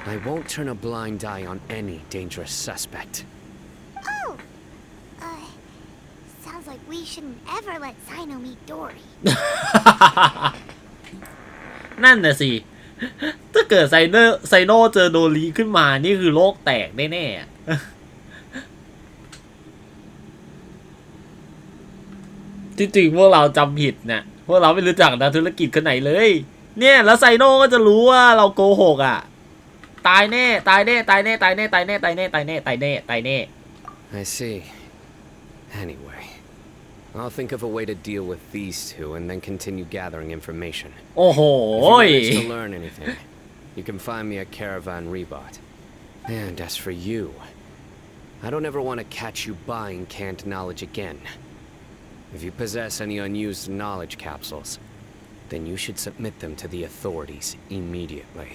I won't turn a blind eye on any dangerous suspect. Oh! Sounds like we shouldn't ever let Sino meet Dory. นั่นน่ะสิ ถ้าเกิดไซโน่เจอโดรีขึ้นมานี่คือโลกแตกแน่ๆจริงๆพวกเราจำผิดนะพวกเราไม่รู้จักนักธุรกิจคนไหนเลยเนี่ยแล้วไซโน่ก็จะรู้ว่าเราโกหกอ่ะตายแน่ตายแน่ตายแน่ตายแน่ตายแน่ตายแน่ตายแน่ตายแน่ตายแน่ I see. Anyway, I'll think of a way to deal with these two and then continue gathering information. โอ้โห If you manage to learn anything, you can find me at Caravan Rebot. And as for you, I don't ever want to catch you buying canned knowledge again. If you possess any unused knowledge capsules, then you should submit them to the authorities immediately.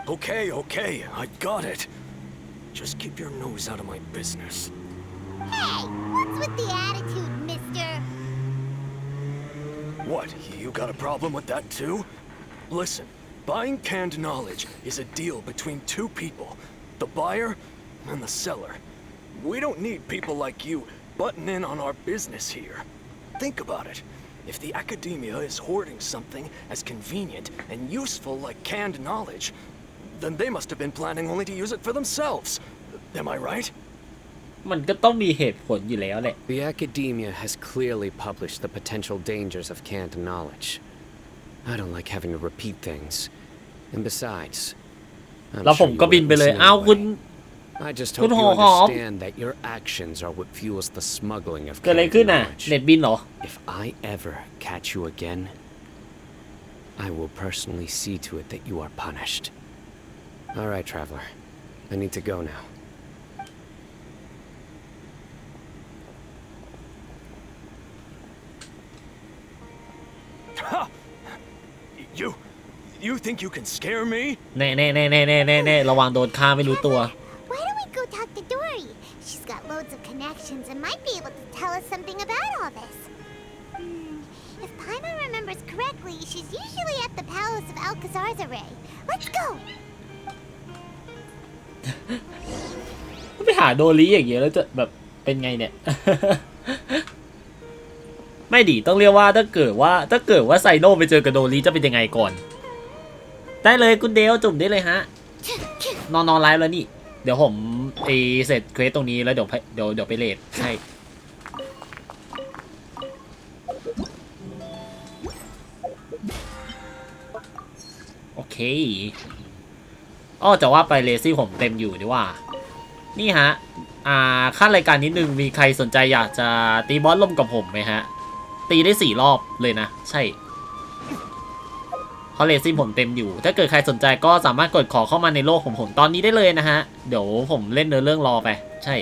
Okay, I got it. Just keep your nose out of my business. Hey, what's with the attitude, mister? What, you got a problem with that too? Listen, buying canned knowledge is a deal between two people, the buyer and the seller. We don't need people like you butting in on our business here. Think about it. If the academia is hoarding something as convenient and useful like canned knowledge, then they must have been planning only to use it for themselves. Am I right? มันก็ต้องมีเหตุผลอยู่แล้วแหละ The academia has clearly published the potential dangers of canned knowledge. I don't like having to repeat things. And besides, แล้วผมก็บินไปเลยอ้าวคุณ I just คุ hope ณ you หอหอม understand that your actions are what fuels the smuggling of เกิดอะไร canned ขึ้นน่ะ knowledge. เน็ตบินเหรอ If I ever catch you again, I will personally see to it that you are punished. All right, traveler. I need to go now. You think you can scare me? แน่ระวังโดนฆ่าไม่รู้ตัว Why don't we go talk to Dory? She's got loads of connections and might be able to tell us something about all this. If Paimon remembers correctly, she's usually at the palace of Alcazar's array. Let's go! ไปหาโดรีอย่างเงี้ยแล้วจะแบบเป็นไงเนี่ย ไม่ดีต้องเรียกว่าถ้าเกิดว่าไซโนไปเจอกับโดรีจะเป็นยังไงก่อนได้เลยคุณเดลจุ่มได้เลยฮะนอนไลฟ์แล้วนี่เดี๋ยวผมเสร็จเควสตรงนี้แล้วเดี๋ยวไปเลทใช่โอเคจะว่าไปเลซี่ผมเต็มอยู่ดีว่านี่ฮะขั้นรายการนิดนึงมีใครสนใจอยากจะตีบอสล่มกับผมไหมฮะตีได้4 รอบเลยนะใช่เพราะเลซี่ผมเต็มอยู่ถ้าเกิดใครสนใจก็สามารถกดขอเข้ามาในโลกของผมตอนนี้ได้เลยนะฮะเดี๋ยวผมเล่นเรื่องรอไปใช่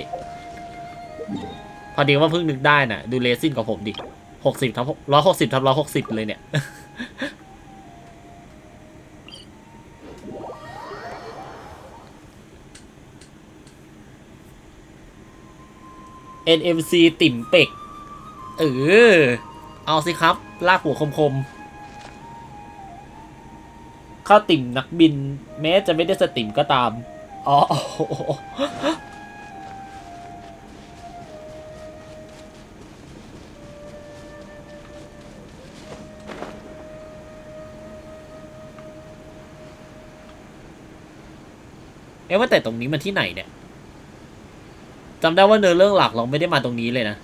พอดีว่าเพิ่งนึกได้น่ะดูเลซี่กับผมดิ60/160/160เลยเนี่ย NMC ติ่มเป็กเอาสิครับลากหัวคมข้าวติ่มนักบินแม้จะไม่ได้สติ่มก็ตามว่าแต่ตรงนี้มันที่ไหนเนี่ยจำได้ว่าเนื้อเรื่องหลักเราไม่ได้มาตรงนี้เลยนะ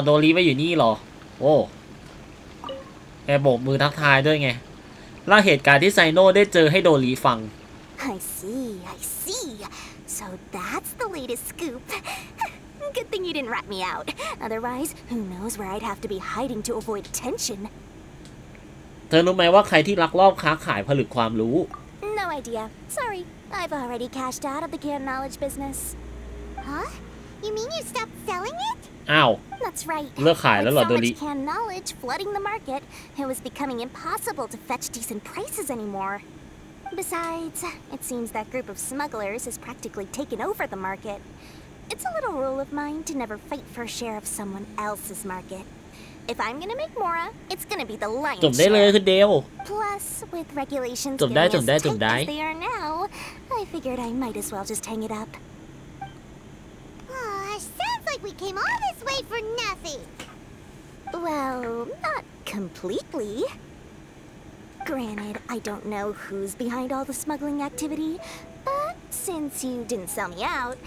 โดรีไปอยู่นี่หรอโอ้แกโบกมือทักทายด้วยไงเล่าเหตุการณ์ที่ไซโน่ได้เจอให้โดรีฟัง I see. So that's the latest scoop. Good thing you didn't rat me out. Otherwise, who knows where I'd have to be hiding to avoid attention. เธอรู้ไหมว่าใครที่ลักลอบค้าขายผลึกความรู้ No idea. Sorry, I've already cashed out of the canned knowledge business. Huh? You mean you stopped selling it? อ้าว That's right. เลิกขายแล้วเหรอ With โด so รี much canned knowledge flooding the market, it was becoming impossible to fetch decent prices anymore. Besides, it seems that group of smugglers has practically taken over the market. It's a little rule of mine to never fight for a share of someone else's market. If I'm gonna make Mora, it's gonna be the lion's จบได้เลย share. คือเดล Plus, with regulations จบได้ getting as tight as they are now, I figured I might as well just hang it up. Sounds like we came all this way for nothing. Well, not completely. Granted, I don't know who's behind all the smuggling activity, but since you didn't sell me out,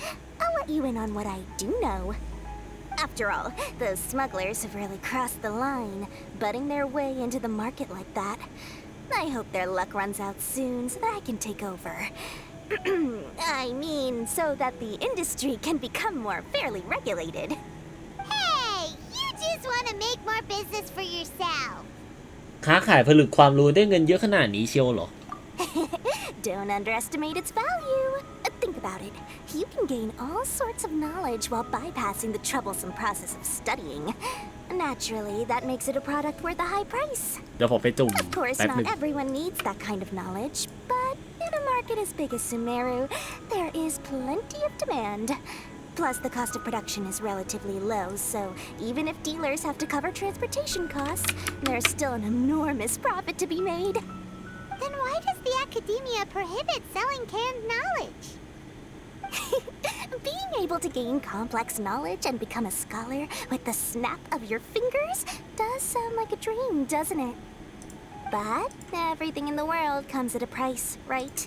I'll let you in on what I do know. After all, those smugglers have really crossed the line, butting their way into the market like that. I hope their luck runs out soon so that I can take over. I mean, so that the industry can become more fairly regulated. Hey, you just want to make more business for yourself. ค้าขายผลึกความรู้ได้เงินเยอะขนาดนี้เชียวเหรอ Don't underestimate its value. Think about it. You can gain all sorts of knowledge while bypassing the troublesome process of studying. Naturally, that makes it a product worth a high price. เดี๋ยวผมไปจุ่ม Of course, แป๊บ not นึง everyone needs that kind of knowledge, but in a market as big as Sumeru, there is plenty of demand. Plus, the cost of production is relatively low, so even if dealers have to cover transportation costs, there's still an enormous profit to be made. Then why does the academia prohibit selling canned knowledge? Being able to gain complex knowledge and become a scholar with the snap of your fingers does sound like a dream, doesn't it? But everything in the world comes at a price, right?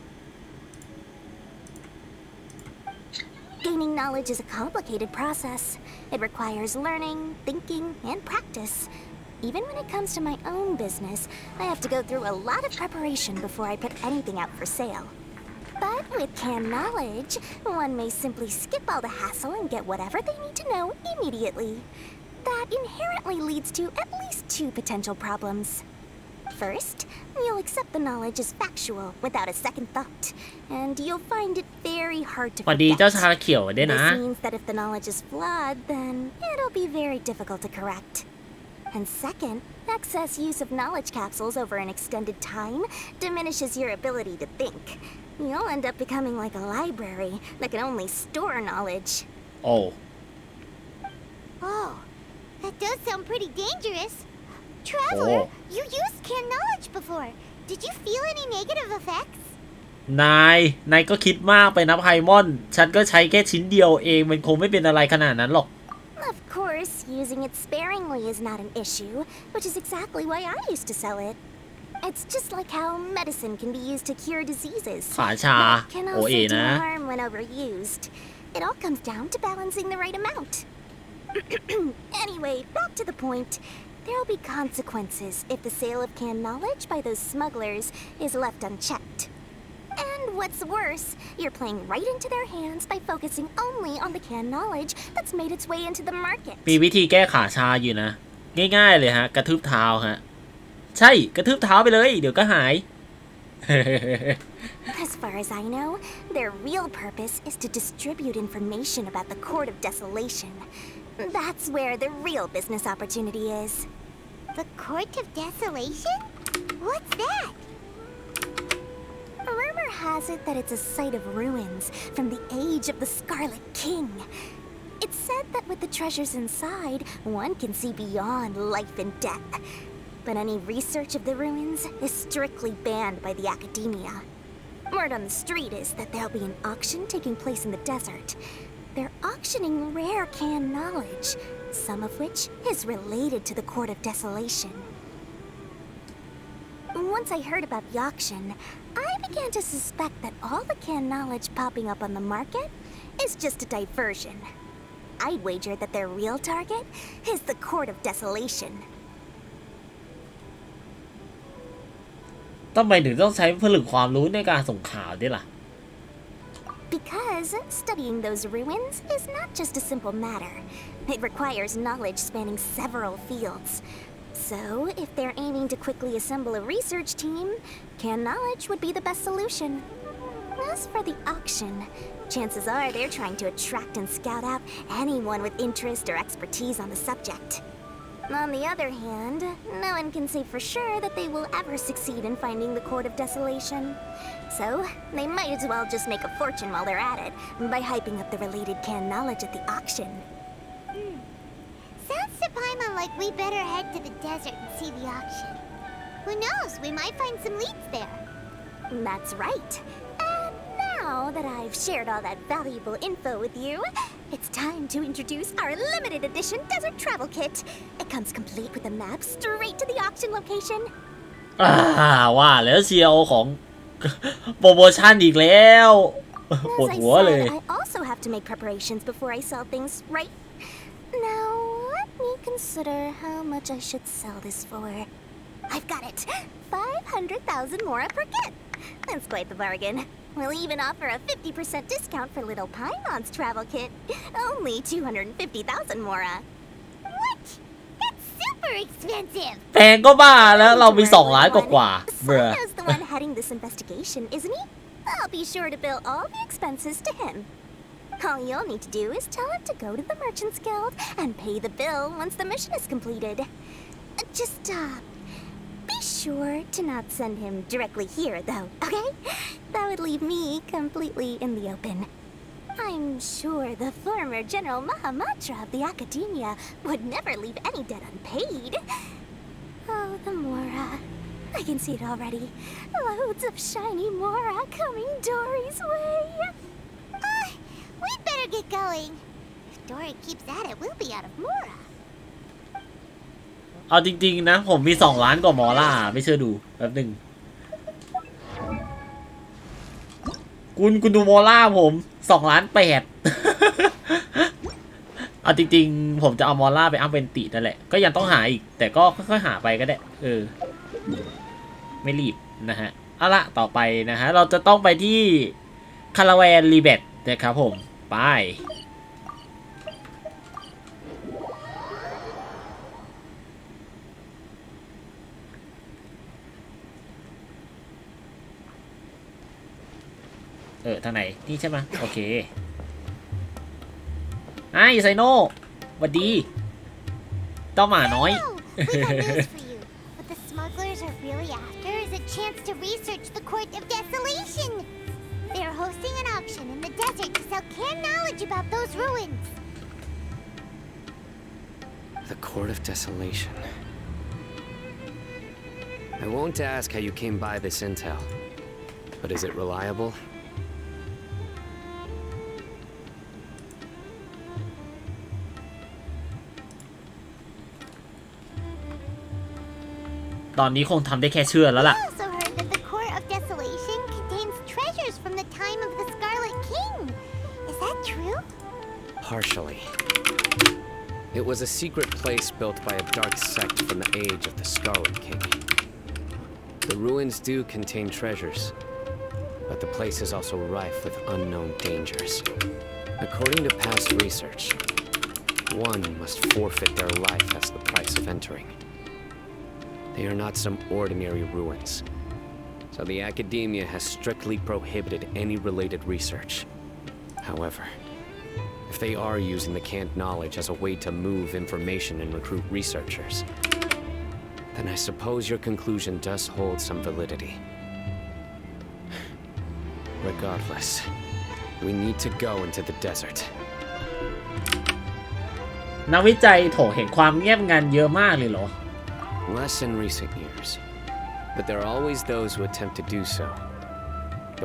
Gaining knowledge is a complicated process. It requires learning, thinking, and practice. Even when it comes to my own business, I have to go through a lot of preparation before I put anything out for sale. But with canned knowledge, one may simply skip all the hassle and get whatever they need to know immediately. That inherently leads to at least 2 potential problems. First, you'll accept the knowledge as factual without a second thought, and you'll find it very hard to พอดี forget. เจ้าชาเขียวด้วยนะ This means that if the knowledge is flawed, then it'll be very difficult to correct. And second, excess use of knowledge capsules over an extended time diminishes your ability to think. You'll end up becoming like a library that can only store knowledge. Oh. Oh, that does sound pretty dangerous. Traveler, you used canned knowledge before. Did you feel any negative effects? นายก็คิดมากไปนะไพมอนฉันก็ใช้แค่ชิ้นเดียวเองมันคงไม่เป็นอะไรขนาดนั้นหรอก Of course, using it sparingly is not an issue, which is exactly why I used to sell it. It's just like how medicine can be used to cure diseases. ขาชา But can โอ also เอ do นะ harm when overused. It all comes down to balancing the right amount. Anyway, back to the point. There'll be consequences if the sale of canned knowledge by those smugglers is left unchecked. And what's worse, you're playing right into their hands by focusing only on the canned knowledge that's made its way into the market. มีวิธีแก้ขาชาอยู่นะง่ายๆเลยฮะกระทืบเท้าฮะใช่กระทืบเท้าไปเลยเดี๋ยวก็หาย As far as I know, their real purpose is to distribute information about the Court of Desolation. That's where the real business opportunity is. The Court of Desolation? What's that? Rumor has it that it's a site of ruins from the age of the Scarlet King. It's said that with the treasures inside, one can see beyond life and death. But any research of the ruins is strictly banned by the academia. Word on the street is that there'll be an auction taking place in the desert. They're auctioning rare canned knowledge, some of which is related to the Court of Desolation. Once I heard about the auction, I began to suspect that all the canned knowledge popping up on the market is just a diversion. I'd wager that their real target is the Court of Desolation. ทำไมถึงต้องใช้ผลึกความรู้ในการส่งข่าวด้วยล่ะ Because studying those ruins is not just a simple matter. It requires knowledge spanning several fields. So, if they're aiming to quickly assemble a research team, canned knowledge would be the best solution. As for the auction, chances are they're trying to attract and scout out anyone with interest or expertise on the subject. On the other hand, no one can say for sure that they will ever succeed in finding the Court of Desolation. So, they might as well just make a fortune while they're at it by hyping up the related canned knowledge at the auction. Sounds to Paimon like we better head to the desert and see the auction. Who knows, we might find some leads there. That's right. And now that I've shared all that valuable info with you, it's time to introduce our limited edition desert travel kit. It comes complete with a map straight to the auction location. ว่าแล้วเชียวของ โปรโมชั่นอีกแล้วปวด As I หัวเลย said, I also have to make preparations before I sell things, right? Now, let me consider how much I should sell this for. I've got it! 500,000 mora per kit! That's quite the bargain. We'll even offer a 50% discount for Little Paimon's travel kit. Only 250,000 mora. What? That's super expensive! แพงก็บ้าแล้วเรามี2 ล้านกว่าๆ bruh. Sono's the one heading this investigation, isn't he? I'll be sure to bill all the expenses to him. All you'll need to do is tell him to go to the Merchants Guild and pay the bill once the mission is completed. Just, be sure to not send him directly here, though, okay? That would leave me completely in the open. I'm sure the former General Mahamatra of the Academia would never leave any debt unpaid. Oh, the Mora. I can see it already. Loads of shiny Mora coming Dory's way. We'd better get going. If Dory keeps at it, we'll be out of Mora. เอาจริงๆนะผมมี2 ล้านกว่ามอล่าไม่เชื่อดูแป๊บนึงคุณดูมอล่าผม2 ล้าน 8 เอาจริงๆผมจะเอามอลล่าไปอัพเวนตินั่นแหละก็ยังต้องหาอีกแต่ก็ค่อยๆหาไปก็ได้ไม่รีบนะฮะเอาละต่อไปนะฮะเราจะต้องไปที่คาราแวนรีเบตนะครับผมไปทางไหนนี่ใช่ไหมโอเคไอ้ไซโน่สวัสดีเจ้าหมาน้อย What the smugglers are really after is a chance to research the Court of Desolation. They are hosting an auction in the desert to sell canned knowledge about those ruins. The Court of Desolation. I won't ask how you came by this intel, but is it reliable? I also heard that the Court of Desolation contains treasures from the time of the Scarlet King. Is that true? Partially. It was a secret place built by a dark sect from the age of the Scarlet King. The ruins do contain treasures, but the place is also rife with unknown dangers. According to past research, one must forfeit their life as the price of entering. They are not some ordinary ruins, so the academia has strictly prohibited any related research. However, if they are using the canned knowledge as a way to move information and recruit researchers, then I suppose your conclusion does hold some validity. Regardless, we need to go into the desert. นักวิจัยโถเห็นความเงียบงันเยอะมากเลยเหรอ Less in recent years, but there are always those who attempt to do so,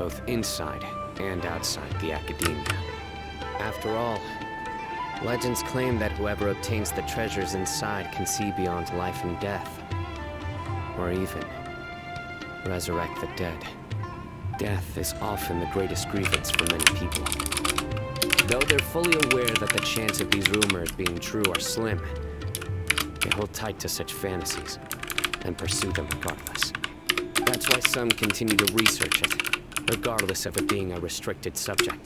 both inside and outside the academia. After all, legends claim that whoever obtains the treasures inside can see beyond life and death, or even resurrect the dead. Death is often the greatest grievance for many people. Though they're fully aware that the chance of these rumors being true are slim, they hold tight to such fantasies and pursue them regardless. That's why some continue to research it, regardless of it being a restricted subject.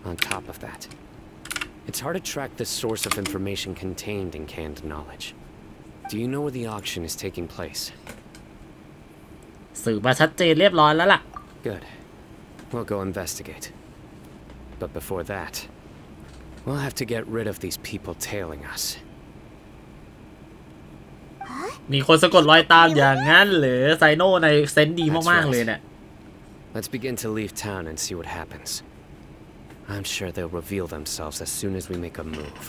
On top of that, it's hard to track the source of information contained in canned knowledge. Do you know where the auction is taking place? สื่อมาชัดเจนเรียบร้อยแล้วล่ะ Good. We'll go investigate. But before that, we'll have to get rid of these people tailing us. มีคนสะกดรอยตามอย่างนั้นหรือไซโน่ในเซนส์ดีมากๆเลยเนี่ย Let's begin to leave town and see what happens. I'm sure they'll reveal themselves as soon as we make a move.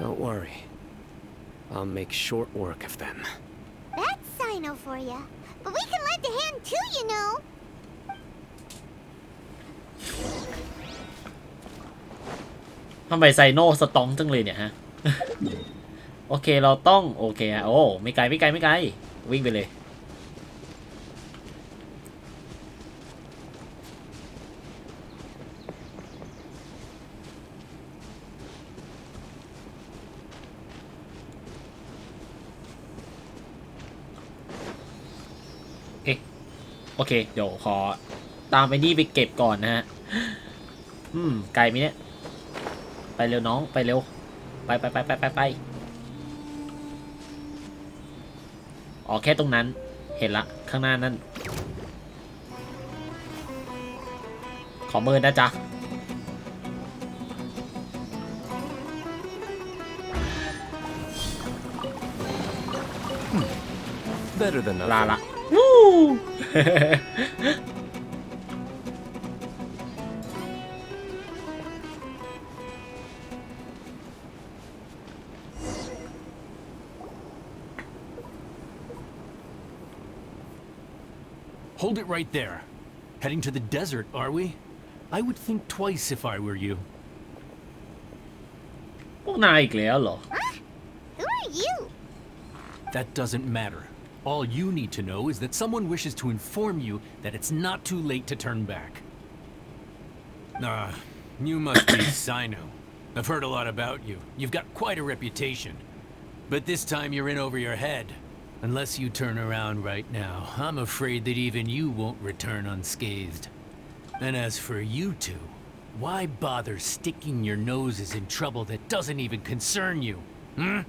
Don't worry. I'll make short work of them. That's Sino for ya. But we can lend a hand too, you know. ทำไมไซโน่สตองจังเลยเนี่ยฮะ โอเคเราต้องโอเคฮะโอ้ไม่ไกลวิ่งไปเลยโอเคเดี๋ยวขอตามไปนี่ไปเก็บก่อนนะฮะไกลไหมเนี่ยไปเร็วน้องไปเร็วไปอ๋อแค่ตรงนั้นเห็นละข้างหน้านั่นขอเบอร์นะจ๊ะ Better than ลา nothing. ละวู้ Hold it right there. Heading to the desert, are we? I would think twice if I were you. พวกนายอีกแล้วเหรอ Who are you? That doesn't matter. All you need to know is that someone wishes to inform you that it's not too late to turn back. You must be Sino. I've heard a lot about you. You've got quite a reputation. But this time you're in over your head. Unless you turn around right now, I'm afraid that even you won't return unscathed. And as for you two, why bother sticking your noses in trouble that doesn't even concern you? Hmm?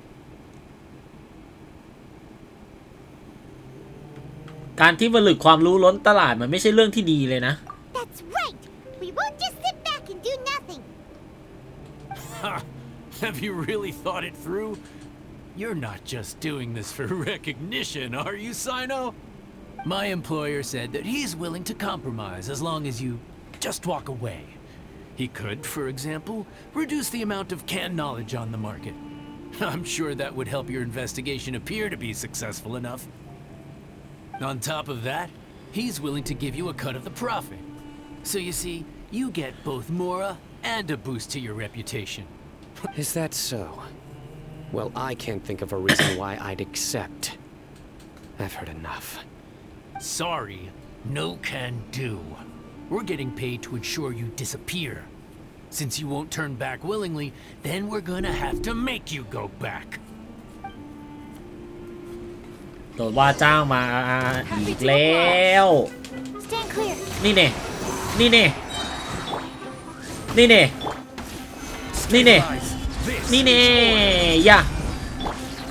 การที่ผลึกความรู้ล้นตลาดมันไม่ใช่เรื่องที่ดีเลยนะ That's right. We won't just sit back and do nothing. Ha! Have you really thought it through? You're not just doing this for recognition, are you, Sino? My employer said that he's willing to compromise as long as you just walk away. He could, for example, reduce the amount of canned knowledge on the market. I'm sure that would help your investigation appear to be successful enough. On top of that, he's willing to give you a cut of the profit. So you see, you get both Mora and a boost to your reputation. Is that so? Well, I can't think of a reason why I'd accept. I've heard enough. Sorry, no can do. We're getting paid to ensure you disappear. Since you won't turn back willingly, then we're gonna have to make you go back. โดนว่าจ้างมาอีกแล้ว Stand clear. นี่เน่นี่เน่นี่เน่นี่เน่นี่เน่ย่ะ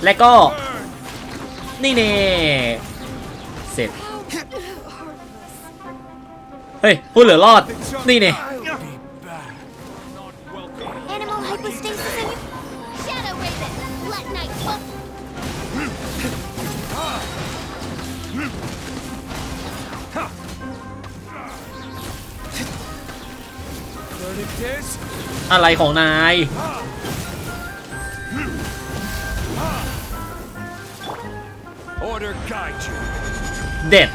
และก็นี่เน่เสร็จเฮ้ยผู้เหลือรอดนี่เน่ Animal hypostasis in you. Shadow Raven. Let night look. This? อะไรของนาย Order guide you. เด็ด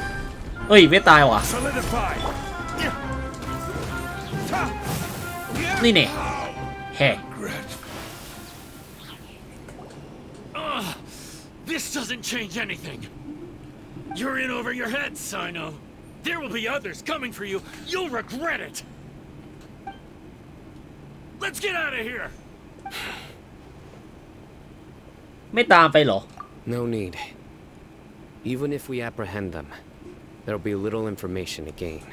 เอ้ยไม่ตายว่ะ Solidify. นี่เน่แฮะ This doesn't change anything. You're in over your head, Sino. There will be others coming for you. You'll regret it. Let's get out of here. ไม่ตามไปเหรอ No need. Even if we apprehend them, there'll be little information to gain.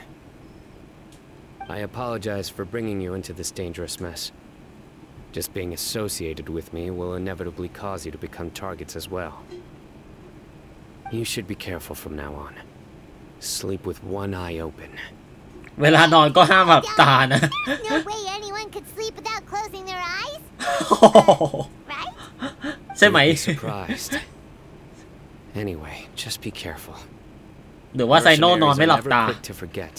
I apologize for bringing you into this dangerous mess. Just being associated with me will inevitably cause you to become targets as well. You should be careful from now on. Sleep with one eye open. เวลานอนก็ห้ามหลับตานะ No way anyone could sleep without closing their eyes. Right? ใช่ไหม You'd be surprised. Anyway, just be careful. หรือว่าไซโน่นอนไม่หลับ Mercenaries ตา are never quick to forget.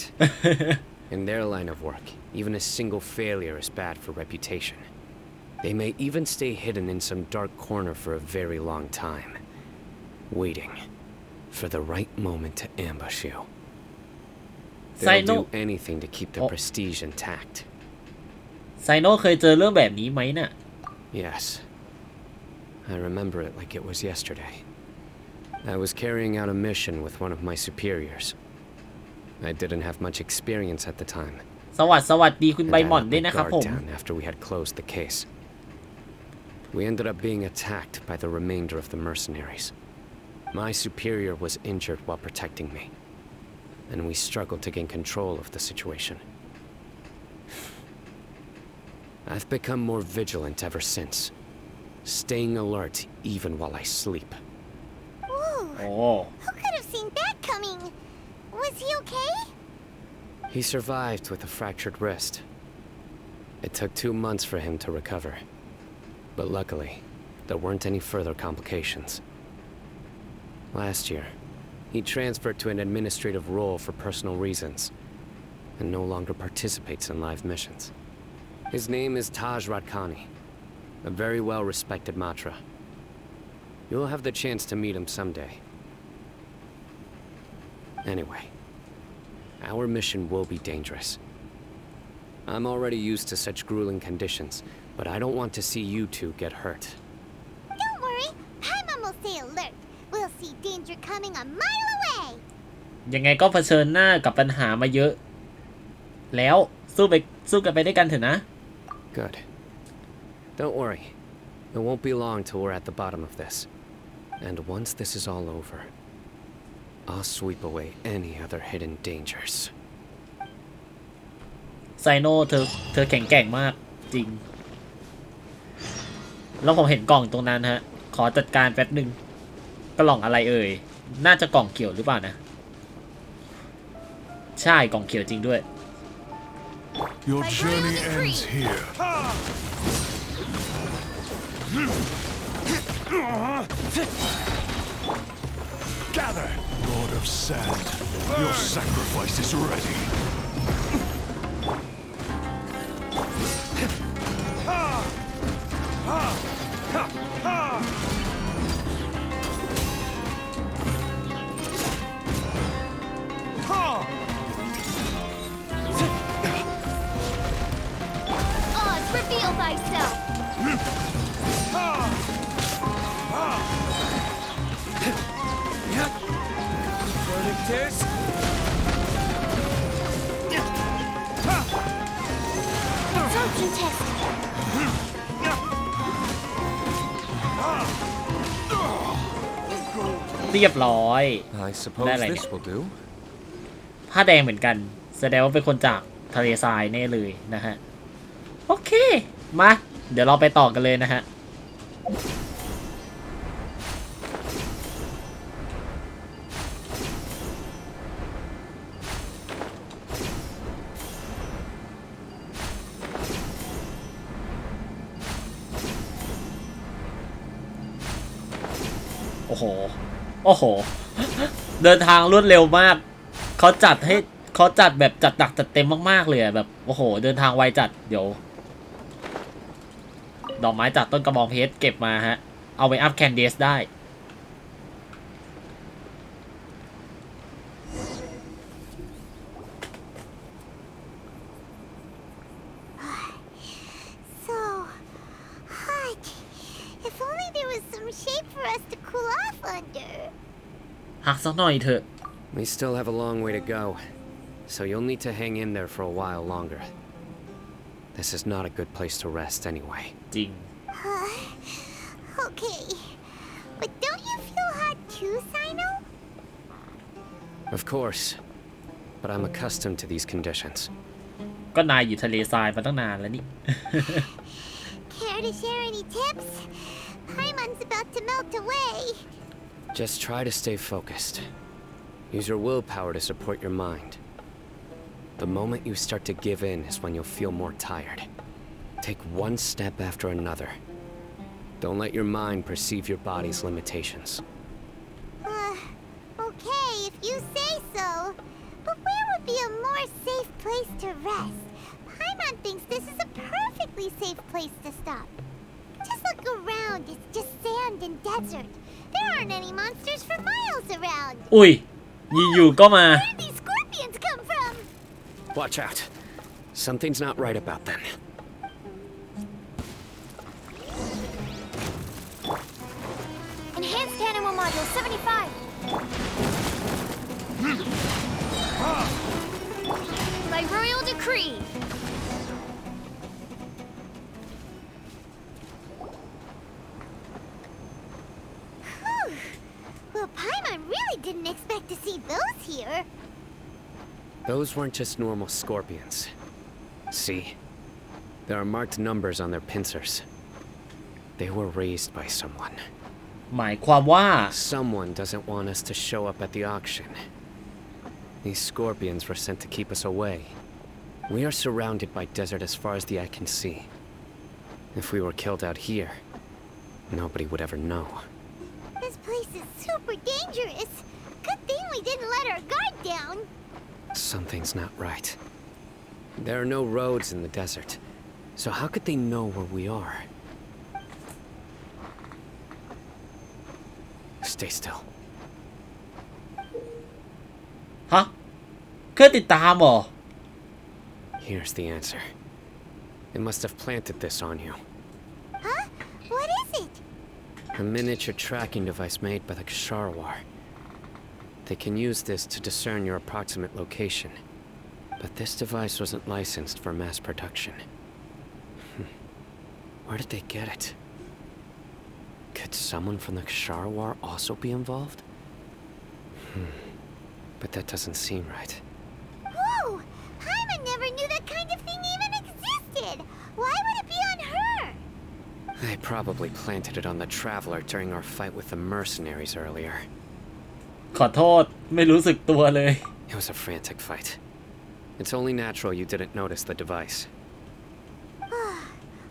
In their line of work, even a single failure is bad for reputation. They may even stay hidden in some dark corner for a very long time, waiting for the right moment to ambush you. They'll do anything to keep their prestige intact. ไซโน่เคยเจอเรื่องแบบนี้ไหมน่ะ Yes. I remember it like it was yesterday. I was carrying out a mission with one of my superiors. I didn't have much experience at the time. สวัสดีคุณใบหม่อนด้วยนะครับผม down after we had closed the case. We ended up being attacked by the remainder of the mercenaries. My superior was injured while protecting me, and we struggled to gain control of the situation. I've become more vigilant ever since, staying alert even while I sleep. Ooh. Oh. Who could have seen that coming? Was he okay? He survived with a fractured wrist. It took 2 months for him to recover. But luckily, there weren't any further complications. Last year, he transferred to an administrative role for personal reasons, and no longer participates in live missions. His name is Taj Radkani, a very well-respected Matra. You'll have the chance to meet him someday. Anyway, our mission will be dangerous. I'm already used to such grueling conditions, but I don't want to see you two get hurt. Don't worry, Paimon will stay alert. We'll see danger coming a mile away. ยังไงก็เผชิญหน้ากับปัญหามาเยอะแล้วสู้กันไปด้วยกันเถอะนะ Good. Don't worry. It won't be long till we're at the bottom of this. And once this is all over, I'll sweep away any other hidden dangers. ไซโนเธอแข็งแกร่งมากจริงแล้วผมเห็นกล่องตรงนั้นฮะขอจัดการแป๊บหนึ่งกล่องอะไรเอ่ยน่าจะกล่องเขียวหรือเปล่านะใช่กล่องเขียวจริงด้วย Your journey ends here. Gather, Lord of Sand. Your sacrifice is ready. Oz, reveal thyself! Predictors? Absorption test! เรียบร้อย I suppose this will do. ผ้าแดงเหมือนกันแสดงว่าเป็นคนจากทะเลทรายแน่เลยนะฮะโอเคมาเดี๋ยวเราไปต่อกันเลยนะฮะโอ้โหโอ้โหเดินทางรวดเร็วมากเขาจัดแบบจัดหนักจัดเต็มมากๆเลยแบบโอ้โหเดินทางไวจัดเดี๋ยวดอกไม้จากต้นกระบองเพชรเก็บมาฮะเอาไปอัพแคนเดสได้หักสักหน่อยเถอะ We still have a long way to go, so you'll need to hang in there for a while longer. This is not a good place to rest anyway. จริง Okay, but don't you feel hot too, Sino? Of course, but I'm accustomed to these conditions. ก็นายอยู่ทะเลทรายมาตั้งนานแล้วนี่ Care to share any tips? Paimon's about to melt away. Just try to stay focused. Use your willpower to support your mind. The moment you start to give in is when you'll feel more tired. Take one step after another. Don't let your mind perceive your body's limitations. Okay, if you say so. But where would be a more safe place to rest? Paimon thinks this is a perfectly safe place to stop. Just look around, it's just sand and desert. There aren't any monsters for miles around. อุ้ยอยู่ๆก็มา Where did these scorpions come from? Watch out. Something's not right about them. Enhanced animal module 75. By royal decree. Well, Paimon really didn't expect to see those here. Those weren't just normal scorpions. See? There are marked numbers on their pincers. They were raised by someone. หมายความว่า Someone doesn't want us to show up at the auction. These scorpions were sent to keep us away. We are surrounded by desert as far as the eye can see. If we were killed out here, nobody would ever know. This place is super dangerous. Good thing we didn't let our guard down. Something's not right. There are no roads in the desert, so how could they know where we are? Stay still. ฮะเครื่องติดตามเหรอ Here's the answer. They must have planted this on you. Huh? What is it? A miniature tracking device made by the Ksharwar. They can use this to discern your approximate location. But this device wasn't licensed for mass production. Where did they get it? Could someone from the Ksharawar also be involved? But that doesn't seem right. Whoa! Paima never knew that kind of thing even existed! Why would it be on her? They probably planted it on the Traveler during our fight with the mercenaries earlier. ขอโทษไม่รู้สึกตัวเลย It was a frantic fight. It's only natural you didn't notice the device.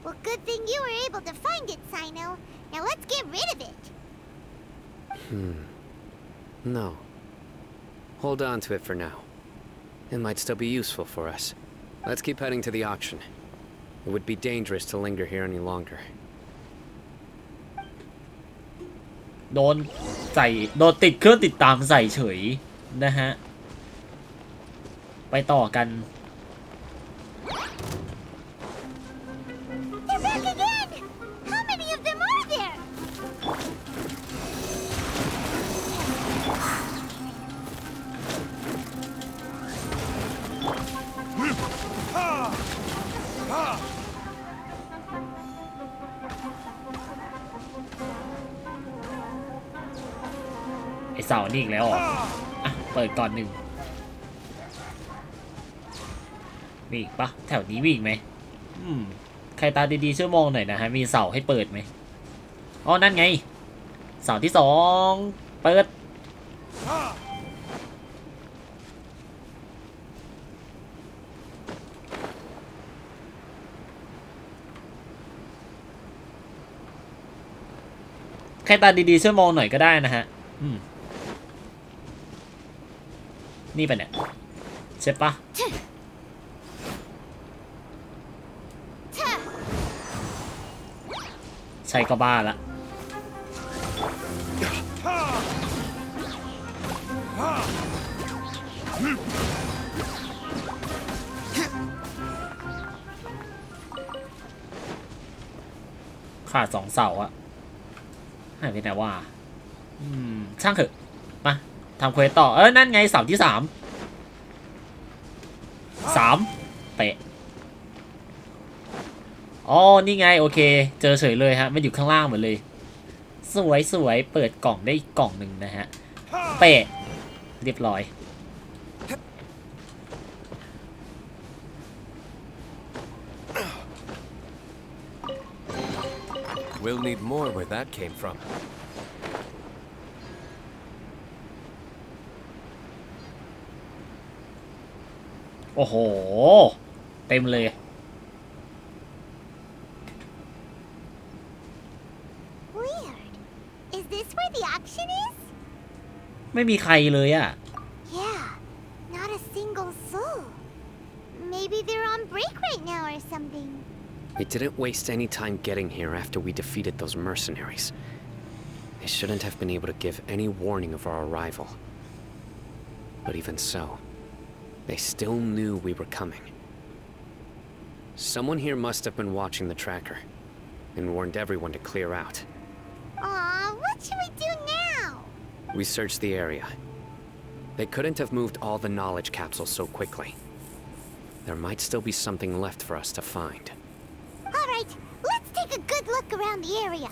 Well, good thing you were able to find it, Sino. Now let's get rid of it. No. Hold on to it for now. It might still be useful for us. Let's keep heading to the auction. It would be dangerous to linger here any longer. โดนติดเครื่องติดตามใส่เฉยนะฮะไปต่อกัน They're back again! How many of them are there? Ah! ไอเสานี่อีกแล้วอ่ะเปิดก่อนหนึ่งมีอีกปะแถวนี้มีอีกไหมใครตาดีๆช่วยมองหน่อยนะฮะมีเสาให้เปิดไหมอ๋อนั่นไงเสาที่2เปิดใครตาดีๆช่วยมองหน่อยก็ได้นะฮะนี่ปะเนี่ยใช่ปะใช่ก็บ้าละขาด2เสาอะหายไปไหนว่าช่างเถอะมาทำเควสต่อนั่นไงเสาที่3เตะอ๋อนี่ไงโอเคเจอเฉยเลยฮะมันอยู่ข้างล่างหมดเลยสวยเปิดกล่องได้อีกกล่องหนึ่งนะฮะเตะเรียบร้อย We'll need more where that came from. โอ้โหเต็มเลย Weird. Is this where the auction is? ไม่มีใครเลยอะ Yeah, not a single soul. Maybe they're on break right now or something. We didn't waste any time getting here after we defeated those mercenaries. They shouldn't have been able to give any warning of our arrival. But even so, they still knew we were coming. Someone here must have been watching the tracker and warned everyone to clear out. Aw, what should we do now? We searched the area. They couldn't have moved all the knowledge capsules so quickly. There might still be something left for us to find. Alright, let's take a good look around the area.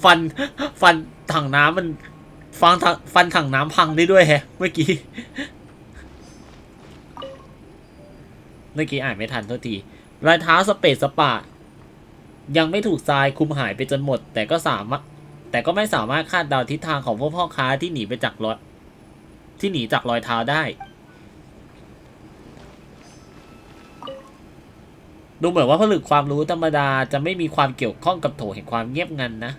ฟันถังน้ำมันฟันถังน้ำพังได้ด้วยแฮะเมื่อกี้อ่านไม่ทันโทษทีรอยเท้าสเปซสปะยังไม่ถูกทรายคุมหายไปจนหมดแต่ก็ไม่สามารถคาดเดาทิศทางของพวกพ่อค้าที่หนีจากรอยเท้าได้ดูเหมือนว่าผลึกความรู้ธรรมดาจะไม่มีความเกี่ยวข้องกับโถแห่งความเงียบงันนะ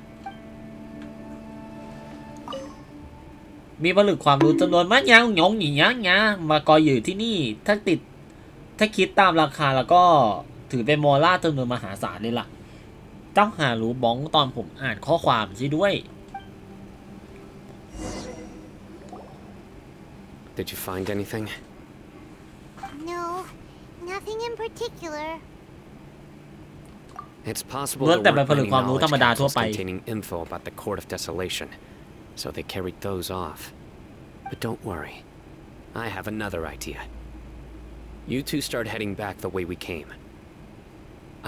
มีผลึกความรู้จำนวนมากยังหยงหนีงมากออยู่ที่นี่ถ้าคิดตามราคาแล้วก็ถือเป็นมอล่าจำนวนมหาศาลเลยล่ะต้องหารู้บ้องตอนผมอ่านข้อความใช่ด้วย Did you find anything? No, nothing in particular. It's possible there weren't many knowledge capsules containing info about the Court of Desolation. so they carried those off. But don't worry, I have another idea. You two start heading back the way we came.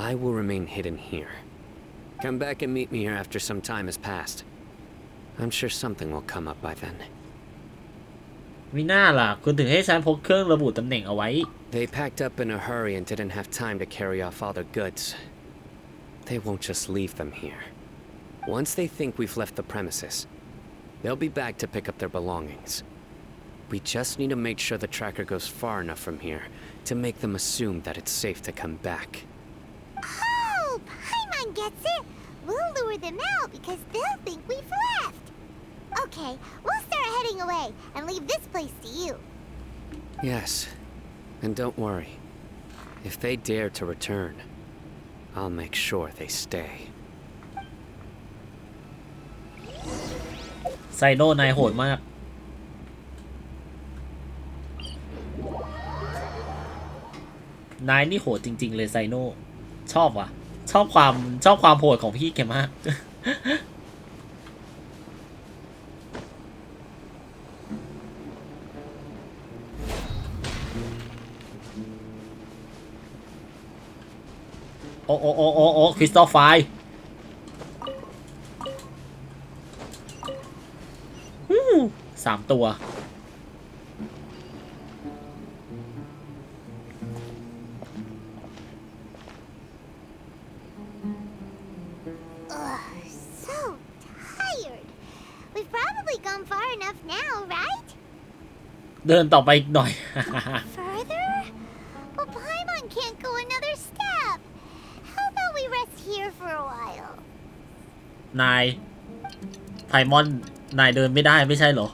I will remain hidden here. Come back and meet me here after some time has passed. I'm sure something will come up by then. ไม่น่าล่ะคุณถึงให้ฉันพกเครื่องระบุตำแหน่งเอาไว้ They packed up in a hurry and didn't have time to carry off all their goods. They won't just leave them here. Once they think we've left the premises, they'll be back to pick up their belongings. We just need to make sure the tracker goes far enough from here to make them assume that it's safe to come back. Oh, Paimon gets it. We'll lure them out because they'll think we've left. Okay, we'll start heading away and leave this place to you. Yes, and don't worry. If they dare to return, I'll make sure they stay. ไซโนนายโหดมากนายนี่โหดจริงๆเลยไซโนชอบว่ะชอบความโหดของพี่แกมาก โอ้คริสตัลไฟ3 ตัว So tired. We've probably gone far enough now, right? เดินต่อไปอีกหน่อย Further? Well, Paimon can't go another step. How about we rest here for a while? นายไพมอนนายเดินไม่ได้ไม่ใช่เหรอ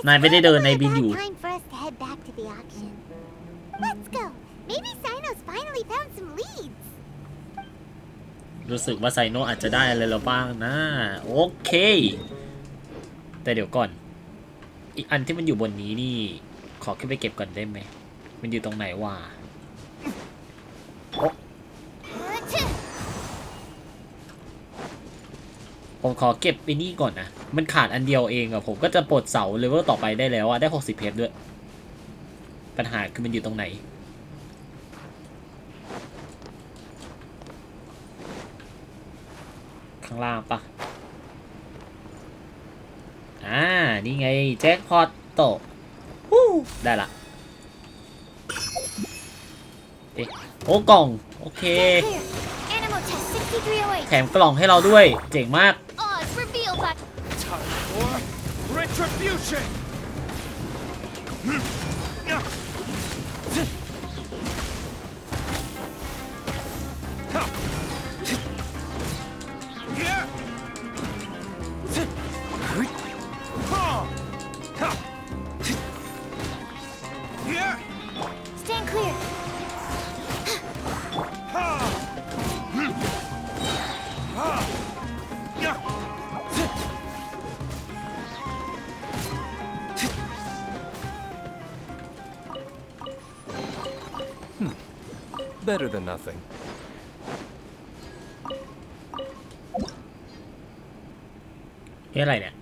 นายไม่ได้เดินในบินอยู่ Time for us to head back to the auction. Let's go. Maybe Sino's finally found some leads. รู้สึกว่าไซโนอาจจะได้อะไรแล้วบ้างนะโอเคแต่เดี๋ยวก่อนอีกอันที่มันอยู่บนนี้นี่ขอขึ้นไปเก็บก่อนได้ไหมมันอยู่ตรงไหนวะผมขอเก็บไปนี่ก่อนนะมันขาดอันเดียวเองอะผมก็จะปลดเสาเลเวลต่อไปได้แล้วอะได้60เพชรด้วยปัญหาคือมันอยู่ตรงไหนข้างล่างปะนี่ไงแจ็คพอตโตได้ละโอ้กล่องโอเคแถมกล่องให้เราด้วยเจ๋งมาก Retribution! Stand clear. Better than nothing. นี่อะไรเนี่ย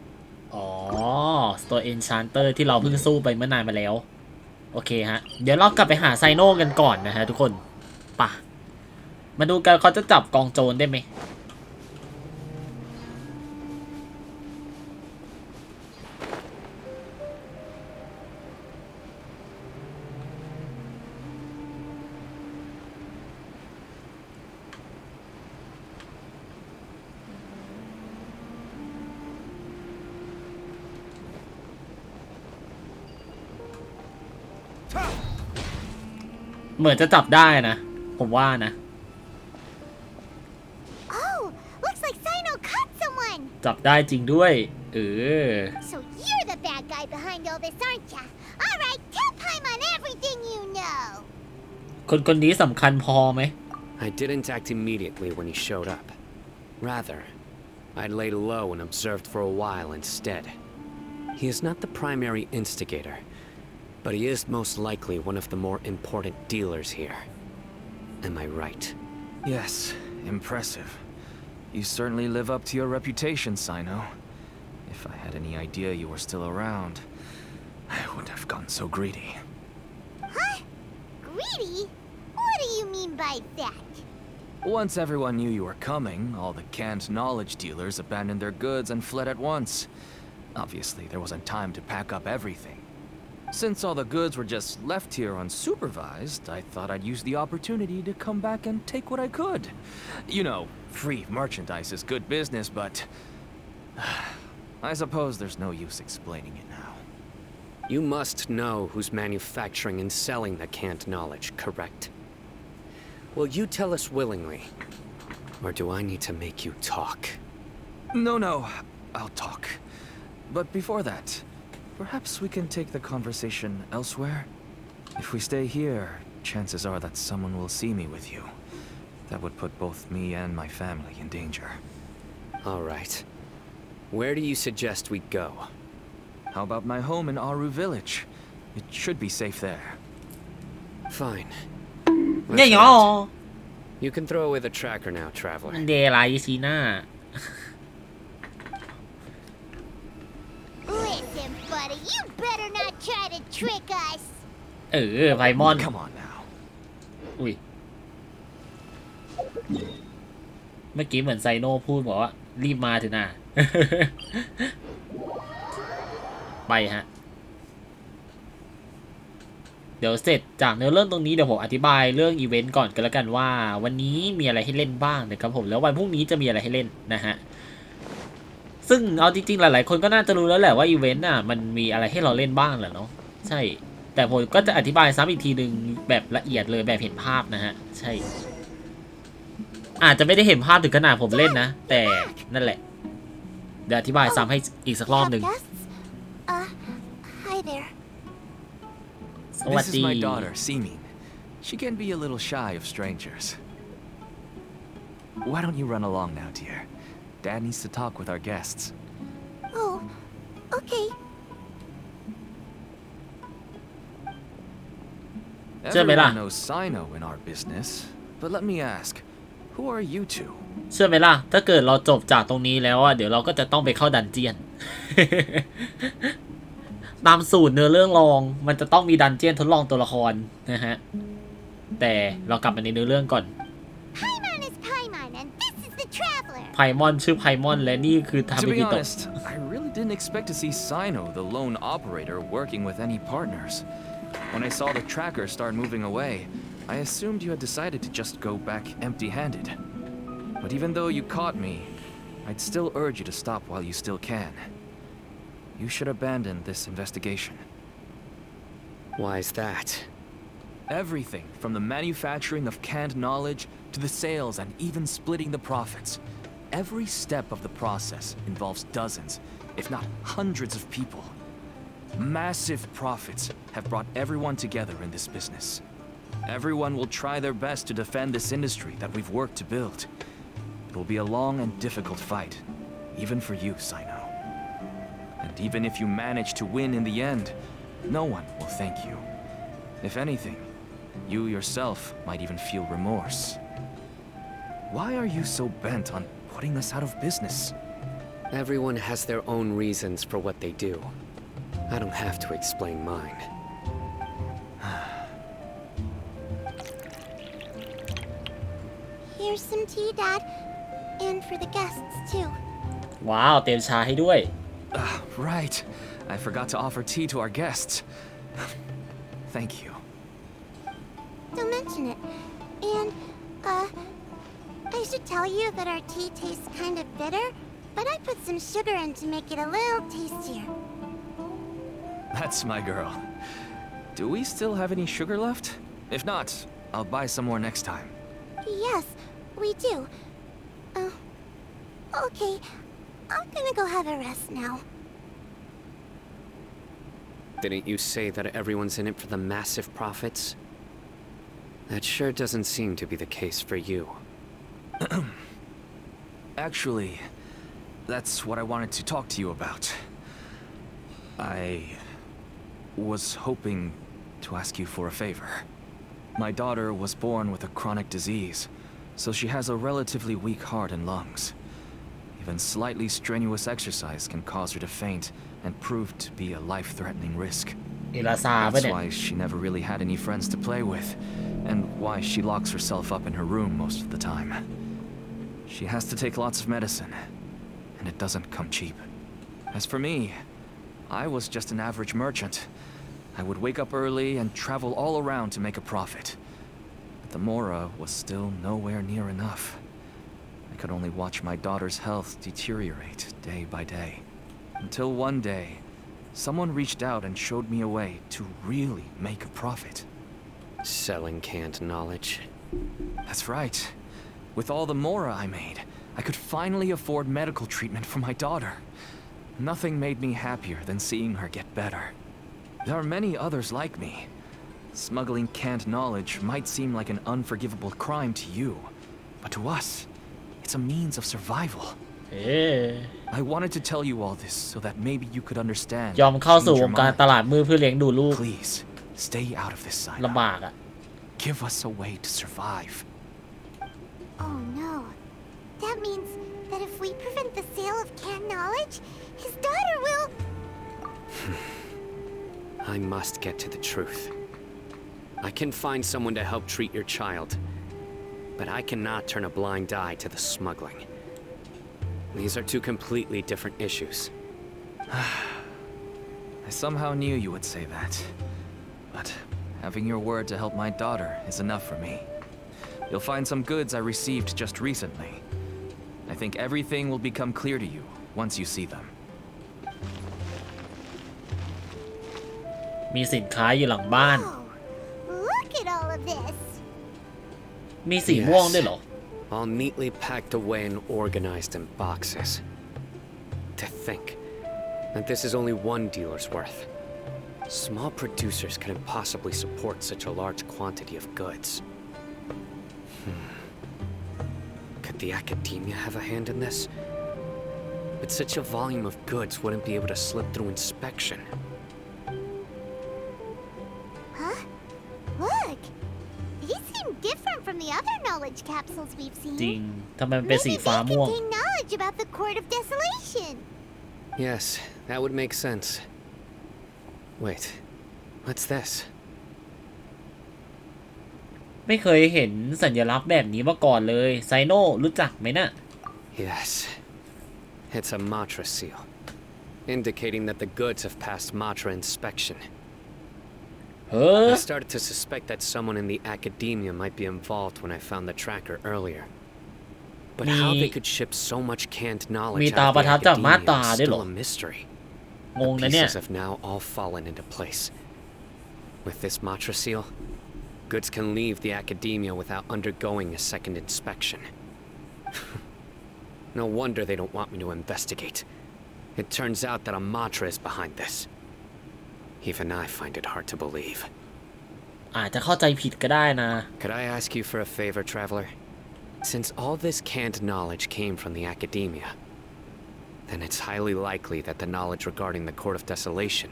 อ๋อ Store Enchanter ที่เราเพิ่งสู้ไปเมื่อนานมาแล้วโอเคฮะเดี๋ยวเรากลับไปหาไซโนกันก่อนนะฮะทุกคนป่ะมาดูกันเขาจะจับกองโจรได้ไหมเหมือนจะจับได้นะผมว่านะ Oh, looks like Sino caught someone. จับได้จริงด้วยSo you're the bad guy behind all this, aren't ya? All right, tell Paimon everything you know. คนนี้สำคัญพอไหม I didn't act immediately when he showed up. Rather, I laid low and observed for a while instead. He is not the primary instigator, but he is most likely one of the more important dealers here. Am I right? Yes, impressive. You certainly live up to your reputation, Sino. If I had any idea you were still around, I wouldn't have gotten so greedy. Huh? Greedy? What do you mean by that? Once everyone knew you were coming, all the canned knowledge dealers abandoned their goods and fled at once. Obviously, there wasn't time to pack up everything. Since all the goods were just left here unsupervised, I thought I'd use the opportunity to come back and take what I could. You know, free merchandise is good business, but I suppose there's no use explaining it now. You must know who's manufacturing and selling the canned knowledge, correct? Will you tell us willingly, or do I need to make you talk? No, I'll talk. But before that, perhaps we can take the conversation elsewhere? If we stay here, chances are that someone will see me with you. That would put both me and my family in danger. All right. Where do you suggest we go? How about my home in Aru Village? It should be safe there. Fine. เนี่ยเหรอ You can throw away the tracker now, traveler. เดรายซีน่า Listen, buddy, you better not try to trick us. ไพมอน Come on now. อุ้ยเมื่อกี้เหมือนไซโน่พูดบอกว่ารีบมาเถอะนะ ไปฮะเดี๋ยวเสร็จจากเนื้อเรื่องตรงนี้เดี๋ยวผมอธิบายเรื่องอีเวนต์ก่อนกันแล้วกันว่าวันนี้มีอะไรให้เล่นบ้างนะครับผมแล้ววันพรุ่งนี้จะมีอะไรให้เล่นนะฮะซึ่งเอาจริงๆหลายๆคนก็น่าจะรู้แล้วแหละว่าอีเวนต์น่ะมันมีอะไรให้เราเล่นบ้างแหละเนาะใช่แต่ผมก็จะอธิบายซ้ำอีกทีหนึ่งแบบละเอียดเลยแบบเห็นภาพนะฮะใช่อาจจะไม่ได้เห็นภาพถึงขนาดผมเล่นนะแต่นั่นแหละเดี๋ยวอธิบายซ้ำให้อีกสักรอบหนึ่ง Hi there. This is my daughter, Seemin. She can be a little shy of strangers. Why don't you run along now, dear? Dad needs to talk with our guests. Oh, okay. Everyone knows Sino in our business, but let me ask, who are you two? เชื่อไหมล่ะถ้าเกิดเราจบจากตรงนี้แล้วอ่ะเดี๋ยวเราก็จะต้องไปเข้าดันเจียน ตามสูตรเนื้อเรื่องรองมันจะต้องมีดันเจียนทดลองตัวละครนะฮะแต่เรากลับมาในเนื้อเรื่องก่อน Paimon is Paimon and this is the traveler. ไพมอนชื่อไพมอนและนี่คือทา To มิ be กิโตะ honest, I really didn't expect to see Sino, the lone operator, working with any partners. When I saw the tracker start moving away, I assumed you had decided to just go back empty-handed. But even though you caught me, I'd still urge you to stop while you still can. You should abandon this investigation. Why is that? Everything from the manufacturing of canned knowledge to the sales and even splitting the profits. Every step of the process involves dozens, if not hundreds of people. Massive profits have brought everyone together in this business. Everyone will try their best to defend this industry that we've worked to build. It will be a long and difficult fight, even for you, Sino. And even if you manage to win in the end, no one will thank you. If anything, you yourself might even feel remorse. Why are you so bent on putting us out of business? Everyone has their own reasons for what they do. I don't have to explain mine. Here's some tea, Dad. And for the guests, too. ว้าวเตรียมชาให้ด้วย Right. I forgot to offer tea to our guests. Thank you. Don't mention it. And, I should tell you that our tea tastes kind of bitter, but I put some sugar in to make it a little tastier. That's my girl. Do we still have any sugar left? If not, I'll buy some more next time. Yes, we do. Okay. I'm gonna go have a rest now. Didn't you say that everyone's in it for the massive profits? That sure doesn't seem to be the case for you. Actually, that's what I wanted to talk to you about. I was hoping to ask you for a favor. My daughter was born with a chronic disease, so she has a relatively weak heart and lungs. Even slightly strenuous exercise can cause her to faint and prove to be a life-threatening risk. That's why she never really had any friends to play with, and why she locks herself up in her room most of the time. She has to take lots of medicine, and it doesn't come cheap. As for me, I was just an average merchant. I would wake up early and travel all around to make a profit. But the Mora was still nowhere near enough. I could only watch my daughter's health deteriorate day by day. Until one day, someone reached out and showed me a way to really make a profit. Selling canned knowledge. That's right. With all the Mora I made, I could finally afford medical treatment for my daughter. Nothing made me happier than seeing her get better. There are many others like me. Smuggling canned knowledge might seem like an unforgivable crime to you, but to us, it's a means of survival. I wanted to tell you all this so that maybe you could understand. ยอมเข้าสู่วงการตลาดมืดเพื่อเลี้ยงดูลูก Please, stay out of this side. ลำบากอะ Give us a way to survive. Oh no. That means that if we prevent the sale of canned knowledge, his daughter will... I must get to the truth. I can find someone to help treat your child, but I cannot turn a blind eye to the smuggling. These are two completely different issues. I somehow knew you would say that, but having your word to help my daughter is enough for me. You'll find some goods I received just recently. I think everything will become clear to you once you see them. มีสินค้าอยู่หลังบ้าน Look at all of this. มีสีม่วงด้วยเหรอ All neatly packed away and organized in boxes. To think that this is only one dealer's worth. Small producers couldn't possibly support such a large quantity of goods. Could the academia have a hand in this? But such a volume of goods wouldn't be able to slip through inspection. Huh? Look! These seem different from the other knowledge capsules we've seen. จริงทำไมมันเป็นสีฟ้า Maybe ม่วง they contain knowledge about the Court of Desolation. Yes, that would make sense. Wait, what's this? ไม่เคยเห็นสัญลักษณ์แบบนี้มาก่อนเลยไซโน่รู้จักไหมน่ะ Yes, it's a Matra seal, indicating that the goods have passed Matra inspection. I started to suspect that someone in the academia might be involved when I found the tracker earlier. But how they could ship so much canned knowledge out of the academia is still a mystery. The pieces have now all fallen into place. With this Matra seal, goods can leave the academia without undergoing a second inspection. No wonder they don't want me to investigate. It turns out that a Matra is behind this. Even I find it hard to believe. อาจจะเข้าใจผิดก็ได้นะ Could I ask you for a favor, traveler? Since all this canned knowledge came from the academia, then it's highly likely that the knowledge regarding the Court of Desolation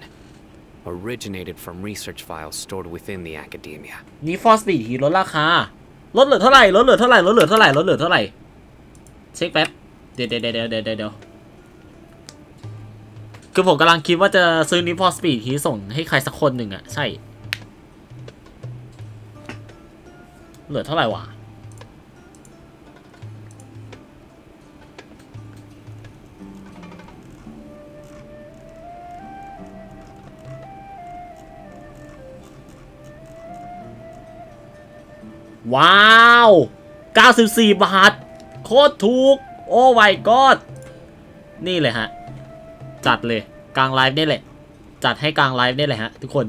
originated from research files stored within the academia. นี่ฟอสปีดฮีลดราคาลดเหลือเท่าไหร่ลดเหลือเท่าไหร่ลดเหลือเท่าไหร่ลดเหลือเท่าไหร่เช็คแป๊บเดี๋ยวคือผมกำลังคิดว่าจะซื้อนิฟอสปีดฮีส่งให้ใครสักคนหนึ่งอะใช่เหลือเท่าไหร่วะว้าว94 บาทโคตรถูกโอ้ my god นี่เลยฮะจัดเลยกลางไลฟ์นี่แหละจัดให้กลางไลฟ์นี่แหละฮะทุกคน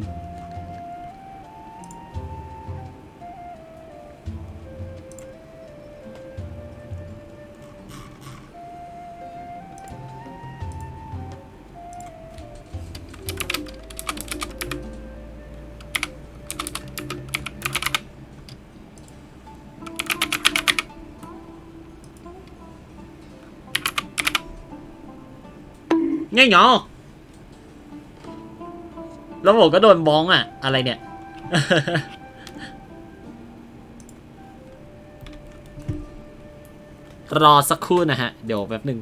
ง่ายเหรอแล้วผมก็โดนบ้องอ่ะอะไรเนี่ย รอสักครู่นะฮะเดี๋ยวแป๊บหนึ่ง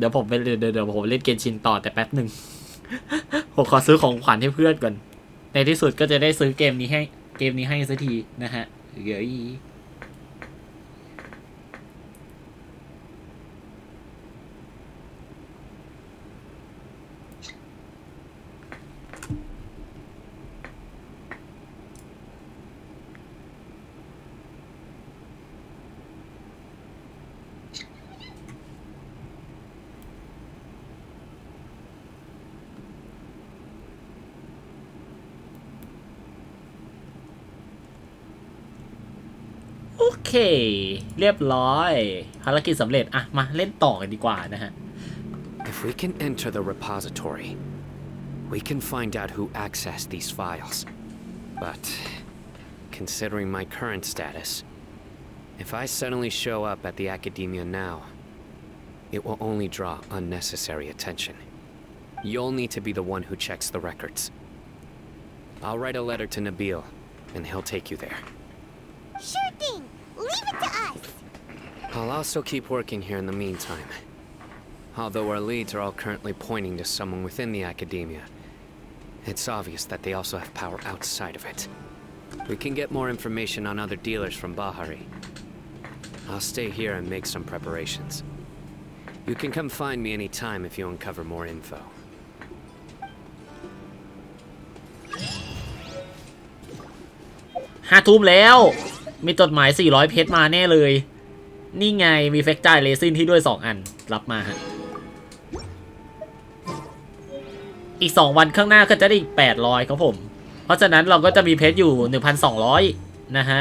เดี๋ยวผมไปเดี๋ยวผมเล่นเกมชินต่อแต่แป๊บหนึ่ง ผมขอซื้อของขวัญให้เพื่อนก่อนในที่สุดก็จะได้ซื้อเกมนี้ให้สักทีนะฮะเดี๋ยวโอเคเรียบร้อยภารกิจสำเร็จอ่ะมาเล่นต่อกันดีกว่านะฮะ If we can enter the repository, we can find out who accessed these files. But considering my current status, if I suddenly show up at the academia now, it will only draw unnecessary attention. You'll need to be the one who checks the records. I'll write a letter to Nabil, and he'll take you there. Sure thing. Leave it to us. I'll also keep working here in the meantime. Although our leads are all currently pointing to someone within the academia, it's obvious that they also have power outside of it. We can get more information on other dealers from Bahari. I'll stay here and make some preparations. You can come find me anytime if you uncover more info. 5 ทุ่มแล้วมีจดหมาย400เพชรมาแน่เลยนี่ไงมีเฟกจ่ายเรซินที่ด้วย2อันรับมาฮะอีก2วันข้างหน้าก็จะได้อีก800ครับผมเพราะฉะนั้นเราก็จะมีเพชรอยู่ 1,200 นะฮะ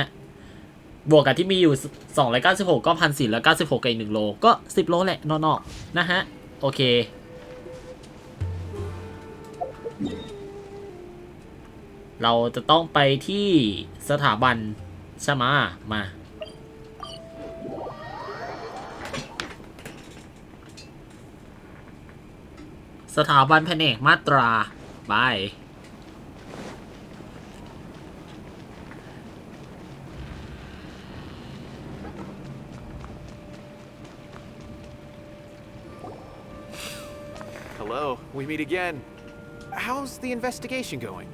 บวกกับที่มีอยู่296ก็ 1,496 กับอีก1โลก็10โลแหละนอกๆนะฮะโอเคเราจะต้องไปที่สถาบันใช่ไหมมาสถาบันแผนกมาตราบาย Hello, we meet again. How's the investigation going?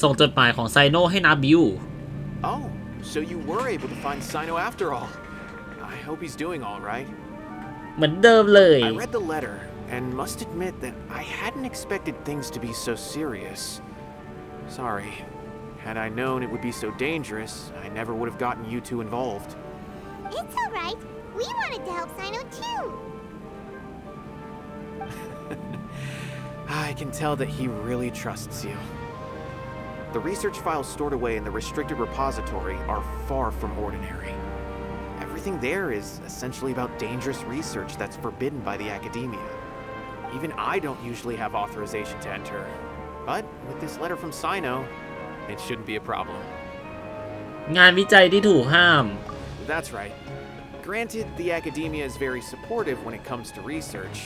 ส่งจดหมายของไซโนให้นาบิว Oh, so you were able to find Sino after all. I hope he's doing all right. เหมือนเดิมเลย I read the letter and must admit that I hadn't expected things to be so serious. Sorry. Had I known it would be so dangerous, I never would have gotten you two involved. It's all right. We wanted to help Sino too. I can tell that he really trusts you. The research files stored away in the restricted repository are far from ordinary. Everything there is essentially about dangerous research that's forbidden by the academia. Even I don't usually have authorization to enter. But with this letter from Sino, it shouldn't be a problem. งานวิจัยที่ถูกห้าม That's right. Granted, the academia is very supportive when it comes to research.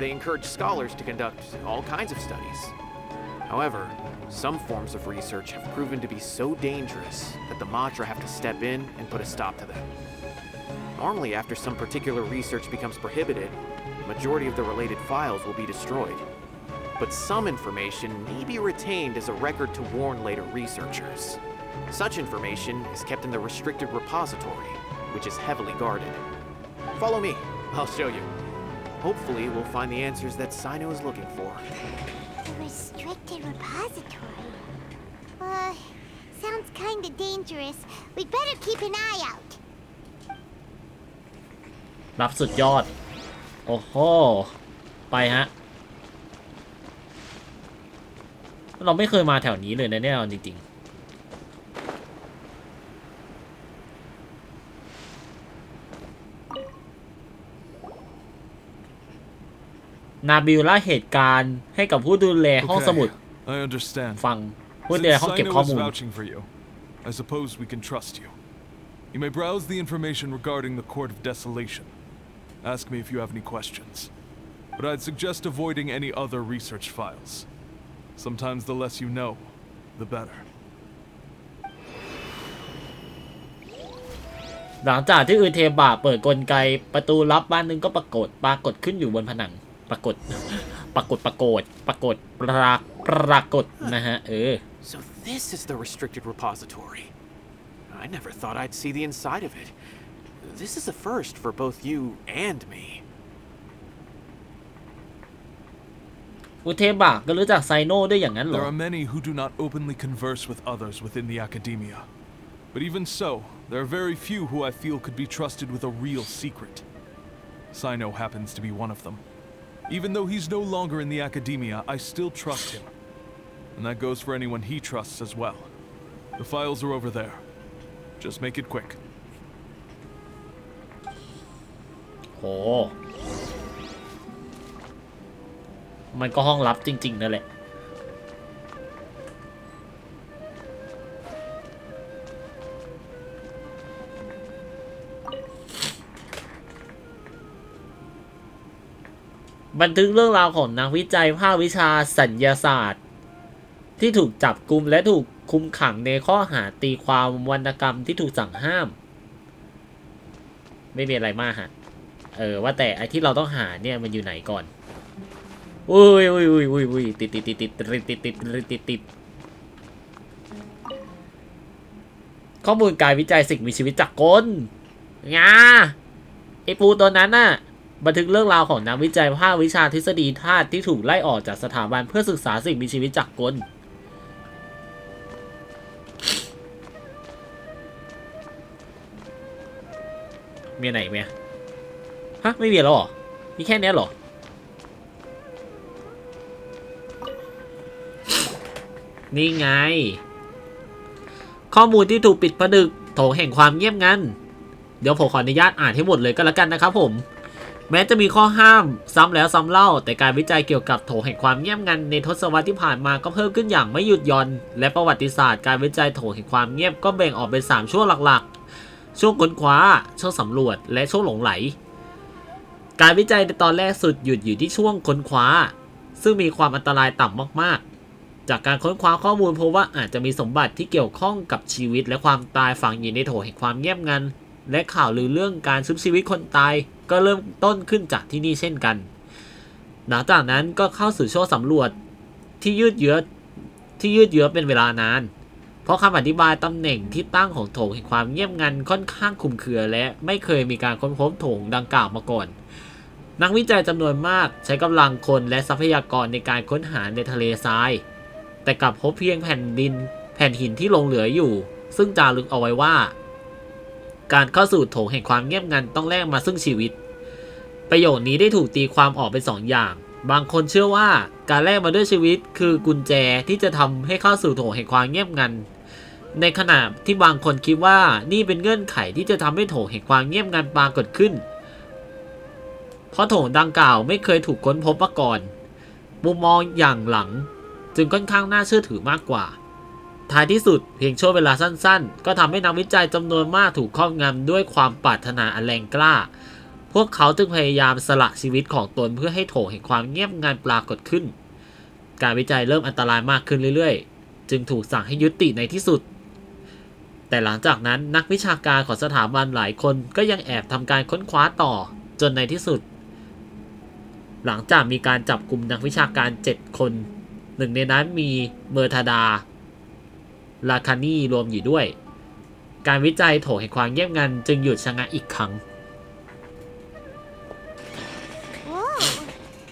They encourage scholars to conduct all kinds of studies. However, some forms of research have proven to be so dangerous that the Matra have to step in and put a stop to them. Normally, after some particular research becomes prohibited, the majority of the related files will be destroyed. But some information may be retained as a record to warn later researchers. Such information is kept in the restricted repository, which is heavily guarded. Follow me, I'll show you. Hopefully, we'll find the answers that Sino is looking for. The restricted repository. Sounds kinda dangerous. We'd better keep an eye out. รับสุดยอดโอ้โหไปฮะเราไม่เคยมาแถวนี้เลยนะเนี่ยจริงๆนาบิลล่าเหตุการณ์ให้กับผู้ดูแลห้องสมุด I understand. ฟังผู้ดูแลห้องเก็บข้อมูล Since Sino is vouching for you, I suppose we can trust you. You may browse the information regarding the Court of Desolation. Ask me if you have any questions. But I'd suggest avoiding any other research files. Sometimes the less you know, the better. หลังจากที่อุเทบะเปิดกลไกประตูลับบ้านหนึ่งก็ปรากฏขึ้นอยู่บนผนังปรากฏนะฮะSo this is the restricted repository. I never thought I'd see the inside of it. This is a first for both you and me. อุเทบะก็รู้จักไซโน่ด้วยอย่างนั้นเหรอ There are many who do not openly converse with others within the academia. But even so, there are very few who I feel could be trusted with a real secret. Sino happens to be one of them. Even though he's no longer in the academia, I still trust him. And that goes for anyone he trusts as well. The files are over there. Just make it quick. โหมันก็ห้องลับจริงๆนั่นแหละบันทึกเรื่องราวของนักวิจัยภาควิชาสัญญาศาสตร์ที่ถูกจับกุมและถูกคุมขังในข้อหาตีความวรรณกรรมที่ถูกสั่งห้ามไม่มีอะไรมากฮะว่าแต่ไอที่เราต้องหาเนี่ยมันอยู่ไหนก่อนอุ้ยติดข้อมูลการวิจัยสิ่งมีชีวิตจากกลงาไอปูตัวนั้นน่ะบันทึกเรื่องราวของนักวิจัยภาควิชาทฤษฎีธาตุที่ถูกไล่ออกจากสถาบันเพื่อศึกษาสิ่งมีชีวิตจากกลมีไหนไหมฮะไม่มีแล้วหรอมีแค่นี้หรอนี่ไงข้อมูลที่ถูกปิดผนึกโถแห่งความเงียบงันเดี๋ยวผมขออนุญาตอ่านให้หมดเลยก็แล้วกันนะครับผมแม้จะมีข้อห้ามซ้ำแล้วซ้ำเล่าแต่การวิจัยเกี่ยวกับโถแห่งความเงียบงันในทศวรรษที่ผ่านมาก็เพิ่มขึ้นอย่างไม่หยุดหย่อนและประวัติศาสตร์การวิจัยโถแห่งความเงียบก็แบ่งออกเป็น3ช่วงหลักๆช่วงค้นคว้าช่วงสำรวจและช่วงหลงไหลการวิจัยในตอนแรกสุดหยุดอยู่ที่ช่วงค้นคว้าซึ่งมีความอันตรายต่ำมากๆจากการค้นคว้าข้อมูลพบว่าอาจจะมีสมบัติที่เกี่ยวข้องกับชีวิตและความตายฝังอยู่ในโถแห่งความเงียบงันและข่าวลือเรื่องการชุบชีวิตคนตายก็เริ่มต้นขึ้นจากที่นี่เช่นกันหลังจากนั้นก็เข้าสู่ช่วงสำรวจที่ยืดเยื้อเป็นเวลานานเพราะคำอธิบายตำแหน่งที่ตั้งของโถแห่งความเงียบงันค่อนข้างคลุมเครือและไม่เคยมีการค้นพบโถงดังกล่าวมาก่อนนักวิจัยจำนวนมากใช้กำลังคนและทรัพยากรในการค้นหาในทะเลทรายแต่กลับพบเพียงแผ่นหินที่หลงเหลืออยู่ซึ่งจารึกเอาไว้ว่าการเข้าสู่โถงแห่งความเงียบงันต้องแลกมาซึ่งชีวิตประโยคนี้ได้ถูกตีความออกเป็น2 อย่างบางคนเชื่อว่าการแลกมาด้วยชีวิตคือกุญแจที่จะทำให้เข้าสู่โถงแห่งความเงียบงันในขณะที่บางคนคิดว่านี่เป็นเงื่อนไขที่จะทำให้โถงแห่งความเงียบงันปรากฏขึ้นเพราะโถงดังกล่าวไม่เคยถูกค้นพบมาก่อนมุมมองอย่างหลังจึงค่อนข้างน่าเชื่อถือมากกว่าท้ายที่สุดเพียงช่วงเวลาสั้นๆก็ทำให้นักวิจัยจำนวนมากถูกครอบงำด้วยความปรารถนาอันแรงกล้าพวกเขาจึงพยายามสละชีวิตของตนเพื่อให้โถงแห่งความเงียบงันปรากฏขึ้นการวิจัยเริ่มอันตรายมากขึ้นเรื่อยๆจึงถูกสั่งให้ยุติในที่สุดแต่หลังจากนั้นนักวิชาการของสถาบันหลายคนก็ยังแอบทำการค้นคว้าต่อจนในที่สุดหลังจากมีการจับกลุ่มนักวิชาการ7 คนหนึ่งในนั้นมีเมอร์ทาดาลาคานีรวมอยู่ด้วยการวิจัยโถแห่งความเงียบงันจึงหยุดชะงักอีกครั้ง Whoa,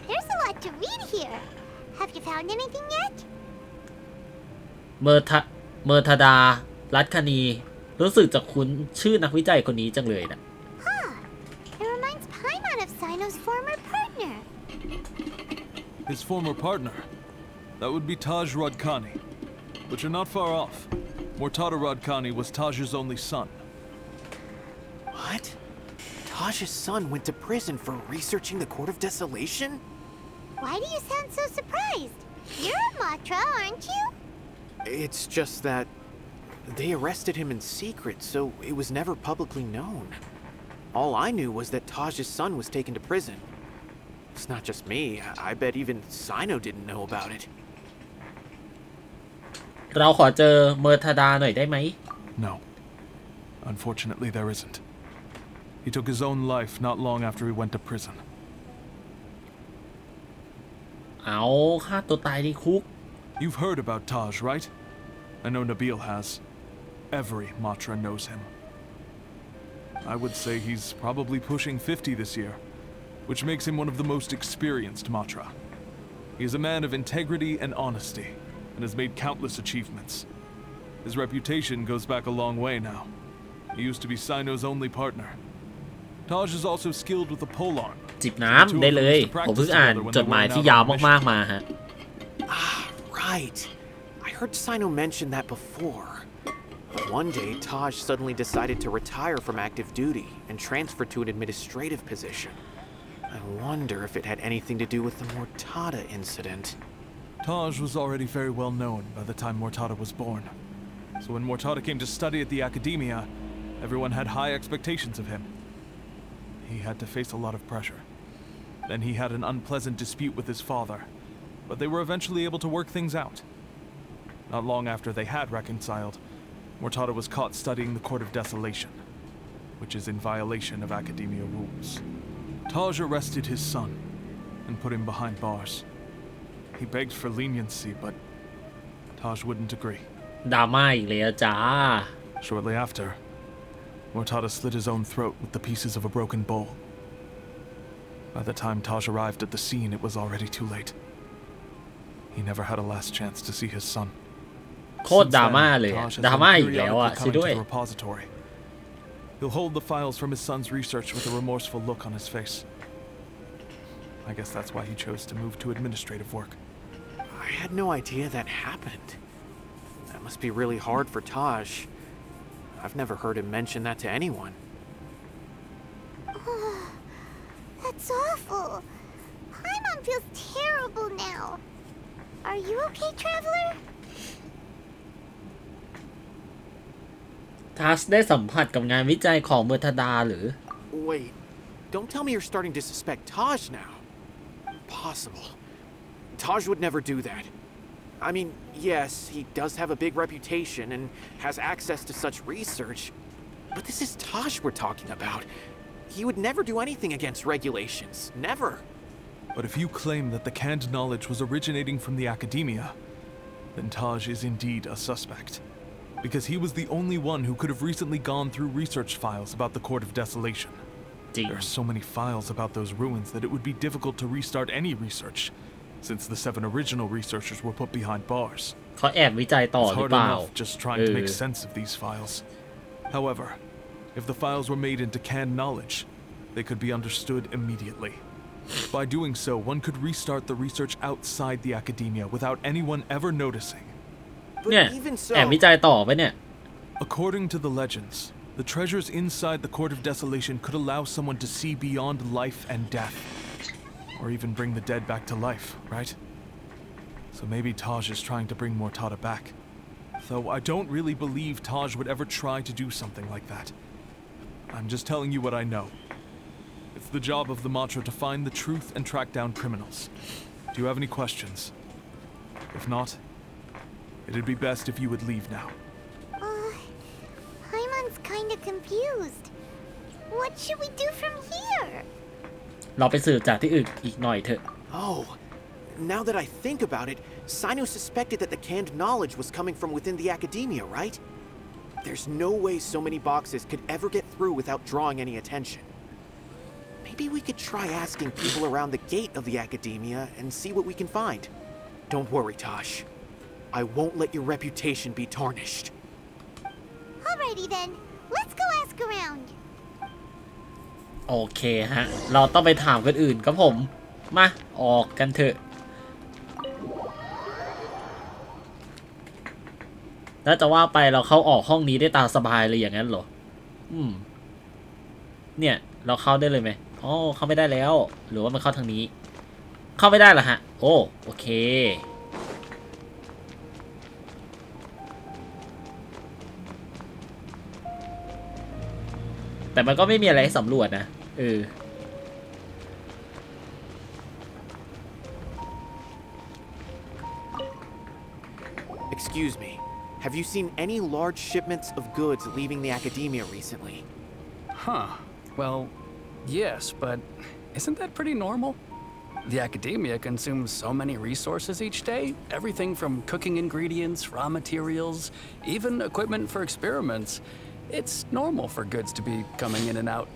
there's a lot to read here. Have you found anything yet? เมอร์ทาดาลัคานีรู้สึกจะคุ้นชื่อนักวิจัยคนนี้จังเลยนะ Huh. It reminds Paimon of Sino's former partner. His former partner? That would be Taj Rodkani. But you're not far off. Mortada Rodkani was Taj's only son. What? Taj's son went to prison for researching the Court of Desolation? Why do you sound so surprised? You're a Matra, aren't you? It's just that they arrested him in secret, so it was never publicly known. All I knew was that Taj's son was taken to prison. It's not just me. I bet even Sino didn't know about it. เราขอเจอเมอร์ทาดาหน่อยได้ไหม No. Unfortunately, there isn't. He took his own life not long after he went to prison. เอาฆ่าตัวตายในคุก You've heard about Taj, right? I know Nabil has. Every Matra knows him. I would say he's probably pushing 50 this year, which makes him one of the most experienced Matra. He is a man of integrity and honesty, and has made countless achievements. His reputation goes back a long way now. He used to be Sino's only partner. Taj is also skilled with the polearm. จิบน้ำได้เลยผมเพิ่งอ่านจดหมายที่ยาวมากๆมาฮะ Right. I heard Sino mention that before. But one day, Taj suddenly decided to retire from active duty and transfer to an administrative position. I wonder if it had anything to do with the Mortada incident. Taj was already very well known by the time Mortada was born. So when Mortada came to study at the Academia, everyone had high expectations of him. He had to face a lot of pressure. Then he had an unpleasant dispute with his father, but they were eventually able to work things out. Not long after they had reconciled, Mortada was caught studying the Court of Desolation, which is in violation of Academia rules. Taj arrested his son and put him behind bars. He begged for leniency, but Taj wouldn't agree. ดราม่าอีกแล้วจ้า Shortly after, Mortada slit his own throat with the pieces of a broken bowl. By the time Taj arrived at the scene, it was already too late. He never had a last chance to see his son. โคตรดราม่าเลยดราม่าอีกแล้วอ่ะช่วยด้วย He'll hold the files from his son's research with a remorseful look on his face. I guess that's why he chose to move to administrative work. I had no idea that happened. That must be really hard for Taj. I've never heard him mention that to anyone. That's awful. Paimon feels terrible now. Are you okay, Traveler? ทัชได้สัมผัสกับงานวิจัยของเมอร์ทดาหรือ Wait, don't tell me you're starting to suspect Taj now. Impossible. Taj would never do that. I mean, yes, he does have a big reputation and has access to such research, but this is Taj we're talking about. He would never do anything against regulations. Never. But if you claim that the canned knowledge was originating from the Academia, then Taj is indeed a suspect. Because he was the only one who could have recently gone through research files about the Court of Desolation. There are so many files about those ruins that it would be difficult to restart any research, since the 7 original researchers were put behind bars. เขาแอบวิจัยต่อ It's หรือ hard เปล่า enough just trying to make sense of these files. However, if the files were made into canned knowledge, they could be understood immediately. By doing so, one could restart the research outside the Academia without anyone ever noticing. เนี่ยแอบวิจัยต่อไปเนี่ย According to the legends, the treasures inside the Court of Desolation could allow someone to see beyond life and death. Or even bring the dead back to life, right? So maybe Taj is trying to bring Mortada back. Though I don't really believe Taj would ever try to do something like that. I'm just telling you what I know. It's the job of the Matra to find the truth and track down criminals. Do you have any questions? If not, it'd be best if you would leave now. Paimon's kinda confused. What should we do from here? เราไปสืบจากที่อื่นอีกหน่อยเถอะ Oh, now that I think about it, Sino suspected that the canned knowledge was coming from within the Academia, right? There's no way so many boxes could ever get through without drawing any attention. Maybe we could try asking people around the gate of the Academia and see what we can find. Don't worry, Tosh. I won't let your reputation be tarnished. Alrighty then, let's go ask around. โอเคฮะเราต้องไปถามคนอื่นครับผมมาออกกันเถอะแล้วจะว่าไปเราเข้าออกห้องนี้ได้ตามสบายเลยอย่างนั้นเหรอเนี่ยเราเข้าได้เลยไหมอ๋อเข้าไม่ได้แล้วหรือว่ามันเข้าทางนี้เข้าไม่ได้เหรอฮะโอเคแต่มันก็ไม่มีอะไรให้สำรวจนะExcuse me, have you seen any large shipments of goods leaving the Academia recently? Huh. Well, yes, but isn't that pretty normal? The academia consumes so many resources each day. Everything from cooking ingredients, raw materials, even equipment for experiments. It's normal for goods to be coming in and out.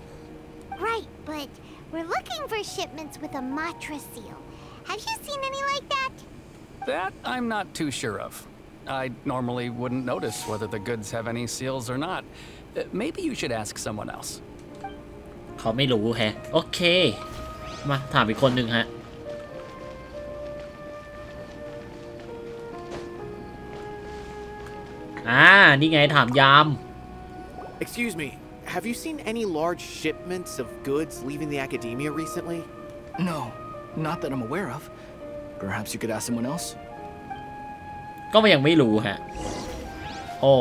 Right, but we're looking for shipments with a Matra seal. Have you seen any like that? That I'm not too sure of. I normally wouldn't notice whether the goods have any seals or not. Maybe you should ask someone else. เขาไม่รู้แฮะโอเคมาถามอีกคนหนึ่งฮะนี่ไงถามยาม Excuse me, have you seen any large shipments of goods leaving the academia recently? No, not that I'm aware of. Perhaps you could ask someone else? ก็ยังไม่รู้ฮะโอ้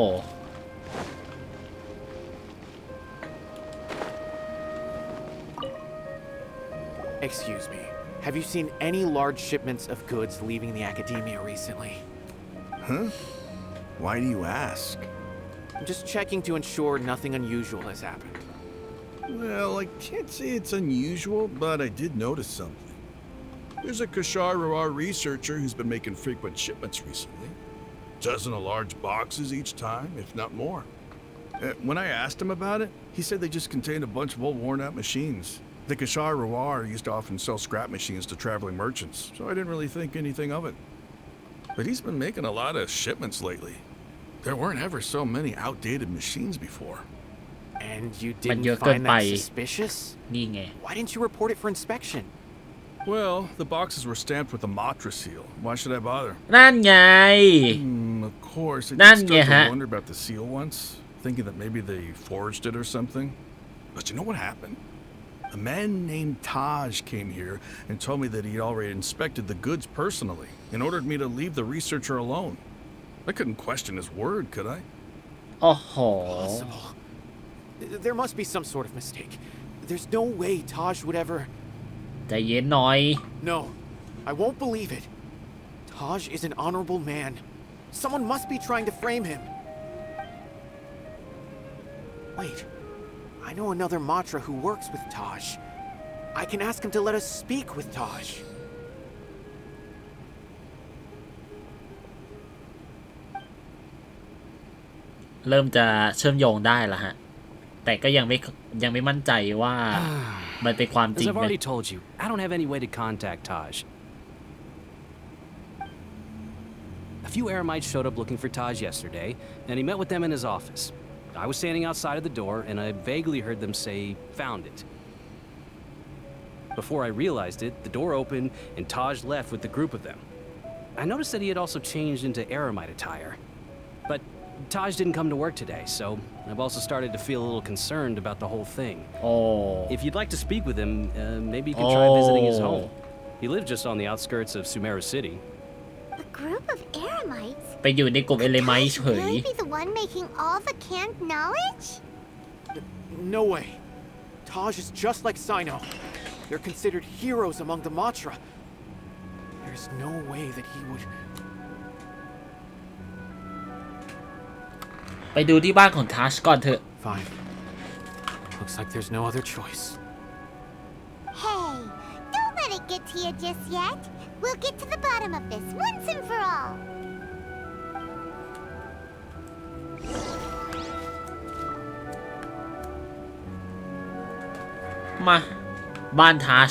Excuse me, have you seen any large shipments of goods leaving the academia recently? Huh? Why do you ask? I'm just checking to ensure nothing unusual has happened. Well, I can't say it's unusual, but I did notice something. There's a Kashar researcher who's been making frequent shipments recently. Dozen of large boxes each time, if not more. When I asked him about it, he said they just contained a bunch of old worn-out machines. The Kashar used to often sell scrap machines to traveling merchants, so I didn't really think anything of it. But he's been making a lot of shipments lately. There weren't ever so many outdated machines before. And you didn't find that suspicious? Why didn't you report it for inspection? Well, the boxes were stamped with a Matra seal. Why should I bother? นั่นไง Of course, I did start to wonder about the seal once, thinking that maybe they forged it or something. But you know what happened? A man named Taj came here and told me that he'd already inspected the goods personally and ordered me to leave the researcher alone. I couldn't question his word, could I? Possible. There must be some sort of mistake. There's no way Taj would ever... ใจเย็นหน่อย No, I won't believe it. Taj is an honorable man. Someone must be trying to frame him. Wait, I know another Matra who works with Taj. I can ask him to let us speak with Taj. เริ่มจะเชื่อมโยงได้ละฮะแต่ก็ยังไม่มั่นใจว่ามันเป็นความจริง As I've already told you, I don't have any way to contact Taj. A few Eremites showed up looking for Taj yesterday, and he met with them in his office. I was standing outside of the door, and I vaguely heard them say, "Found it." Before I realized it, the door opened, and Taj left with the group of them. I noticed that he had also changed into Eremite attire. But Taj didn't come to work today, so I've also started to feel a little concerned about the whole thing. If you'd like to speak with him, maybe you could try visiting his home. He lived just on the outskirts of Sumeru City. A group of Eremites? ไปอยู่ในกลุ่ม Eremite เฉย Really be the one making all the canned knowledge? No way. Taj is just like Sino. They're considered heroes among the Matra. There's no way that he would... ไปดูที่บ้านของทัชก่อนเถอะ Fine. Looks like there's no other choice. Hey, don't let it get to you just yet. We'll get to the bottom of this once and for all. มาบ้านทัช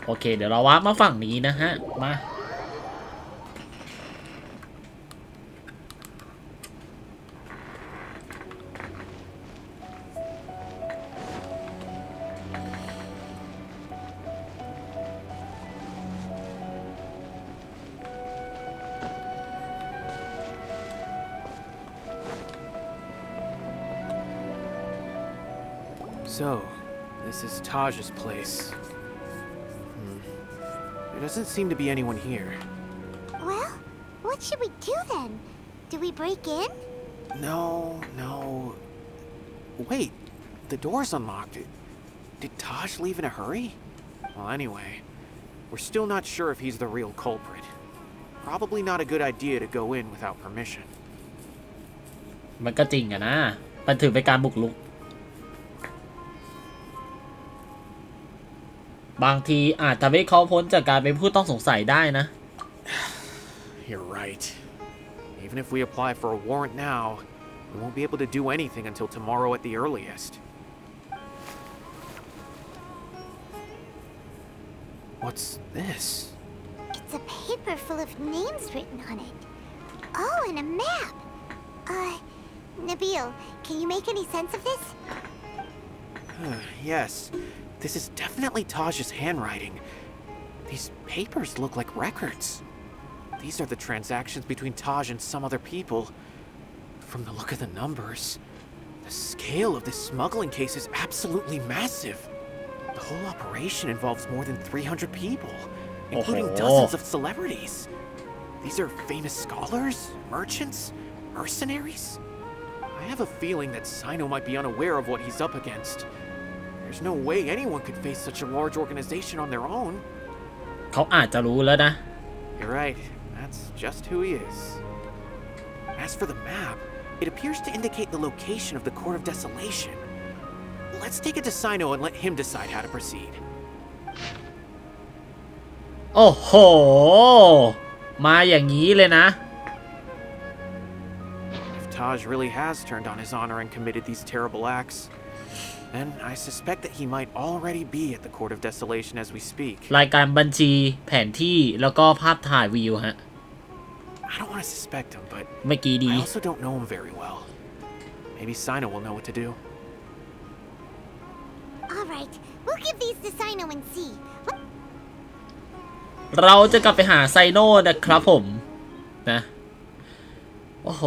โอเคเดี๋ยวเราว่ามาฝั่งนี้นะฮะมาSo, this is Taj's place. There doesn't seem to be anyone here. Well, what should we do then? Do we break in? No. Wait, the door's unlocked. Did Taj leave in a hurry? Well, anyway, we're still not sure if he's the real culprit. Probably not a good idea to go in without permission. มันก็จริงอะนะ มันถือเป็นการบุกรุกบางทีอาจทำให้เขาพ้นจากการเป็นผู้ต้องสงสัยได้นะ You're right. Even if we apply for a warrant now, we won't be able to do anything until tomorrow at the earliest. What's this? It's a paper full of names written on it. Oh, and a map. Nabil, can you make any sense of this? Yes. This is definitely Taj's handwriting. These papers look like records. These are the transactions between Taj and some other people. From the look of the numbers, the scale of this smuggling case is absolutely massive. The whole operation involves more than 300 people, including dozens of celebrities. These are famous scholars, merchants, mercenaries. I have a feeling that Sino might be unaware of what he's up against. There's no way anyone could face such a large organization on their own. เขาอาจจะรู้แล้วนะ You're right. That's just who he is. As for the map, it appears to indicate the location of the Court of Desolation. Let's take it to Sino and let him decide how to proceed. โอ้โหมาอย่างนี้เลยนะ If Taj really has turned on his honor and committed these terrible acts, then I suspect that he might already be at the Court of Desolation as we speak. รายการบัญชีแผนที่แล้วก็ภาพถ่ายวิวฮะ I don't want to suspect him, but เมื่อกี้ดี I also don't know him very well. Maybe Sino will know what to do. All right, we'll give these to Sino and see. เราจะกลับไปหาไซโน่นะครับผมนะโอ้โห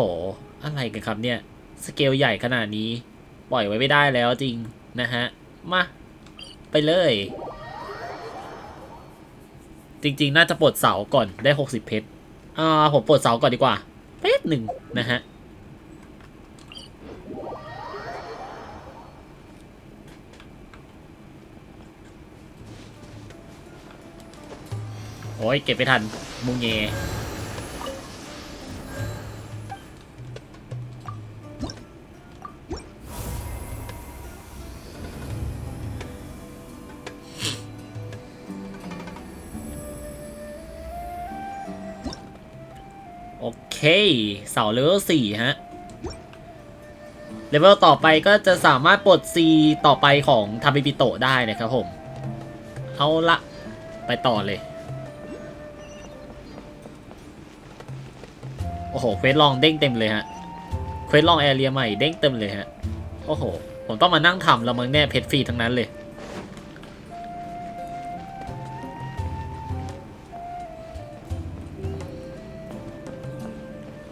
อะไรกันครับเนี่ยสเกลใหญ่ขนาดนี้ปล่อยไว้ไม่ได้แล้วจริงนะฮะมาไปเลยจริงๆน่าจะปลดเสาก่อนได้60เพชรผมปลดเสาก่อนดีกว่าเพชรหนึ่งนะฮะโอ้ยเก็บไปทันมุงเงโอเคเสาเลเวล4ฮะเลเวลต่อไปก็จะสามารถปลด C ต่อไปของทาบิปิโตะได้นะครับผมเอาละไปต่อเลยโอ้โหเควสลองเด้งเต็มเลยฮะเควสลองแอเรียใหม่เด้งเต็มเลยฮะโอ้โหผมต้องมานั่งทำแล้วมั้งแน่เพชรฟรีทั้งนั้นเลย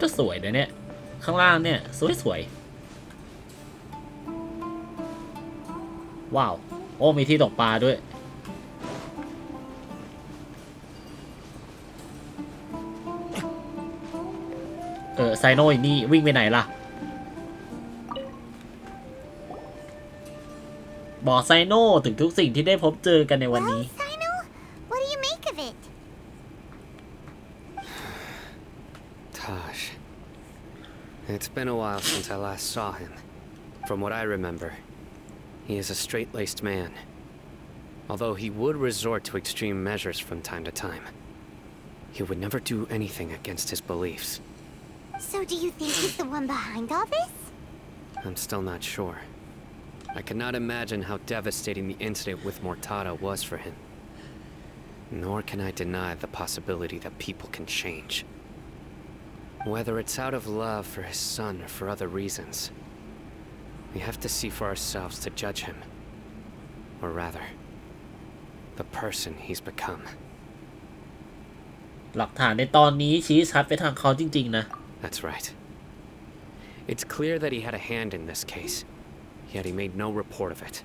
ก็สวยนะเนี่ยข้างล่างเนี่ยสวยๆว้าวโอ้มีที่ตกปลาด้วยไซโน่อีกนี่วิ่งไปไหนล่ะบอกไซโน่ถึงทุกสิ่งที่ได้พบเจอกันในวันนี้ Sino, what do you make of it? Taj. It's been a while since I last saw him. From what I remember, he is a straight-laced man. Although he would resort to extreme measures from time to time, he would never do anything against his beliefs. So do you think he's the one behind all this? I'm still not sure. I cannot imagine how devastating the incident with Mortada was for him. Nor can I deny the possibility that people can change. Whether it's out of love for his son or for other reasons, we have to see for ourselves to judge him. Or rather, the person he's become. หลักฐานในตอนนี้ชี้ชัดไปทางเขาจริงๆนะ That's right. It's clear that he had a hand in this case, yet he made no report of it.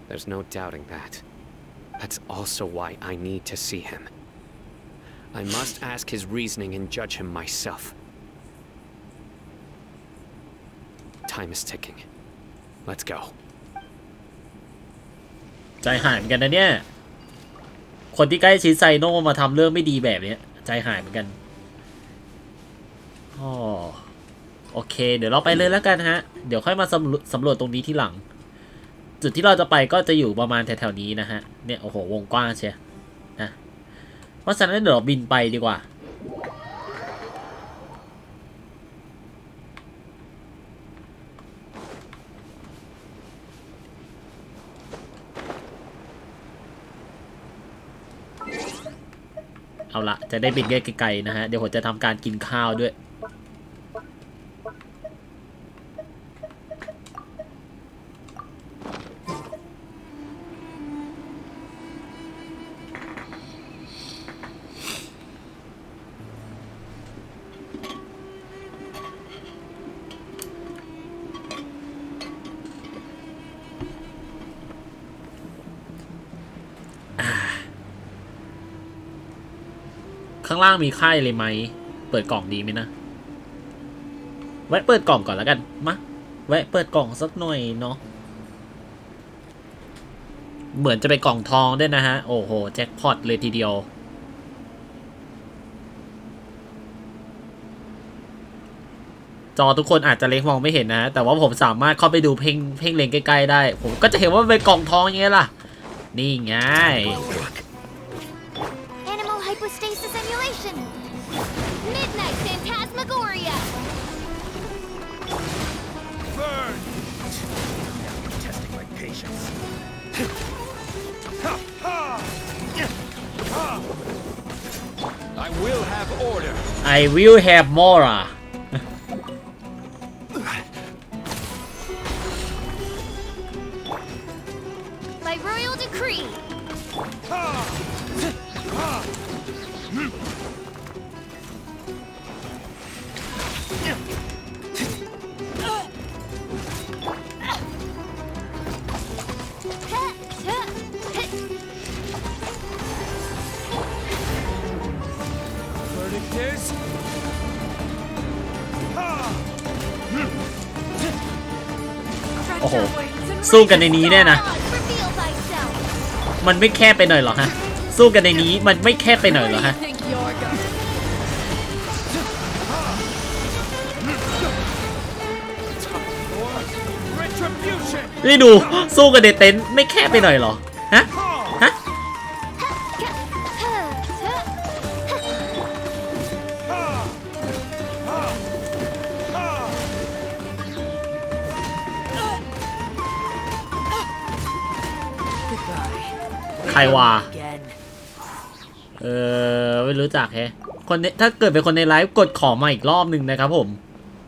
There's no doubting that. That's also why I need to see him. I must ask his reasoning and judge him myself. Time is ticking. Let's go. ใจหายเหมือนกันนะเนี่ยคนที่ใกล้ชิดไซโน่มาทำเรื่องไม่ดีแบบนี้ใจหายเหมือนกัน โอเคเดี๋ยวเราไปเลยแล้วกันฮะเดี๋ยวค่อยมาสำรวจตรงนี้ที่หลังจุดที่เราจะไปก็จะอยู่ประมาณแถวๆนี้นะฮะเนี่ยโอ้โหวงกว้างเชียนะเพราะฉะนั้นเดี๋ยวเราบินไปดีกว่าเอาละจะได้บินไกลๆนะฮะเดี๋ยวผมจะทำการกินข้าวด้วยข้างล่างมีค่ายเลยไหมเปิดกล่องดีไหมนะแวะเปิดกล่องก่อนแล้วกันมาแวะเปิดกล่องสักหน่อยเนาะเหมือนจะไปกล่องทองด้วยนะฮะโอ้โหแจ็คพอตเลยทีเดียวจอทุกคนอาจจะเล็กมองไม่เห็นนะแต่ว่าผมสามารถเข้าไปดูเพ่งเล็งใกล้ๆได้ผมก็จะเห็นว่าเป็นกล่องทองยังไงล่ะนี่ไงHypostasis emulation! Midnight Phantasmagoria! Burn! Now you're testing my patience. I will have order. I will have more. By royal decree. Verdict is โอ้โหสู้กันในนี้เนี่ยนะมันไม่แคบไปหน่อยเหรอฮะสู้กันในนี้มันไม่แคบไปหน่อยเหรอฮะนี่ดูสู้กันในเต็นท์ไม่แคบไปหน่อยเหรอฮะฮะใครวะไม่รู้จักแฮะคนถ้าเกิดเป็นคนในไลฟ์กดขอมาอีกรอบหนึ่งนะครับผม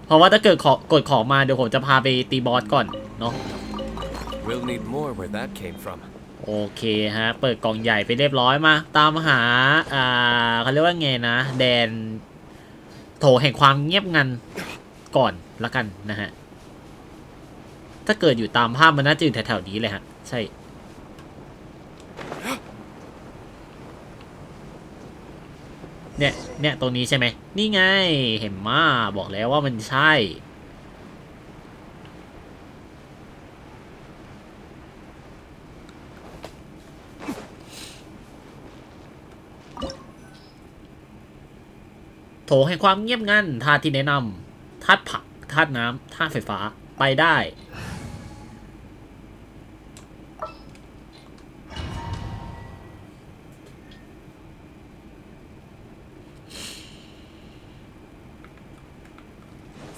เพราะว่าถ้าเกิดกดขอมาเดี๋ยวผมจะพาไปตีบอสก่อนเนาะ We'll need more where that came from โอเคฮะเปิดกล่องใหญ่ไปเรียบร้อยมาตามหาเขาเรียกว่าไงนะแดนโถแห่งความเงียบงันก่อนละกันนะฮะถ้าเกิดอยู่ตามภาพมันน่าจะอยู่แถวๆนี้เลยฮะใช่เนี่ยตรงนี้ใช่ไหมนี่ไงเห็นมาบอกแล้วว่ามันใช่โถแห่งความเงียบงันธาตุที่แนะนำธาตุผักธาตุน้ำธาตุไฟฟ้าไปได้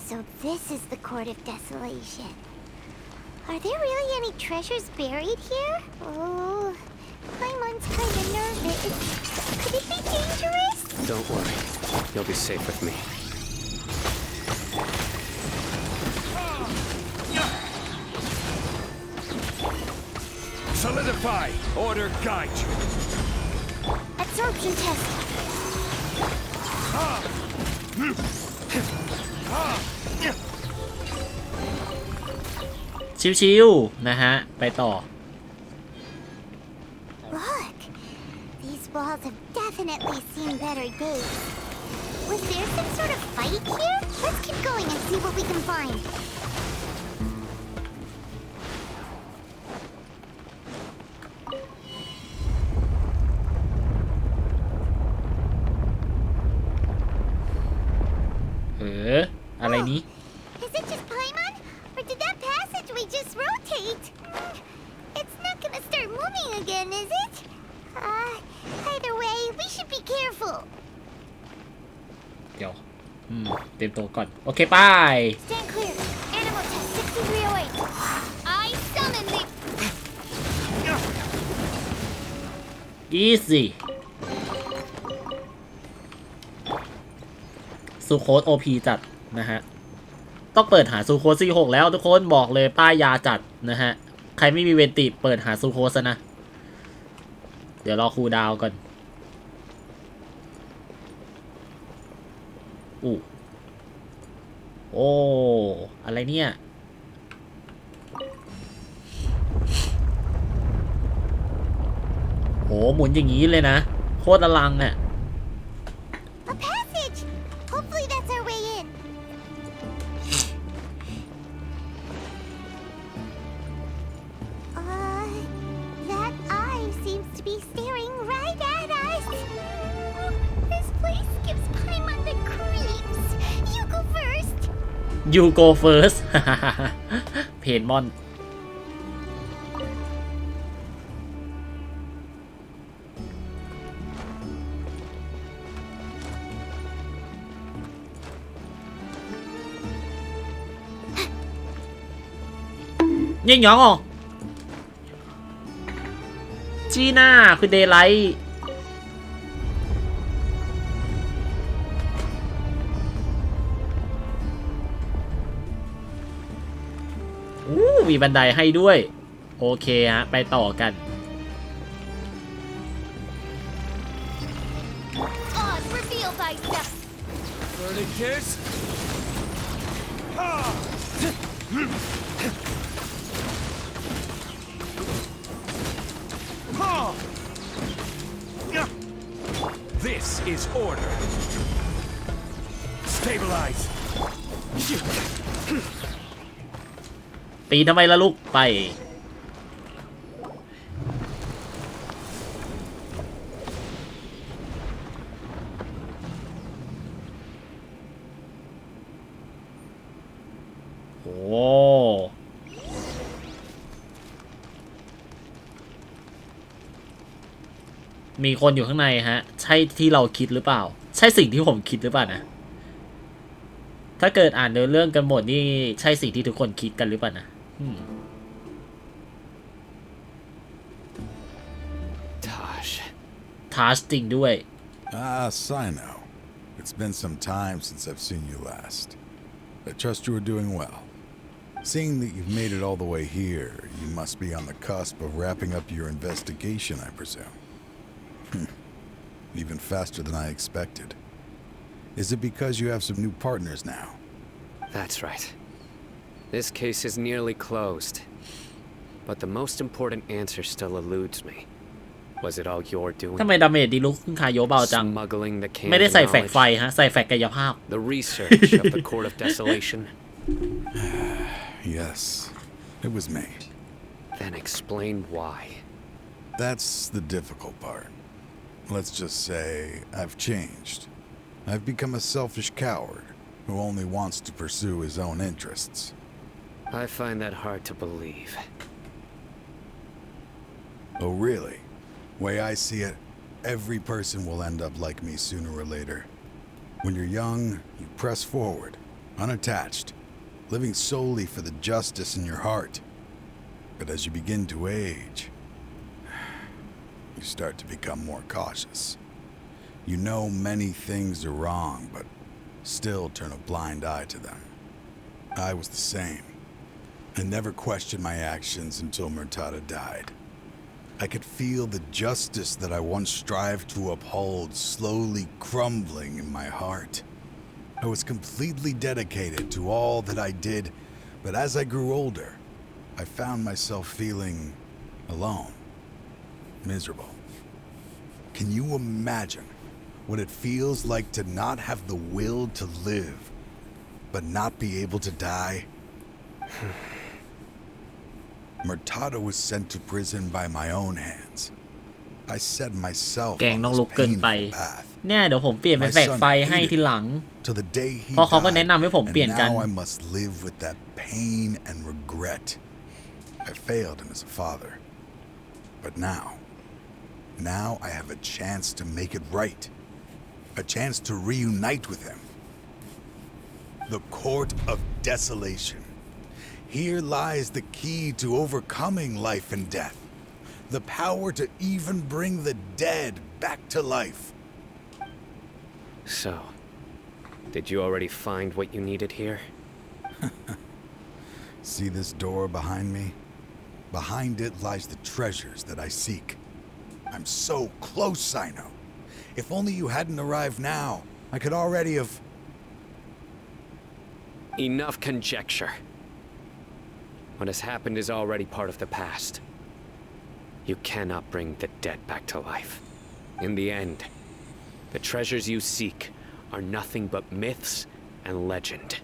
So this is the Court of Desolation. Are there really any treasures buried here? Oh, Paimon's kinda nervous. Could it be dangerous? Don't worry. You'll be safe with me. solidify. Order guide you. Absorption test. ชิวๆนะฮะไปต่อ Look, these walls have definitely seen better days. Was there some sort of fight here? Let's keep going and see what we can find.อะไรนี้ again, is it? Either way, we should be careful. เดี๋ยวเตรียมตัวก่อน โอเคไป Stand clear. Animal test 6308. I summon the... easy ซูโคส OP จัดนะฮะต้องเปิดหาซูโคส 46แล้วทุกคนบอกเลยป้ายยาจัดนะฮะใครไม่มีเวนติเปิดหาซูโคสนะเดี๋ยวรอคูลดาวน์ก่อนโอ้อะไรเนี่ยโหหมุนอย่างนี้เลยนะโคตรอลังอ่ะ A passage! Hopefully that's our way in. That eye seems to be staring right at us. This place gives Paimon the creeps. You go first. You go first เพนมอนยิงหยองอ๋อจีน่าคือเดย์ไลท์มีบันไดให้ด้วยโอเคฮะไปต่อกัน Odd reveal thyself. Burning kiss. This is order. Stabilize. ตีทำไมล่ะลูกไปโอ้มีคนอยู่ข้างในฮะใช่ที่เราคิดหรือเปล่าใช่สิ่งที่ผมคิดหรือเปล่านะถ้าเกิดอ่านเรื่องกันหมดนี่ใช่สิ่งที่ทุกคนคิดกันหรือเปล่านะTash จริงด้วย Sino. It's been some time since I've seen you last. I trust you are doing well. Seeing that you've made it all the way here, you must be on the cusp of wrapping up your investigation, I presume. Even faster than I expected. Is it because you have some new partners now? That's right. This case is nearly closed. But the most important answer still eludes me. Was it all your doing? ทำไมดาเมจดีลุกขึ้นคาโยเบาจัง ไม่ได้ใส่แฟกไฟฮะใส่แฟกกายภาพ The research of the Court of Desolation. Yes, it was me. Then explain why. That's the difficult part. Let's just say I've changed. I've become a selfish coward who only wants to pursue his own interests. I find that hard to believe. Oh, really? Way I see it, every person will end up like me sooner or later. When you're young, you press forward, unattached, living solely for the justice in your heart. But as you begin to age, you start to become more cautious. You know many things are wrong, but still turn a blind eye to them. I was the same. I never questioned my actions until Murtada died. I could feel the justice that I once strived to uphold slowly crumbling in my heart. I was completely dedicated to all that I did, but as I grew older, I found myself feeling alone, miserable. Can you imagine what it feels like to not have the will to live, but not be able to die? Murtada was sent to prison by my own hands. I set myself แกง on ต้อง this ลุกเกินไป painful path. เนี่ยเดี๋ยวผมเปลี่ยนเป็นแฟกไฟให้ทีหลัง To the day he เพราะเขาก็แนะ died, นำให้ผมเปลี่ยน and กัน now I must live with that pain and regret. I failed him as a father, but now Now I have a chance to make it right. A chance to reunite with him. The Court of Desolation. Here lies the key to overcoming life and death. The power to even bring the dead back to life. So, did you already find what you needed here? See this door behind me? Behind it lies the treasures that I seek. I'm so close, Sino. If only you hadn't arrived now, I could already have... Enough conjecture. What has happened is already part of the past. You cannot bring the dead back to life. In the end, the treasures you seek are nothing but myths and legend.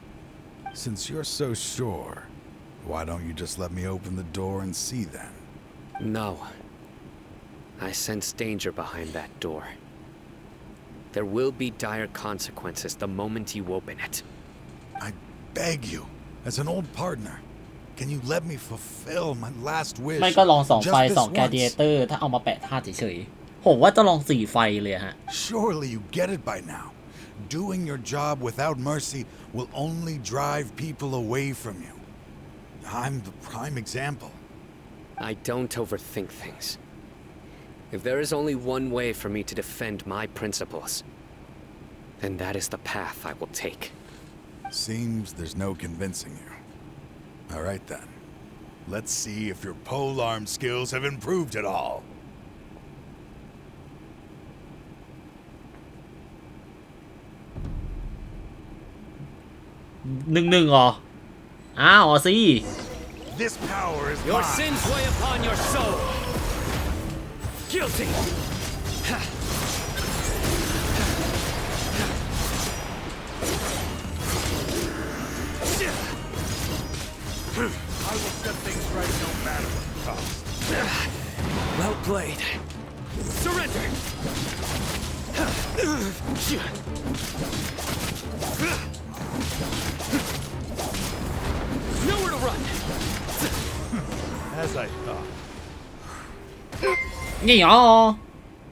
Since you're so sure, why don't you just let me open the door and see then? No. I sense danger behind that door. There will be dire consequences the moment you open it. I beg you, as an old partner, can you let me fulfill my last wish? ไม่ก็ลอง2 ไฟ just this 2 แกลดิเอเตอร์ถ้าเอามาแปะธาตุเฉยๆผมว่าจะลอง4 ไฟเลยฮะ Surely you get it by now. Doing your job without mercy will only drive people away from you. I'm the prime example. I don't overthink things. If there is only one way for me to defend my principles, then that is the path I will take. Seems there's no convincing you. All right then. Let's see if your polearm skills have improved at all. 1-1เหรออ้าวสิ This power is Your mine. sins weigh upon your soul. Guilty. I will set things right no matter what it costs. Well played. Surrender. Nowhere to run. As I thought. นี่อ๋อ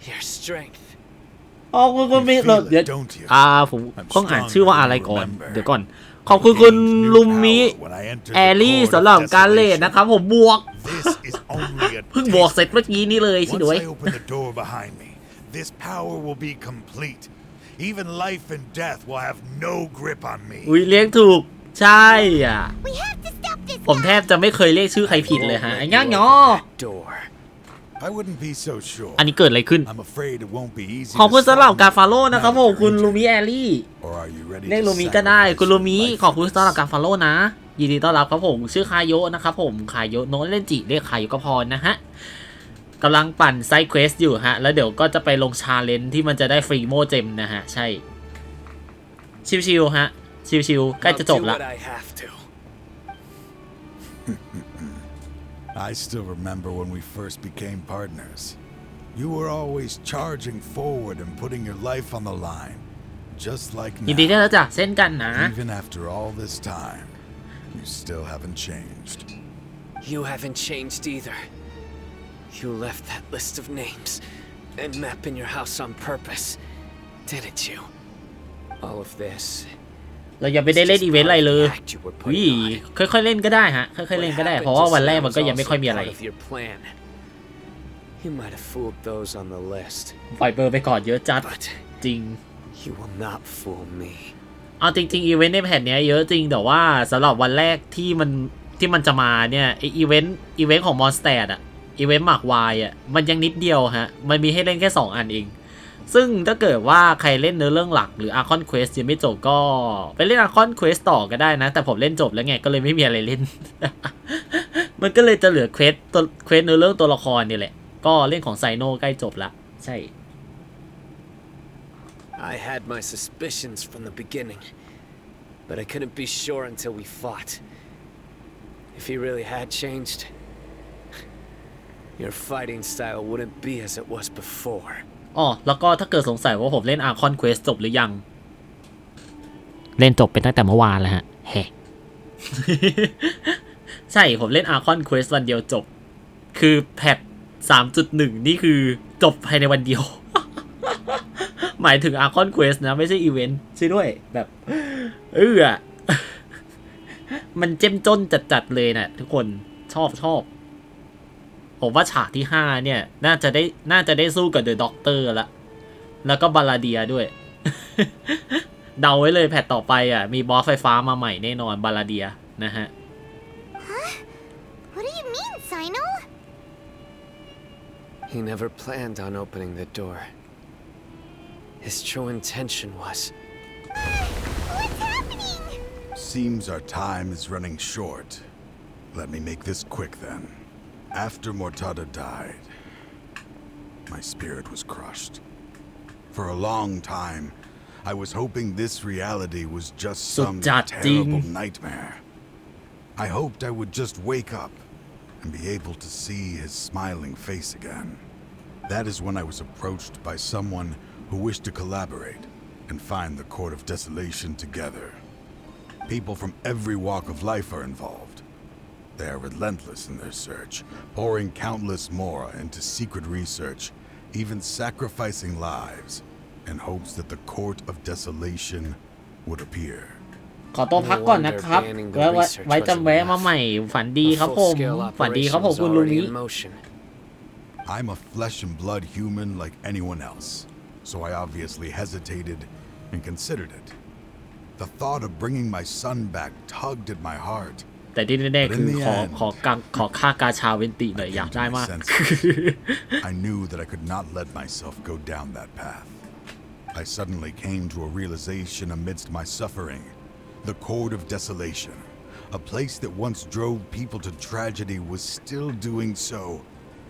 Your strength. อ๋อคุณมีเดี๋ยวผมต้องอ่านชื่อว่าอะไรก่อนเดี๋ยวก่อนขอบคุณคุณลุมมิแอลลี่สำหรับการเล่นนะครับผมบวก เพิ่งบวกเสร็จเมื่อกี้นี้เลยชิด้วย Once I open the door behind me, this power will be complete. Even life and death will have no grip on me. อุ้ยเลี้ยงถูกใช่อ่ะผมแทบจะไม่เคยเรียกชื่อใครผิดเลยฮะไอ้ย่างย่อ I wouldn't be so sure. อันนี้เกิดอะไรขึ้น I'm afraid it won't be easy. ขอบคุณสำหรับการฟอลโล่นะครับผมคุณลูมิแอลลี่เรียกลูมิก็ได้คุณลูมิขอบคุณสำหรับการฟอลโล่นะยินดีต้อนรับครับผมชื่อคาโยนะครับผมคาโยโนเล่นจิเรียกคาโยก็พอนะฮะกำลังปั่นไซด์เควสอยู่ฮะแล้วเดี๋ยวก็จะไปลงชาเลนจ์ที่มันจะได้ฟรีโมเจมนะฮะใช่ชิวๆฮะชิวๆใกล้จะจบละ I still remember when we first became partners. You were always charging forward and putting your life on the line, just like now. ยินดีด้วยจ้ะเช่นกันนะ Even after all this time, you still haven't changed. You haven't changed either. You left that list of names and map in your house on purpose, didn't you? All of this. เราอย่าไปได้เล่นอีเวนต์อะไรเลยวิค่อยๆเล่นก็ได้ฮะค่อยๆเล่นก็ได้เพราะว่าวันแรกมันก็ยังไม่ค่อยมีอะไรปล่อยเบอร์ไปก่อนเยอะจัดจริงเอาจริงๆอีเวนต์ในแผ่นนี้เยอะจริงแต่ว่าสำหรับวันแรกที่มันจะมาเนี่ยอีเวนต์ของมอนสเตอร์อะอีเวนต์หมากวายอะมันยังนิดเดียวฮะมันมีให้เล่นแค่2 อันเองซึ่งถ้าเกิดว่าใครเล่นเนื้อเรื่องหลักหรือ Archon Quest ยังไม่จบก็ไปเล่น Archon Quest ต่อก็ได้นะแต่ผมเล่นจบแล้วไงก็เลยไม่มีอะไรเล่น มันก็เลยจะเหลือเควสเนื้อเรื่องตัวละครนี่แหละก็เล่นของไซโนใกล้จบละใช่ I had my suspicions from the beginning but I couldn't be sure until we fought if he really had changed your fighting style wouldn't be as it was beforeอ๋อแล้วก็ถ้าเกิดสงสัยว่าผมเล่น Archon Quest จบหรือยังเล่นจบเป็นตั้งแต่เมื่อวานแล้วฮะเฮ้ ใช่ผมเล่น Archon Quest วันเดียวจบคือแพท 3.1 นี่คือ จบภายในวันเดียว หมายถึง Archon Quest นะไม่ใช่อีเวนต์ใช่ด้วยแบบมันเจ้มจนจัดๆเลยนะทุกคนชอบผมว่าฉากที่5เนี่ยน่าจะได้สู้กับเดอะด็อกเตอร์ละแล้วก็บาลาเดียด้วย เดาไว้เลยแพทต่อไปอ่ะมีบอสไฟฟ้ามาใหม่แน่นอนบาลาเดียนะฮะ What do you mean, Sino? He never planned on opening the door. His true intention was... What's happening? Seems our time is running short. Let me make this quick then. After Mortada died, my spirit was crushed. For a long time, I was hoping this reality was just some terrible nightmare. I hoped I would just wake up and be able to see his smiling face again. That is when I was approached by someone who wished to collaborate and find the Court of Desolation together. People from every walk of life are involved. They are relentless in their search, pouring countless more into secret research, even sacrificing lives in hopes that the Court of Desolation would appear. ขอตัวพักก่อนนะครับแล้วไว้จำแวะมาใหม่ฝันดีครับผมฝันดีครับผมคุณลุงนี้ I'm a flesh and blood human like anyone else, so I obviously hesitated and considered it. The thought of bringing my son back tugged at my heart. แต่ที่แน่ๆคือขอค่ากาชาเวนติหน่อยอยากได้มาก I knew that I could not let myself go down that path. I suddenly came to a realization amidst my suffering. The Court of Desolation, a place that once drove people to tragedy, was still doing so,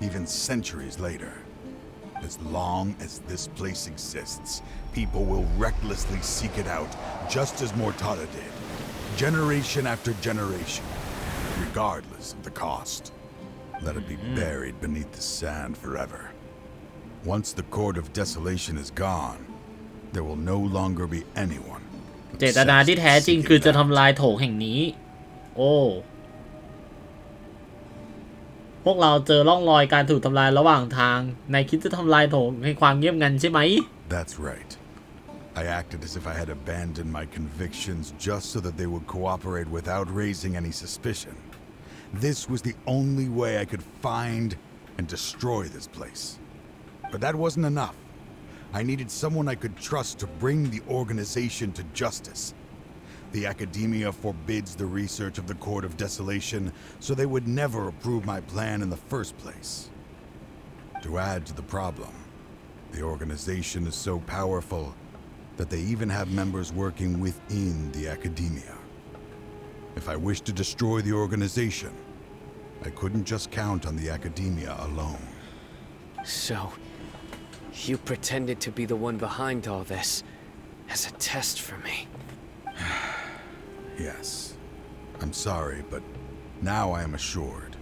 even centuries later. As long as this place exists, people will recklessly seek it out, just as Mortada did, generation after generation, regardless of the cost. Let it be buried beneath the sand forever. Once the Court of Desolation is gone, there will no longer be anyone. เจตนาที่แท้จริงคือจะทำลายโถงแห่งนี้โอ้พวกเราเจอร่องรอยการถูกทำลายระหว่างทางนายคิดจะทำลายโถงให้ความเงียบงันใช่ไหม That's right. I acted as if I had abandoned my convictions just so that they would cooperate without raising any suspicion. This was the only way I could find and destroy this place. But that wasn't enough. I needed someone I could trust to bring the organization to justice. The academia forbids the research of the Court of Desolation, so they would never approve my plan in the first place. To add to the problem, the organization is so powerful that they even have members working within the academia. If I wished to destroy the organization, I couldn't just count on the academia alone. So, you pretended to be the one behind all this as a test for me. Yes. I'm sorry, but now I am assured.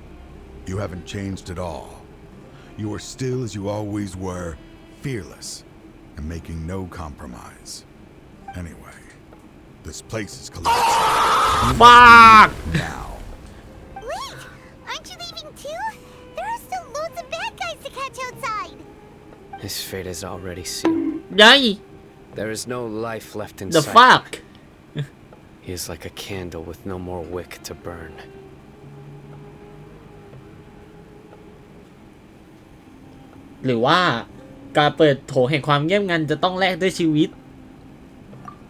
You haven't changed at all. You are still as you always were, fearless and making no compromise. Anyway, this place is collapsing. Fuck! Now. Wait! Aren't you leaving too? There are still loads of bad guys to catch outside. His fate is already sealed. Yay! There is no life left in The sight. fuck? He is like a candle with no more wick to burn. หรือว่าการเปิดโถงแห่งความเงียบงันจะต้องแลกด้วยชีวิต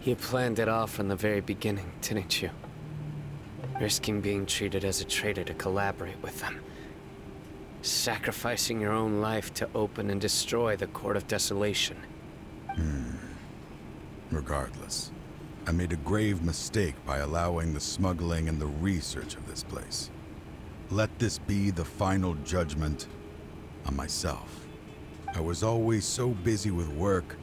You planned it all from the very beginning, didn't you? Risking being treated as a traitor to collaborate with them. Sacrificing your own life to open and destroy the Court of Desolation. Regardless, I made a grave mistake by allowing the smuggling and the research of this place. Let this be the final judgment on myself. I was always so busy with work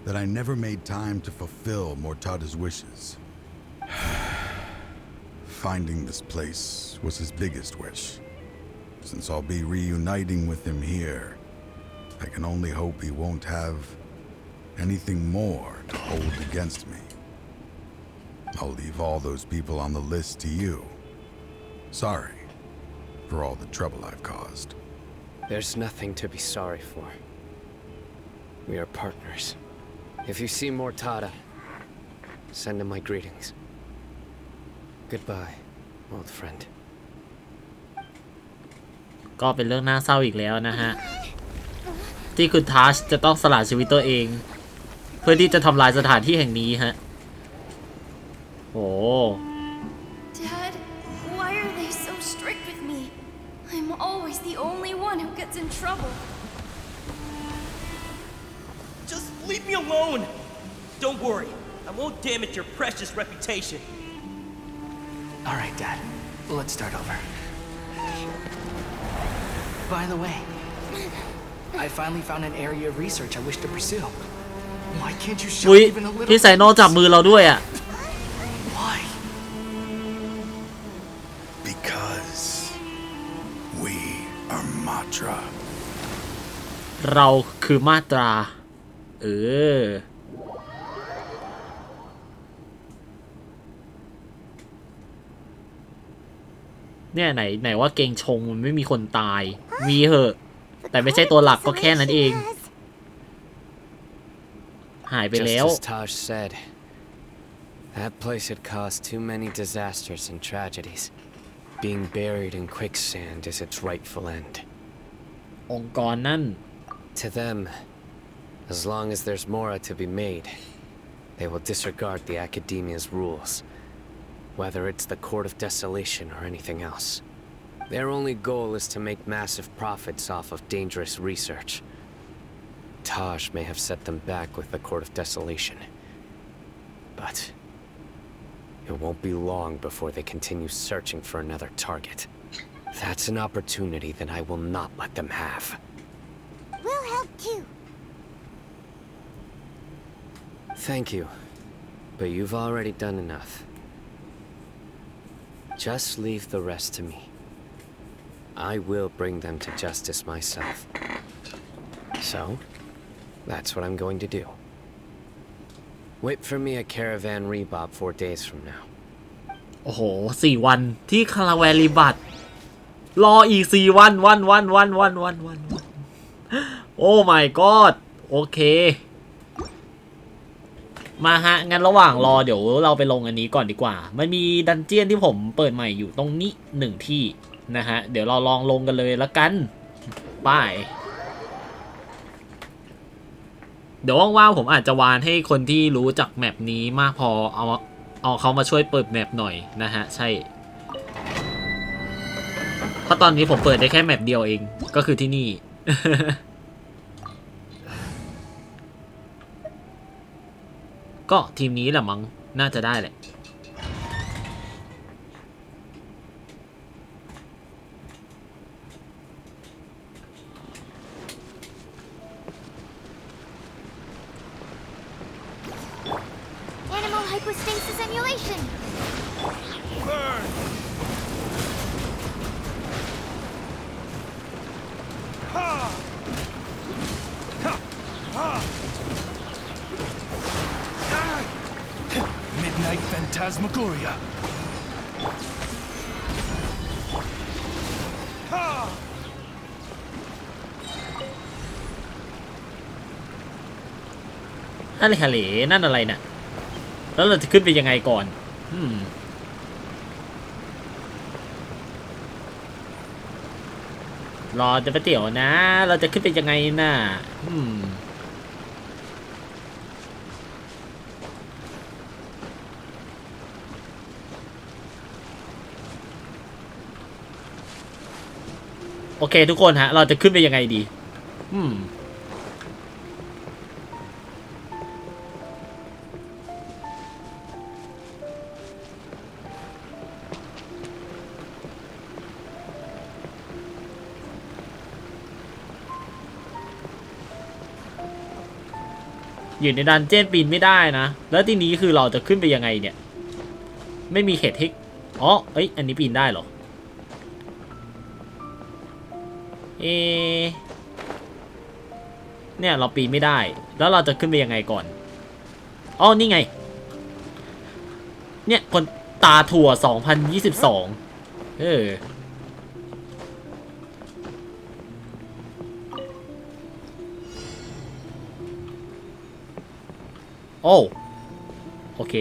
that I never made time to fulfill Mortada's wishes. Finding this place was his biggest wish. Since I'll be reuniting with him here, I can only hope he won't have anything more to hold against me. I'll leave all those people on the list to you. Sorry for all the trouble I've caused. There's nothing to be sorry for. We are partners. If you see more Tada, send him my greetings. Goodbye, old friend. ก็เป็นเรื่องน่าเศร้าอีกแล้วนะฮะที่คุณทัชจะต้องสละชีวิตตัวเองเพื่อที่จะทำลายสถานที่แห่งนี้ฮะโอ้ Dad, why are they so strict with me? I'm always the only one who gets in trouble. Just leave me alone! Don't worry, I won't damage your precious reputation. Alright, Dad. Let's start over. By the way, I finally found an area of research I wish to pursue. Why can't you show อุ๊ย even a little? พี่ไซโนจับมือเราด้วยอ่ะ Why? Because we are Matra. เราคือมาตราเนี่ยไหนว่าเกงชงมันไม่มีคนตายมีเหอะแต่ไม่ใช่ตัวหลักก็แค่นั้นเองหายไปแล้ว Just as Taj said, that place had caused too many disasters and tragedies. Being buried in quicksand is its rightful end. องค์กรนั่น To them, as long as there's Mora to be made, they will disregard the Academia's rules, whether it's the Court of Desolation or anything else. Their only goal is to make massive profits off of dangerous research. Taj may have set them back with the Court of Desolation, but it won't be long before they continue searching for another target. That's an opportunity that I will not let them have. We'll help too. Thank you, but you've already done enough. Just leave the rest to me. I will bring them to justice myself. So, that's what I'm going to do. Wait for me at Caravan Rebob 4 days from now. โอ้โห4 วันที่คาราแวนรีบัตรออีก4 วันโอ้ my god โอเคมาฮะงั้นระหว่างรอเดี๋ยวเราไปลงอันนี้ก่อนดีกว่ามันมีดันเจียนที่ผมเปิดใหม่อยู่ตรงนี้1ที่นะฮะเดี๋ยวเราลองลงกันเลยละกันไปเดี๋ยวว่างๆผมอาจจะวานให้คนที่รู้จักแมปนี้มากพอเอาเขามาช่วยเปิดแมปหน่อยนะฮะใช่เพราะตอนนี้ผมเปิดได้แค่แมปเดียวเองก็คือที่นี่ ก็ทีมนี้แหละมั้งน่าจะได้แหละ Animal hypostasis emulation. Burn! Ha! Ha! Ha! Midnight Phantasmagoria. Ha! อะไรนั่นอะไรน่ะแล้วเราจะขึ้นไปยังไงก่อนรอจะไปเตี๋ยวนะเราจะขึ้นไปยังไงน่ะโอเคทุกคนฮะเราจะขึ้นไปยังไงดีอยู่ในดันเจี้ยนปีนไม่ได้นะแล้วทีนี้คือเราจะขึ้นไปยังไงเนี่ยไม่มีเขตทิกอ๋อเอ้ยอันนี้ปีนได้เหรอเนี่ยเราปีนไม่ได้แล้วเราจะขึ้นไปยังไงก่อนอ๋อนี่ไงเนี่ยคนตาถั่ว2022 โอ้โอเค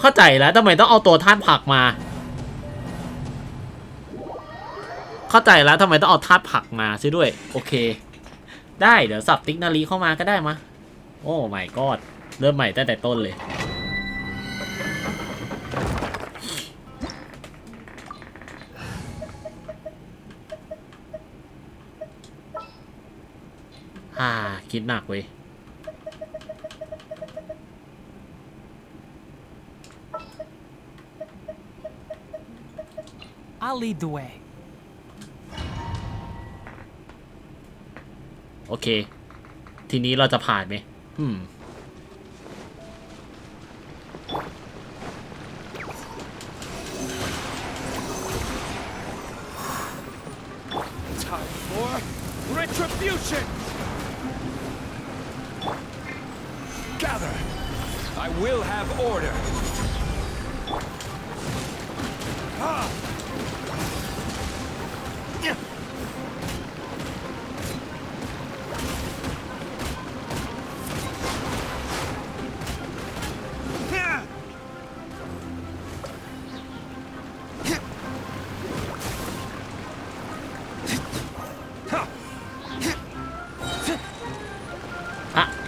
เข้าใจแล้วทำไมต้องเอาตัวธาตุผักมาเข้าใจแล้วทำไมต้องเอาธาตุผักมาซิด้วยโอเคได้เดี๋ยวสับติ๊กนาลีเข้ามาก็ได้มาโอ้ my god เริ่มใหม่ตั้งแต่ต้นเลยคิดหนักเว้ยI'll lead the way. โอเคทีนี้เราจะผ่านไหมTime for retribution. Gather. I will have order.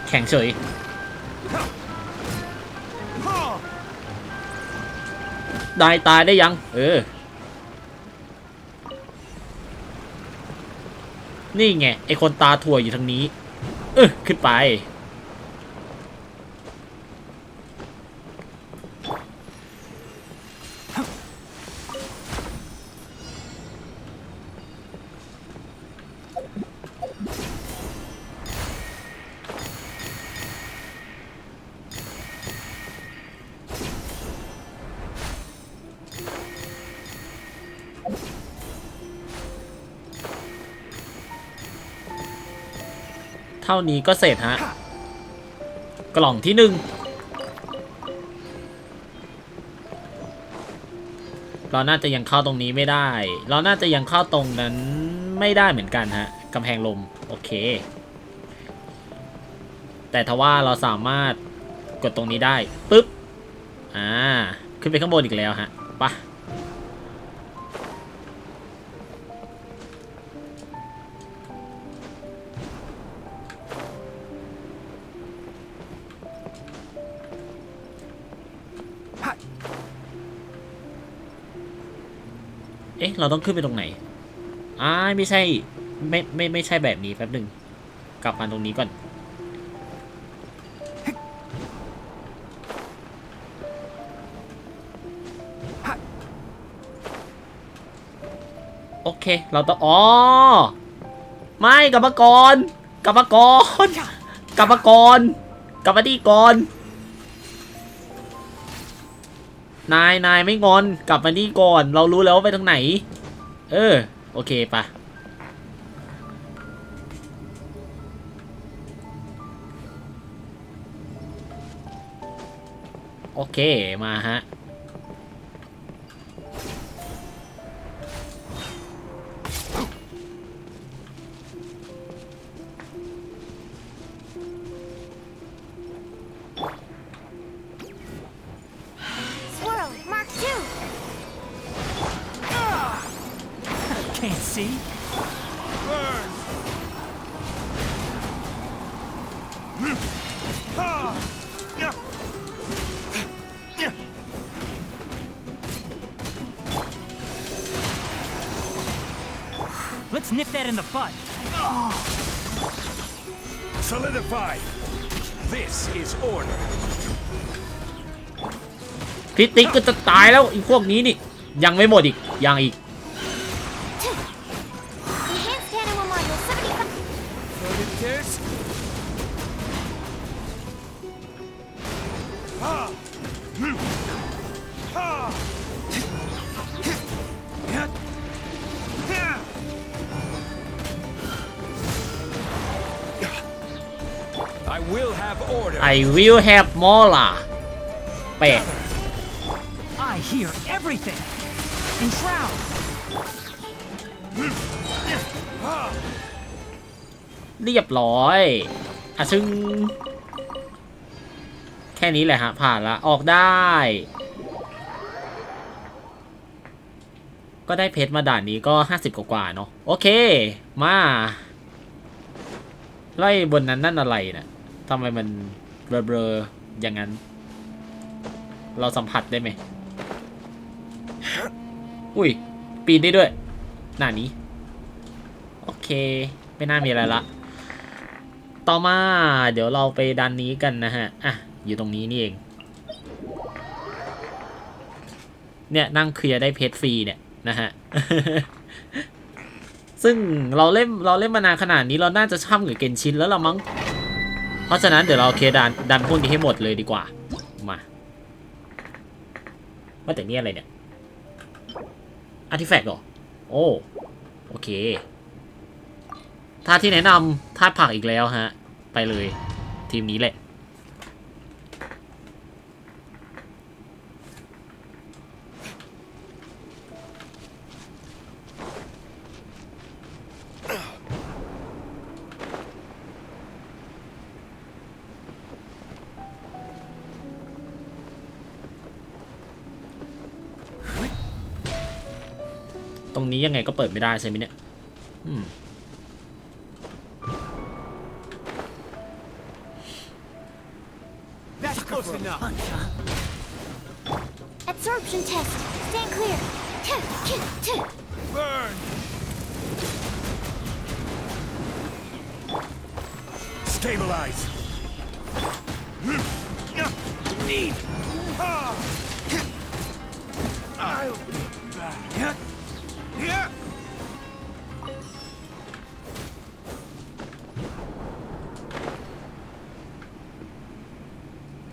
แข็งเฉยได้ตายได้ยังนี่ไงไอคนตาถั่วอยู่ทางนี้ขึ้นไปเท่านี้ก็เสร็จฮะกล่องที่1เราน่าจะยังเข้าตรงนี้ไม่ได้เราน่าจะยังเข้าตรงนั้นไม่ได้เหมือนกันฮะกำแพงลมโอเคแต่ทว่าเราสามารถกดตรงนี้ได้ปึ๊บขึ้นไปข้างบนอีกแล้วฮะไปเราต้องขึ้นไปตรงไหนไม่ใช่ไม่ใช่แบบนี้แป๊บหนึ่งกลับมาตรงนี้ก่อนโอเคเราต้องไม่กลับมาก่อนกลับมาดีก่อนนายไม่งอนกลับมานี่ก่อนเรารู้แล้วว่าไปทางไหนโอเคปะโอเคมาฮะCan't see. Burn. Let's nip that in the bud. Solidify. This is order. พิติกก็จะตายแล้วอีกพวกนี้นี่ยังไม่หมดอีกยังอีกI will have more เป็ด I hear everything. Enshroud. เรียบร้อยซึ่ง ค่นี้แหละฮะผ่านละออกได้ ก็ได้เพชรมาด่านนี้ก็50กว่าเนาะโอเคมาไล่บนนั้นนั่นอะไรนะทำไมมันเบลอๆอย่างนั้นเราสัมผัสได้ไหมอุ้ยปีนได้ด้วยหน้านี้โอเคไม่น่ามีอะไรละต่อมาเดี๋ยวเราไปดันนี้กันนะฮะอ่ะอยู่ตรงนี้นี่เองเนี่ยนั่งเคลียร์ได้เพชรฟรีเนี่ยนะฮะ ซึ่งเราเล่นมานานขนาดนี้เราน่าจะช่ำกับเกนชินแล้วละมั้งเพราะฉะนั้นเดี๋ยวเราเคลียร์ดันพวกนี้ให้หมดเลยดีกว่ามาว่าแต่นี่อะไรเนี่ยอาร์ติแฟกต์เหรอโอเคท่าที่แนะนำท่าผักอีกแล้วฮะไปเลยทีมนี้แหละตรงนี้ยังไงก็เปิดไม่ได้ใช่ไหมเนี่ยAbsorption test. Stand clear. Burn. Stabilize. Need. I'll be back. Here.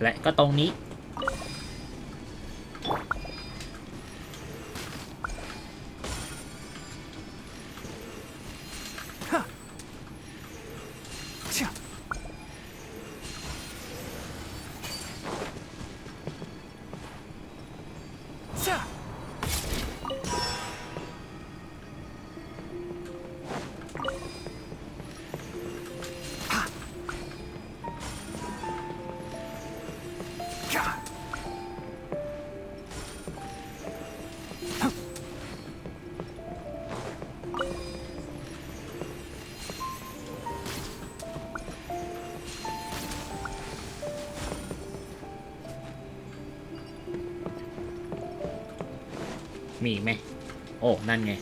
และก็ตรงนี้มีไหมโอ้นั่นไง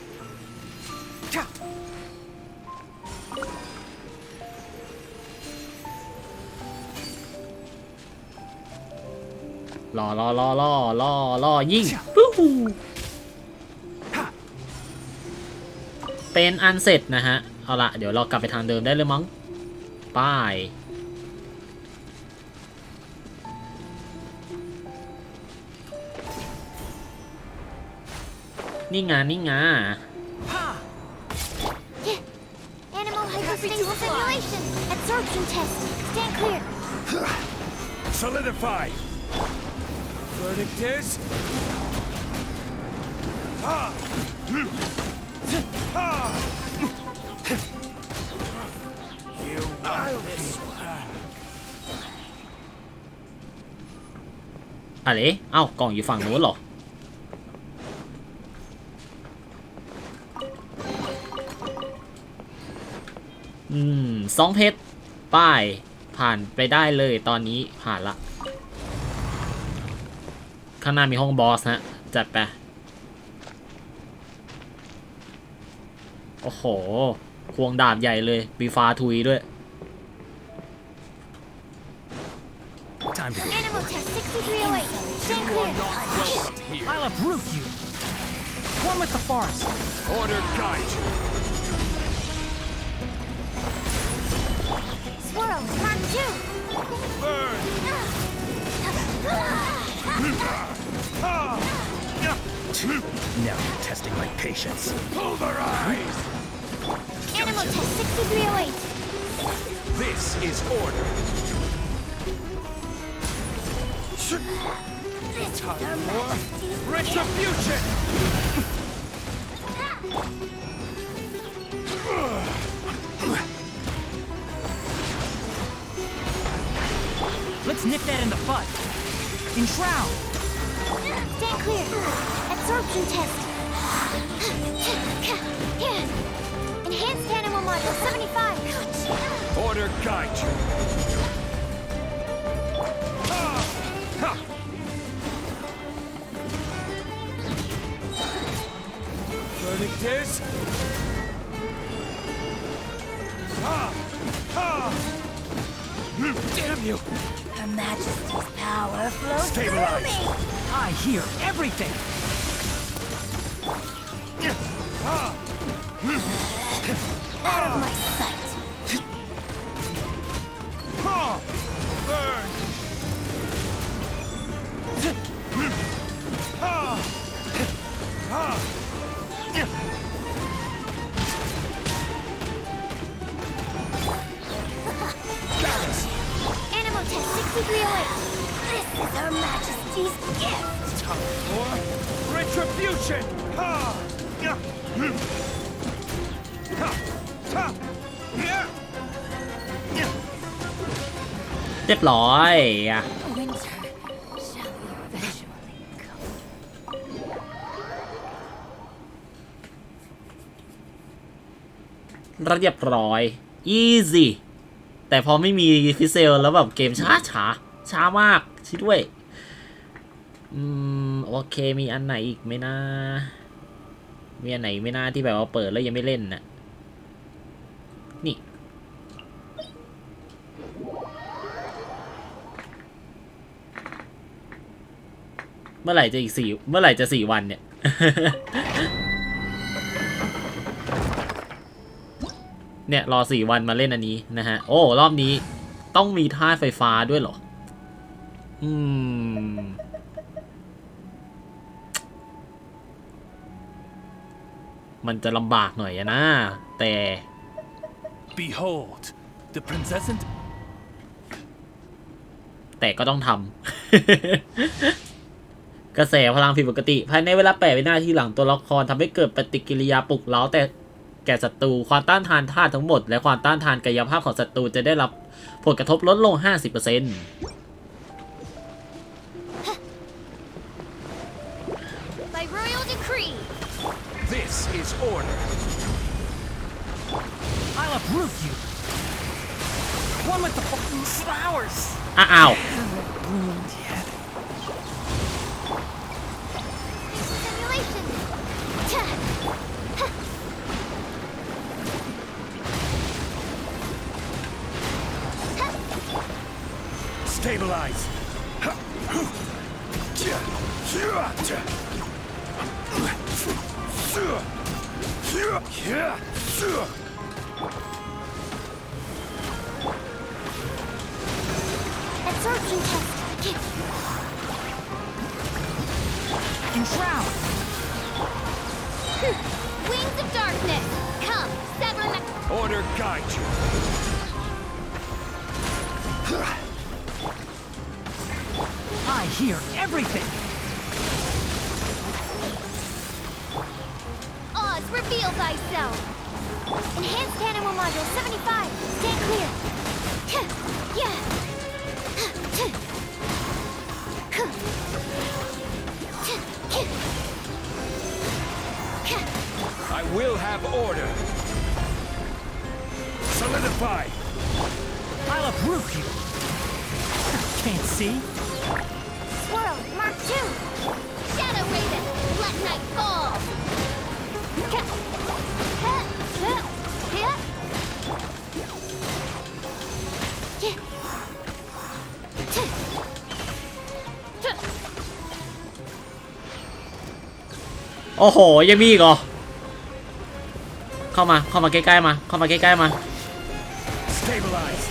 ล่อยิงเป็นอันเสร็จนะฮะเอาละเดี๋ยวเรากลับไปทางเดิมได้เลยมั้งป้ายนี่ไงAnimal hypostasis simulation. Absorption test. Stand clear. Solidify. Verdict is. You I'll be back. อะไรเอ้ากล่องอยู่ฝั่งนู้นเหรอ2เพชรป้ายผ่านไปได้เลยตอนนี้ผ่านละข้างหน้ามีห้องบอสฮะจัดไปโอ้โหควงดาบใหญ่เลยมีฟ้าทุยด้วย Animal test 6308. Stand clear. I'll uproot you. One with the forest. Order guide. Swirl. Mark 2. Burn. Now you're testing my patience. Pulverize. Animal test 6308. This is order. Time for retribution. Let's Let's nip that in the bud. Enshroud. Stand clear. Absorption test. Enhanced animal module 75. Order guide you. Burning tears. Damn you! Her Majesty's power flows Stabilize. through me. I hear everything. Out of my sight. Burn! Animal test 6308. This is Her Majesty's gift. Time for retribution! เรียบร้อยอ่ะ Winter shall eventually come. เรียบร้อย easy แต่พอไม่มีฟิเซลแล้วแบบเกมช้ามากชิด้วยโอเคมีอันไหนอีกไหมนะมีอันไหนไม่น่าที่แบบว่าเปิดแล้วยังไม่เล่นน่ะนี่เมื่อไหร่จะ4 วันเนี่ย เนี่ยรอ4 วันมาเล่นอันนี้นะฮะโอ้รอบนี้ต้องมีธาตุไฟฟ้าด้วยเหรอมันจะลำบากหน่อยนะแต่ Behold, the princess and แต่ก็ต้องทำ กระแสพลังผิดปกติภายในเวลา8 วินาทีหลังตัวละครทำให้เกิดปฏิกิริยาปลุกเร้าแต่แก่ศัตรูความต้านทานธาตุทั้งหมดและความต้านทานกายภาพของศัตรูจะได้รับผลกระทบลดลง 50% By royal decree. This is order. I'll uproot you. One with the flowers. อ้าว Simulation. Stabilize. Absorption test. Enshroud. Wings of darkness. Come, sever the... Order guide you. I hear everything. Oz, reveal thyself. Enhanced animal module 75. Stand clear. Yeah. I will have order. Solidify. I'll uproot you. Can't see. Swirl, Mark 2. Shadow Raven, let night fall. Yeah. โอ้โหยังมีอีกเหรอเข้ามาใกล้ๆมาเข้ามาใกล้ๆมา Stabilize.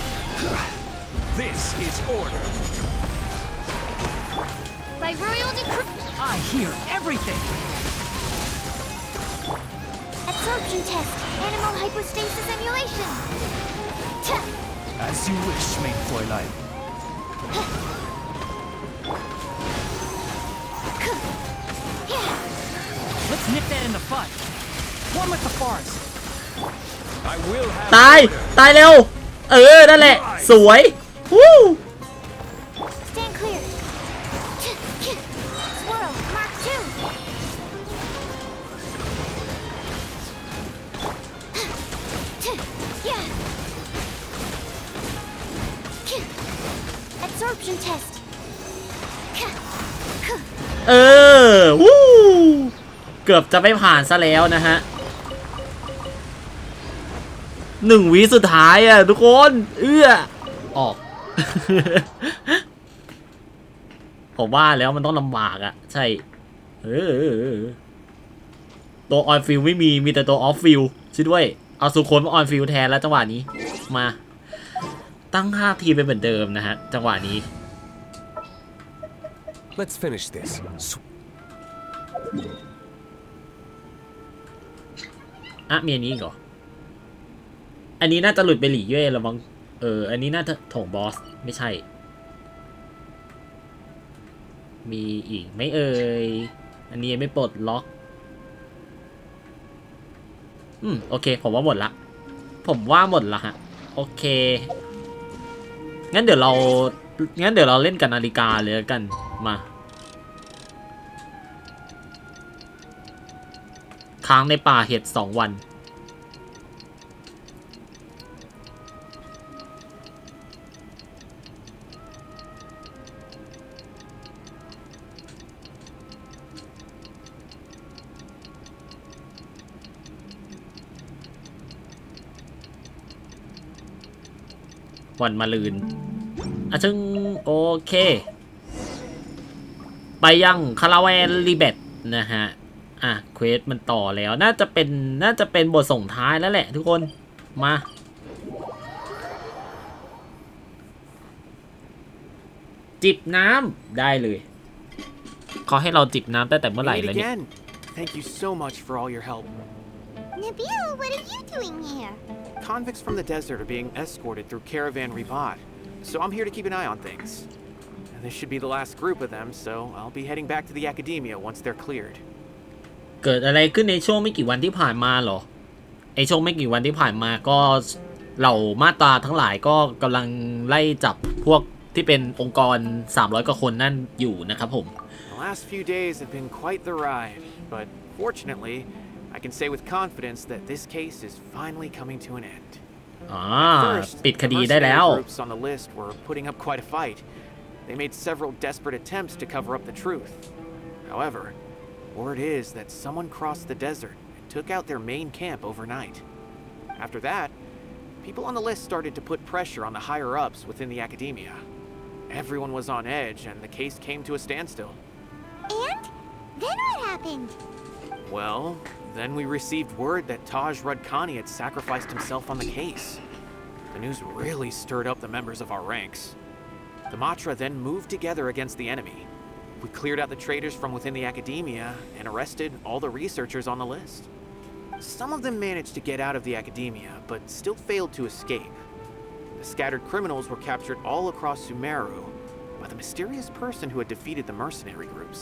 This is order. By royal decree. I hear everything. Absorption test. Animal hypostasis emulation. as you wish, main Fräulein. Let's nip that in the bud. One with the forest. I will have ตายเร็วนั่นแหละสวยวู้ วู้เกือบจะไม่ผ่านซะแล้วนะฮะ1 วิสุดท้ายอ่ะทุกคนออก ผมว่าแล้วมันต้องลำบากอ่ะใช่ตัวออนฟิลไม่มีแต่ตัวออฟฟิลช่วยด้วยเอาสุคนมาออนฟิลแทนแล้วจังหวะนี้มาตั้งท่าทีเป็นเหมือนเดิมนะฮะจังหวะนี้ Let's finish this. มีอันนี้เหรออันนี้น่าจะหลุดไปหลี่เย่แล้วมั้งอันนี้น่าจะโถงบอสไม่ใช่มีอีกไม่อันนี้ไม่ปลดล็อกโอเคผมว่าหมดละฮะโอเคงั้นเดี๋ยวเราเล่นกันนาฬิกาเลยกันมาค้างในป่าเห็ด2 วันวันมะรืนซึ่งโอเคไปยังคาราแวนรีเบตนะฮะเควสมันต่อแล้วน่าจะเป็นบทส่งท้ายแล้วแหละทุกคนมาจิบน้ำได้เลยเขาให้เราจิบน้ำแต่เมื่อไหร่แล้วเนี่ย Thank you so much for all your help. Nabil, what are you doing here? Convicts from the desert are being escorted through caravan rebot, so I'm here to keep an eye on things. This should be the last group of them, so I'll be heading back to the academia once they're cleared. เกิดอะไรขึ้นในช่วงไม่กี่วันที่ผ่านมาเหรอช่วงไม่กี่วันที่ผ่านมาก็เหล่ามาตราทั้งหลายก็กำลังไล่จับพวกที่เป็นองค์กร300 กว่าคนนั่นอยู่นะครับผม The last few days have been quite the ride, but fortunately, I can say with confidence that this case is finally coming to an end. ปิดคดีได้แล้ว Groups on the list were putting up quite a fight. They made several desperate attempts to cover up the truth. However, word is that someone crossed the desert and took out their main camp overnight. After that, people on the list started to put pressure on the higher-ups within the academia. Everyone was on edge, and the case came to a standstill. And? Then what happened? Well, then we received word that Taj Radkani had sacrificed himself on the case. The news really stirred up the members of our ranks. The Matra then moved together against the enemy. We cleared out the traitors from within the academia and arrested all the researchers on the list. Some of them managed to get out of the academia, but still failed to escape. The scattered criminals were captured all across Sumeru by the mysterious person who had defeated the mercenary groups.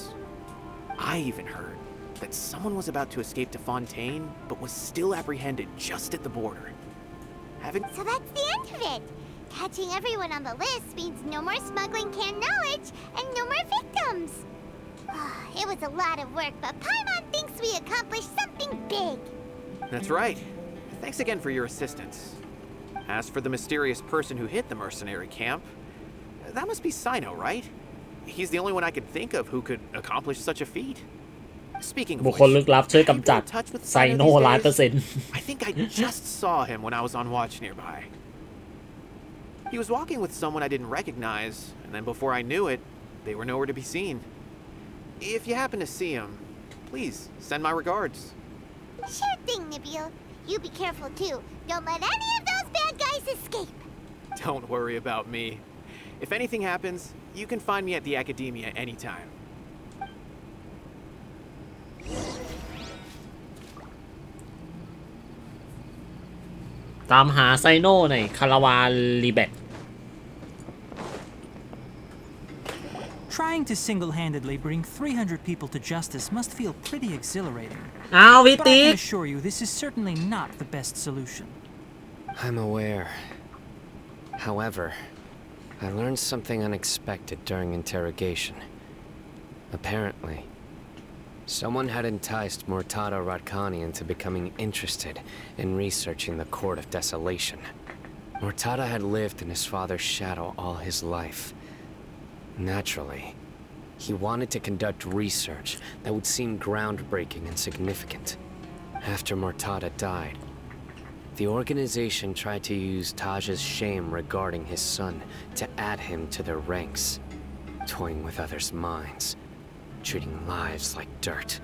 I even heard that someone was about to escape to Fontaine, but was still apprehended just at the border. So that's the end of it. Catching everyone on the list means no more smuggling canned knowledge and no more victims. It was a lot of work, but Paimon thinks we accomplished something big. That's right. Thanks again for your assistance. As for the mysterious person who hit the mercenary camp, that must be Sino, right? He's the only one I can think of who could accomplish such a feat. Speaking of บุคคลลึกลับช่วยกำจัดไซโน่100% I think I just saw him when I was on watch nearby. He was walking with someone I didn't recognize, and then before I knew it, they were nowhere to be seen. If you happen to see him, please send my regards. Sure thing, Nabil. You be careful too. Don't let any of those bad guys escape. Don't worry about me. If anything happens, you can find me at the academia anytime. ตามหาไซโน่ในคาราวานรีเบต Trying to single-handedly bring 300 people to justice must feel pretty exhilarating. พี่ But I ติ๊ก can assure you this is certainly not the best solution. I'm aware. However, I learned something unexpected during interrogation. Apparently, someone had enticed Murtada Radkani into becoming interested in researching the Court of Desolation. Murtada had lived in his father's shadow all his life. Naturally, He wanted to conduct research that would seem groundbreaking and significant. After Mortada died, the organization tried to use Taj's shame regarding his son to add him to their ranks, toying with others' minds, treating lives like dirt,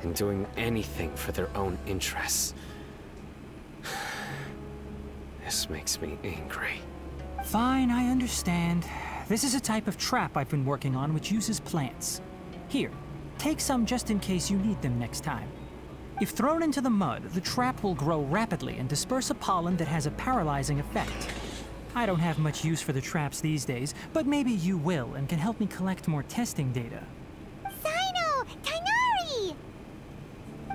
and doing anything for their own interests. This makes me angry. Fine, I understand. This is a type of trap I've been working on which uses plants. Here, take some just in case you need them next time. If thrown into the mud, the trap will grow rapidly and disperse a pollen that has a paralyzing effect. I don't have much use for the traps these days, but maybe you will and can help me collect more testing data. Sino! Tainari!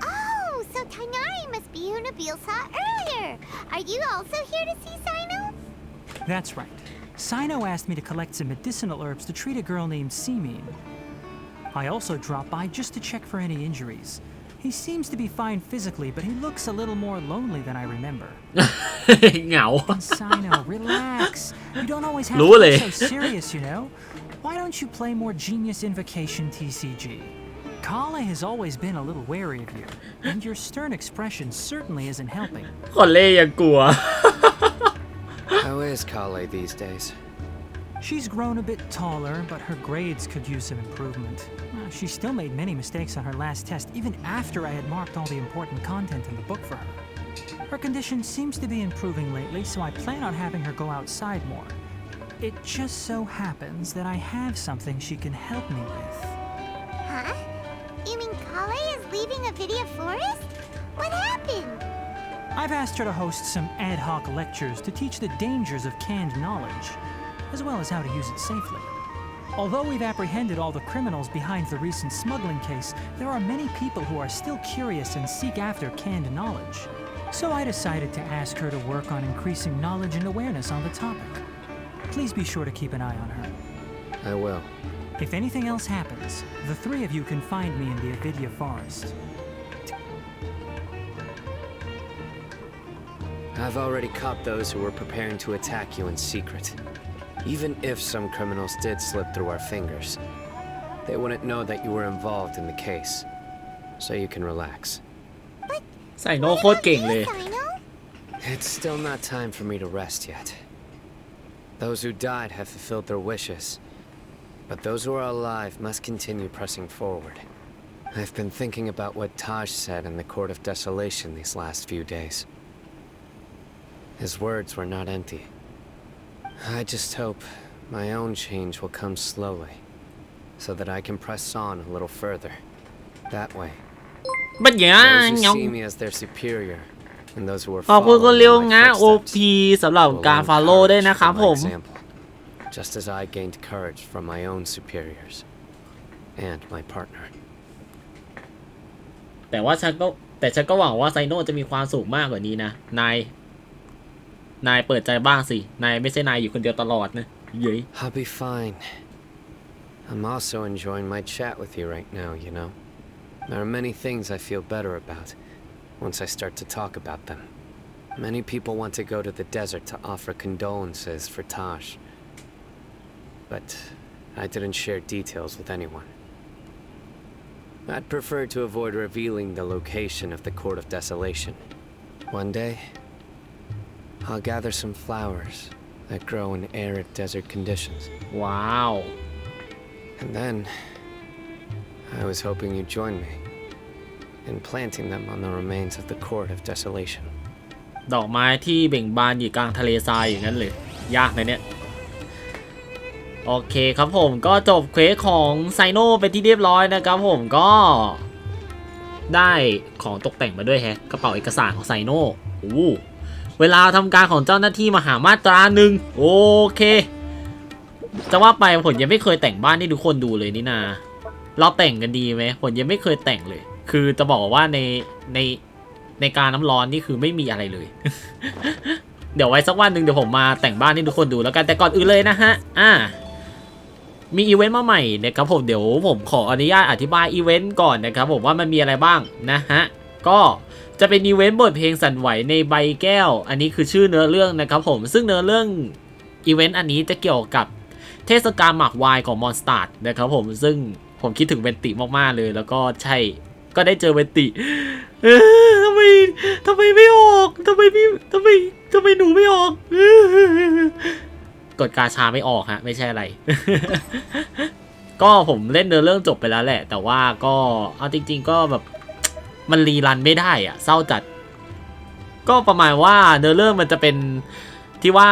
Oh, so Tainari must be who Nabil saw earlier. Are you also here to see Sino? That's right. Sino asked me to collect some medicinal herbs to treat a girl named Simin. I also dropped by just to check for any injuries. He seems to be fine physically, but he looks a little more lonely than I remember. เหงา Sino, relax. You don't always have to be so serious, you know. Why don't you play more Genius Invocation TCG? Kale has always been a little wary of you, and your stern expression certainly isn't helping. คนเล่ยังกลัว How is Kale these days? She's grown a bit taller, but her grades could use some improvement. She still made many mistakes on her last test, even after I had marked all the important content in the book for her. Her condition seems to be improving lately, so I plan on having her go outside more. It just so happens that I have something she can help me with. Huh? You mean Kale is leaving a video forest? What happened? I've asked her to host some ad hoc lectures to teach the dangers of canned knowledge, as well as how to use it safely. Although we've apprehended all the criminals behind the recent smuggling case, there are many people who are still curious and seek after canned knowledge. So I decided to ask her to work on increasing knowledge and awareness on the topic. Please be sure to keep an eye on her. I will. If anything else happens, the three of you can find me in the Avidya forest. I've already caught those who were preparing to attack you in secret. Even if some criminals did slip through our fingers, they wouldn't know that you were involved in the case. So you can relax. ใส่โนโคตรเก่งเลย It's still not time for me to rest yet. Those who died have fulfilled their wishes, but those who are alive must continue pressing forward. I've been thinking about what Taj said in the Court of Desolation these last few days. His words were not empty. I just hope my own change will come slowly, so that I can press on a little further. That way, those who see me as their superior, and those who are ขอบคุณคุณเลียวงะ following OP สำหรับการ follow ด้วยนะครับผม just as I gained courage from my own superiors and my partner. แต่ฉันก็หวังว่าไซโน่จะมีความสุขมากกว่านี้นะนายเปิดใจบ้างสินายไม่ใช่นายอยู่คนเดียวตลอดนะเย้ย I'll be fine. I'm also enjoying my chat with you right now, you know. There are many things I feel better about once I start to talk about them. Many people want to go to the desert to offer condolences for Taj, but I didn't share details with anyone. I'd prefer to avoid revealing the location of the Court of Desolation. One day, I'll gather some flowers that grow in arid desert conditions. Wow. And then, I was hoping you'd join me in planting them on the remains of the Court of Desolation. ดอกไม้ที่เบ่งบานอยู่กลางทะเลทรายอย่างนั้นเลยยากไหมเนี่ยโอเคครับผมก็จบเควสของไซโน่ไปที่เรียบร้อยนะครับผมก็ได้ของตกแต่งมาด้วยแฮะกระเป๋าเอกสารของไซโน่เวลาทำการของเจ้าหน้าที่มหามาตราหนึ่งโอเคจะว่าไปผมยังไม่เคยแต่งบ้านให้ทุกคนดูเลยนี่นาเราแต่งกันดีไหมผมยังไม่เคยแต่งเลยคือจะบอกว่าในการน้ำร้อนนี่คือไม่มีอะไรเลย เดี๋ยวไว้สักวันหนึ่งเดี๋ยวผมมาแต่งบ้านให้ทุกคนดูแล้วกันแต่ก่อนอื่นเลยนะฮะมีอีเวนต์มาใหม่นะครับผมเดี๋ยวผมขออนุญาตอธิบายอีเวนต์ก่อนนะครับผมว่ามันมีอะไรบ้างนะฮะก็จะเป็นอีเวนต์บทเพลงสั่นไหวในใบแก้วอันนี้คือชื่อเนื้อเรื่องนะครับผมซึ่งเนื้อเรื่องอีเวนต์อันนี้จะเกี่ยวกับ เทศกาลหมากวายของมอนสตาร์นะครับผมซึ่งผมคิดถึงเวนติมากๆเลยแล้วก็ใช่ก็ได้เจอเวนติทำไมไม่ออกทำไมหนูไม่ออกกดกาชาไม่ออกฮะไม่ใช่อะไร ก็ผมเล่นเนื้อเรื่องจบไปแล้วแหละแต่ว่าก็เอาจริงๆก็แบบมันรีรันไม่ได้อะเศร้าจัดก็ประมาณว่าเนื้อเรื่องมันจะเป็นที่ว่า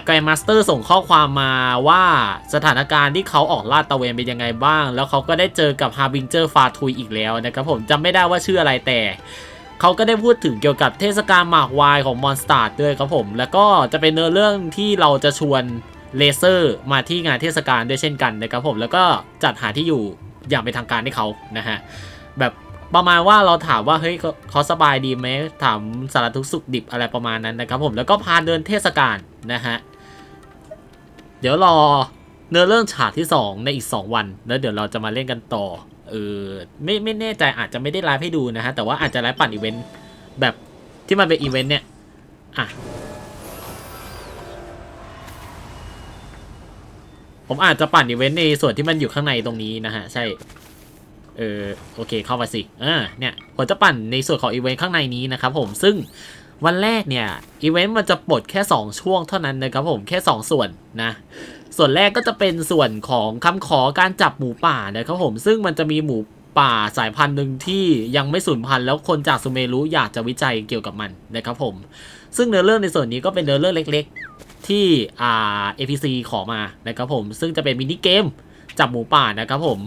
แกรนด์มาสเตอร์ส่งข้อความมาว่าสถานการณ์ที่เขาออกลาดตระเวนเป็นยังไงบ้างแล้วเขาก็ได้เจอกับฮาร์บิงเจอร์ฟาทุยอีกแล้วนะครับผมจำไม่ได้ว่าชื่ออะไรแต่เขาก็ได้พูดถึงเกี่ยวกับเทศกาลหมากวายของมอนสตาร์ด้วยครับผมแล้วก็จะเป็นเนื้อเรื่องที่เราจะชวนเลเซอร์มาที่งานเทศกาลด้วยเช่นกันนะครับผมแล้วก็จัดหาที่อยู่อย่างเป็นทางการให้เขานะฮะแบบประมาณว่าเราถามว่าเฮ้ยเขาสบายดีไหมถามสารทุกข์สุขดิบอะไรประมาณนั้นนะครับผมแล้วก็พาเดินเทศกาลนะฮะเดี๋ยวรอเนื้อเรื่องฉากที่2ในอีก2วันแล้วเดี๋ยวเราจะมาเล่นกันต่อไม่แน่ใจอาจจะไม่ได้ไลฟ์ให้ดูนะฮะแต่ว่าอาจจะไลฟ์ปั่นอีเวนต์แบบที่มันเป็นอีเวนต์เนี่ยผมอาจจะปั่นอีเวนต์ในส่วนที่มันอยู่ข้างในตรงนี้นะฮะใช่โอเคเข้ามาสิเนี่ยผมจะปั่นในส่วนของอีเวนต์ข้างในนี้นะครับผมซึ่งวันแรกเนี่ยอีเวนต์มันจะปลดแค่2ช่วงเท่านั้นนะครับผมแค่2ส่วนนะส่วนแรกก็จะเป็นส่วนของคำขอการจับหมูป่านะครับผมซึ่งมันจะมีหมูป่าสายพันธุ์หนึ่งที่ยังไม่สูญพันธุ์แล้วคนจากซูเมรุอยากจะวิจัยเกี่ยวกับมันนะครับผมซึ่งเนื้อเรื่องในส่วนนี้ก็เป็นเนื้อเรื่องเล็กๆที่APC ขอมานะครับผมซึ่งจะเป็นมินิเกมจับหมูป่านะครับผม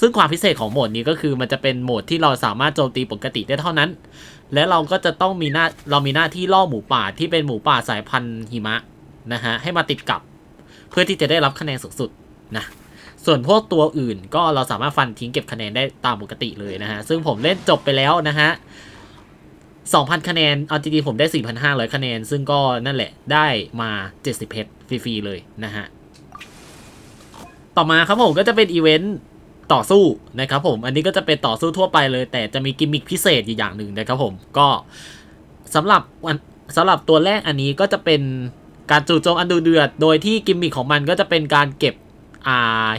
ซึ่งความพิเศษของโหมดนี้ก็คือมันจะเป็นโหมดที่เราสามารถโจมตีปกติได้เท่านั้นและเราก็จะต้องมีหน้าที่ล่อหมูป่าที่เป็นหมูป่าสายพันธุ์หิมะนะฮะให้มาติดกับเพื่อที่จะได้รับคะแนนสูงสุดนะส่วนพวกตัวอื่นก็เราสามารถฟันทิ้งเก็บคะแนนได้ตามปกติเลยนะฮะซึ่งผมเล่นจบไปแล้วนะฮะ 2,000 คะแนนเอาจริงๆผมได้ 4,500 คะแนนซึ่งก็นั่นแหละได้มา70เพชรฟรีๆเลยนะฮะต่อมาครับผมก็จะเป็นอีเวนต์ต่อสู้นะครับผมอันนี้ก็จะเป็นต่อสู้ทั่วไปเลยแต่จะมีกิมมิคพิเศษอย่างหนึ่งนะครับผมก็สำหรับตัวแรกอันนี้ก็จะเป็นการจู่โจมอันดุเดือดโดยที่กิมมิคของมันก็จะเป็นการเก็บ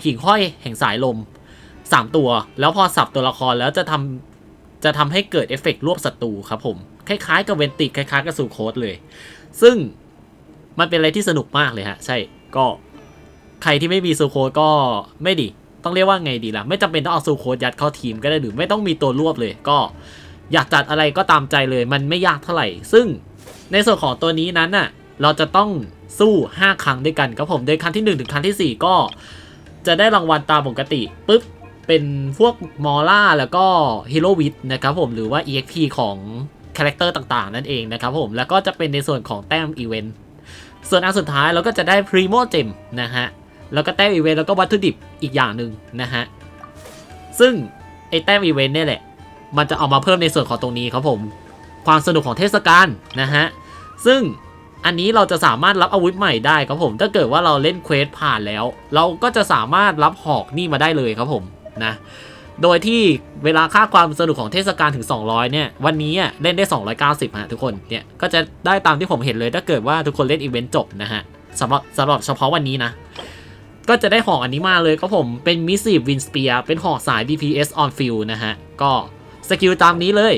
หิ่งห้อยแห่งสายลม3ตัวแล้วพอสับตัวละครแล้วจะทำให้เกิดเอฟเฟกต์รวบศัตรูครับผมคล้ายๆกับเวนติคล้ายๆกับซูโคสเลยซึ่งมันเป็นอะไรที่สนุกมากเลยฮะใช่ก็ใครที่ไม่มีซูโคสก็ไม่ดีต้องเรียกว่าไงดีล่ะไม่จำเป็นต้องเอาซูโคสยัดเข้าทีมก็ได้หรือไม่ต้องมีตัวรวบเลยก็อยากจัดอะไรก็ตามใจเลยมันไม่ยากเท่าไหร่ซึ่งในส่วนของตัวนี้นั้นน่ะเราจะต้องสู้5ครั้งด้วยกันครับผมโดยครั้งที่1ถึงครั้งที่4ก็จะได้รางวัลตามปกติปุ๊บเป็นพวกมอล่าแล้วก็ฮีโร่วิทนะครับผมหรือว่า EXP ของคาแรคเตอร์ต่างๆนั่นเองนะครับผมแล้วก็จะเป็นในส่วนของแต้มอีเวนต์ส่วนอันสุดท้ายเราก็จะได้พรีโมเจมนะฮะแล้วก็แต้มอีเวนต์แล้วก็วัตถุดิบอีกอย่างหนึ่งนะฮะซึ่งไอแต้มอีเวนต์เนี่ยแหละมันจะเอามาเพิ่มในส่วนของตรงนี้ครับผมความสนุกของเทศกาลนะฮะซึ่งอันนี้เราจะสามารถรับอาวุธใหม่ได้ครับผมถ้าเกิดว่าเราเล่นเควสผ่านแล้วเราก็จะสามารถรับหอกนี่มาได้เลยครับผมนะโดยที่เวลาค่าความสนุกของเทศกาลถึง200เนี่ยวันนี้เล่นได้290ฮะทุกคนเนี่ยก็จะได้ตามที่ผมเห็นเลยถ้าเกิดว่าทุกคนเล่นอีเวนต์จบนะฮะสำหรับเฉพาะวันนี้นะก็จะได้หอกอันนี้มาเลยครับผมเป็น Missive Wind Spear เป็นหอกสาย DPS on field นะฮะก็สกิลตามนี้เลย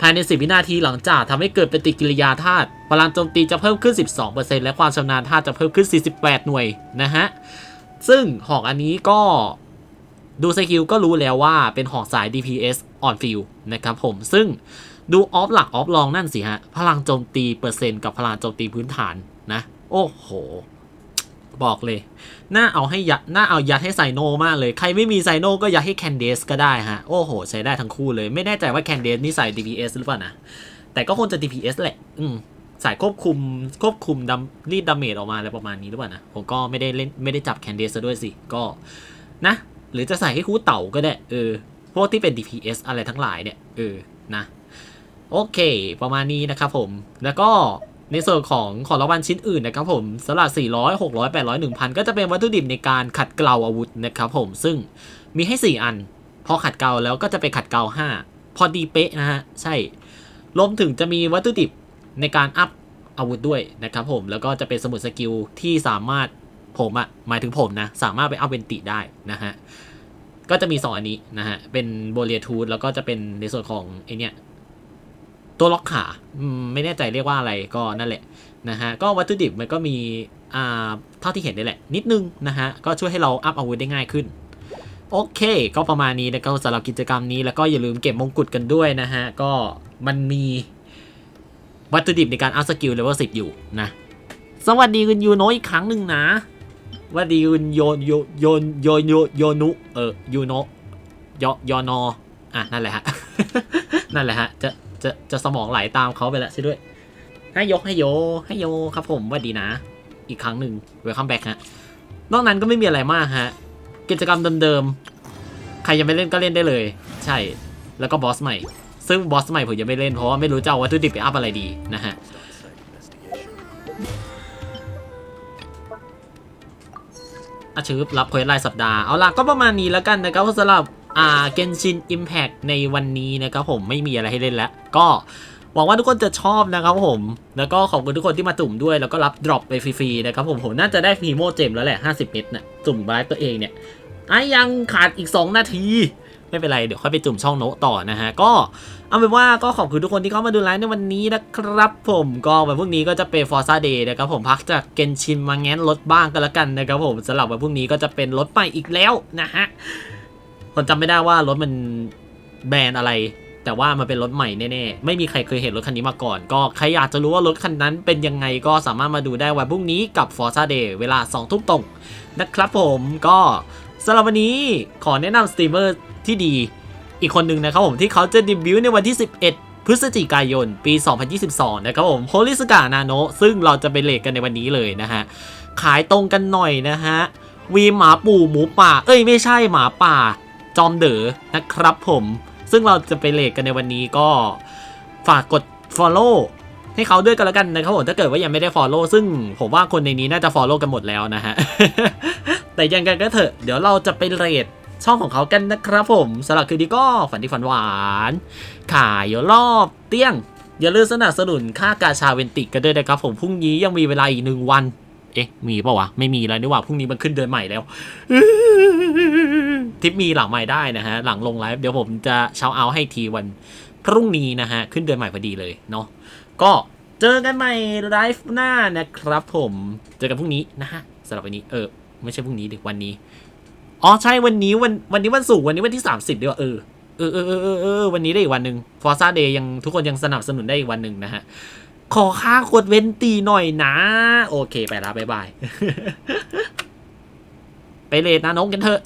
ภายใน10วินาทีหลังจากทำให้เกิดปฏิกิริยาธาตุพลังโจมตีจะเพิ่มขึ้น 12% และความชำนาญธาตุจะเพิ่มขึ้น48หน่วยนะฮะซึ่งหอกอันนี้ก็ดูสกิลก็รู้แล้วว่าเป็นหอกสาย DPS on field นะครับผมซึ่งดูออฟหลักออฟรองนั่นสิฮะพลังโจมตีเปอร์เซ็นต์กับพลังโจมตีพื้นฐานนะโอ้โหบอกเลยน่าเอายัดให้ไซโนมากเลยใครไม่มีไซโนก็ยัดให้แคนเดสก็ได้ฮะโอ้โหใช้ได้ทั้งคู่เลยไม่แน่ใจว่าแคนเดสนี่ใส่ DPS หรือเปล่านะแต่ก็คงจะ DPS แหละสายควบคุมรีดดาเมจออกมาอะไรประมาณนี้หรือเปล่านะผมก็ไม่ได้จับแคนเดสซะด้วยสิก็นะหรือจะใส่ให้คู่เต่าก็ได้พวกที่เป็น DPS อะไรทั้งหลายเนี่ยนะโอเคประมาณนี้นะครับผมแล้วก็ในส่วนของรางวัลชิ้นอื่นนะครับผมสำหรับ400 600 800 1,000ก็จะเป็นวัตถุดิบในการขัดเกลาอาวุธนะครับผมซึ่งมีให้4อันพอขัดเกลาแล้วก็จะไปขัดเกลา5พอดีเป๊ะนะฮะใช่รวมถึงจะมีวัตถุดิบในการอัพอาวุธด้วยนะครับผมแล้วก็จะเป็นสมุดสกิลที่สามารถ ผมอะหมายถึงผมนะสามารถไปอัพเวนติได้นะฮะก็จะมี2อันนี้นะฮะเป็นโบเลียทูธแล้วก็จะเป็นในส่วนของไอเนี้ยตัวล็อกขาไม่แน่ใจเรียกว่าอะไรก็นั่นแหละนะฮะก็วัตถุดิบมันก็มีเท่าที่เห็นได้แหละนิดนึงนะฮะก็ช่วยให้เราอัพอาวุธได้ง่ายขึ้นโอเคก็ประมาณนี้นะครับสำหรับกิจกรรมนี้แล้วก็อย่าลืมเก็บมงกุฎกันด้วยนะฮะก็มันมีวัตถุดิบในการอัพสกิลเลเวล10อยู่นะสวัสดีคุณยูโนอีกครั้งหนึ่งนะสวัสดีคุณโยนุยูโนยอนอนั่นแหละฮะ นั่นแหละฮะจะสมองไหลตามเขาไปแล้วใช่ด้วยให้โยครับผมสวัสดีนะอีกครั้งหนึ่งเวลคัมแบ็กฮะนอกนั้นก็ไม่มีอะไรมากฮะกิจกรรมเดิมๆใครยังไม่เล่นก็เล่นได้เลยใช่แล้วก็บอสใหม่ซึ่งบอสใหม่ผมยังไม่เล่นเพราะว่าไม่รู้จะเอาวัตถุดิบไปอัพอะไรดีนะฮะชื่อรับเควสรายสัปดาห์เอาล่ะก็ประมาณนี้แล้วกันนะครับสำหรับเกนชินอิมแพคในวันนี้นะครับผมไม่มีอะไรให้เล่นแล้วก็หวังว่าทุกคนจะชอบนะครับผมแล้วก็ขอบคุณทุกคนที่มาจุ่มด้วยแล้วก็รับดรอปไปฟรีๆนะครับผมน่าจะได้พีโมเจมแล้วแหละ50เม็ดนะจุ่มไลฟ์ตัวเองเนี่ยยังขาดอีก2นาทีไม่เป็นไรเดี๋ยวค่อยไปจุ่มช่องโน้ตต่อนะฮะก็เอาเป็นว่าก็ขอบคุณทุกคนที่เข้ามาดูไลฟ์ในวันนี้นะครับผมก็วันพรุ่งนี้ก็จะเป็นฟอร์ซ่าเดย์นะครับผมพักจากเกนชินมาแง้นรถบ้างกันละกันนะครับผมสำหรับวันพรุ่งนี้ก็จะเป็นรถใหม่อีกแล้วนะฮะผมจำไม่ได้ว่ารถมันแบรนด์อะไรแต่ว่ามันเป็นรถใหม่แน่ๆไม่มีใครเคยเห็นรถคันนี้มาก่อนก็ใครอยากจะรู้ว่ารถคันนั้นเป็นยังไงก็สามารถมาดูได้วันพรุ่งนี้กับ Forza Day เวลา 20:00 นตรงนะครับผมก็สำหรับวันนี้ขอแนะนำสตรีมเมอร์ที่ดีอีกคนหนึ่งนะครับผมที่เขาจะเดบิวต์ในวันที่11 พฤศจิกายนปี 2022นะครับผมโฮลิสกานาโนซึ่งเราจะไปเลทกันในวันนี้เลยนะฮะขายตรงกันหน่อยนะฮะวีหมาปู่หมูป่าไม่ใช่หมาป่าจอมเด๋อนะครับผมซึ่งเราจะไปเลทกันในวันนี้ก็ฝากกด follow ให้เขาด้วยกันแล้วกันนะครับผมถ้าเกิดว่ายังไม่ได้ follow ซึ่งผมว่าคนในนี้น่าจะ follow กันหมดแล้วนะฮะ แต่ยังไงก็เถอะเดี๋ยวเราจะไปเรทช่องของเขากันนะครับผมสำหรับคืนนี้ก็ฝันดีฝันหวานขายอยู่รอบเตี้ยงอย่าลืมสนับสนุนค่ากาชาเวนติกันด้วยนะครับผมพรุ่งนี้ยังมีเวลาอีก1 วันมีเปล่าวะไม่มีแล้วนี่หว่าพรุ่งนี้มันขึ้นเดือนใหม่แล้วทิปมีหลังใหม่ได้นะฮะหลังลงไลฟ์เดี๋ยวผมจะเช้าเอาให้ทีวันพรุ่งนี้นะฮะขึ้นเดือนใหม่พอดีเลยเนาะก็เจอกันใหม่ไลฟ์หน้านะครับผมเจอกันพรุ่งนี้นะฮะสำหรับวันนี้ไม่ใช่พรุ่งนี้ดิวันนี้ใช่วันนี้วันศุกร์วันนี้วันที่30ดีกว่าวันนี้ได้อีกวันหนึ่ง Forza Day ยังทุกคนยังสนับสนุนได้อีกวันหนึ่งนะฮะขอค่ากดเว้นตีหน่อยนะโอเคไปละบ๊ายบาย ไปเลทนะน้องกันเถอะ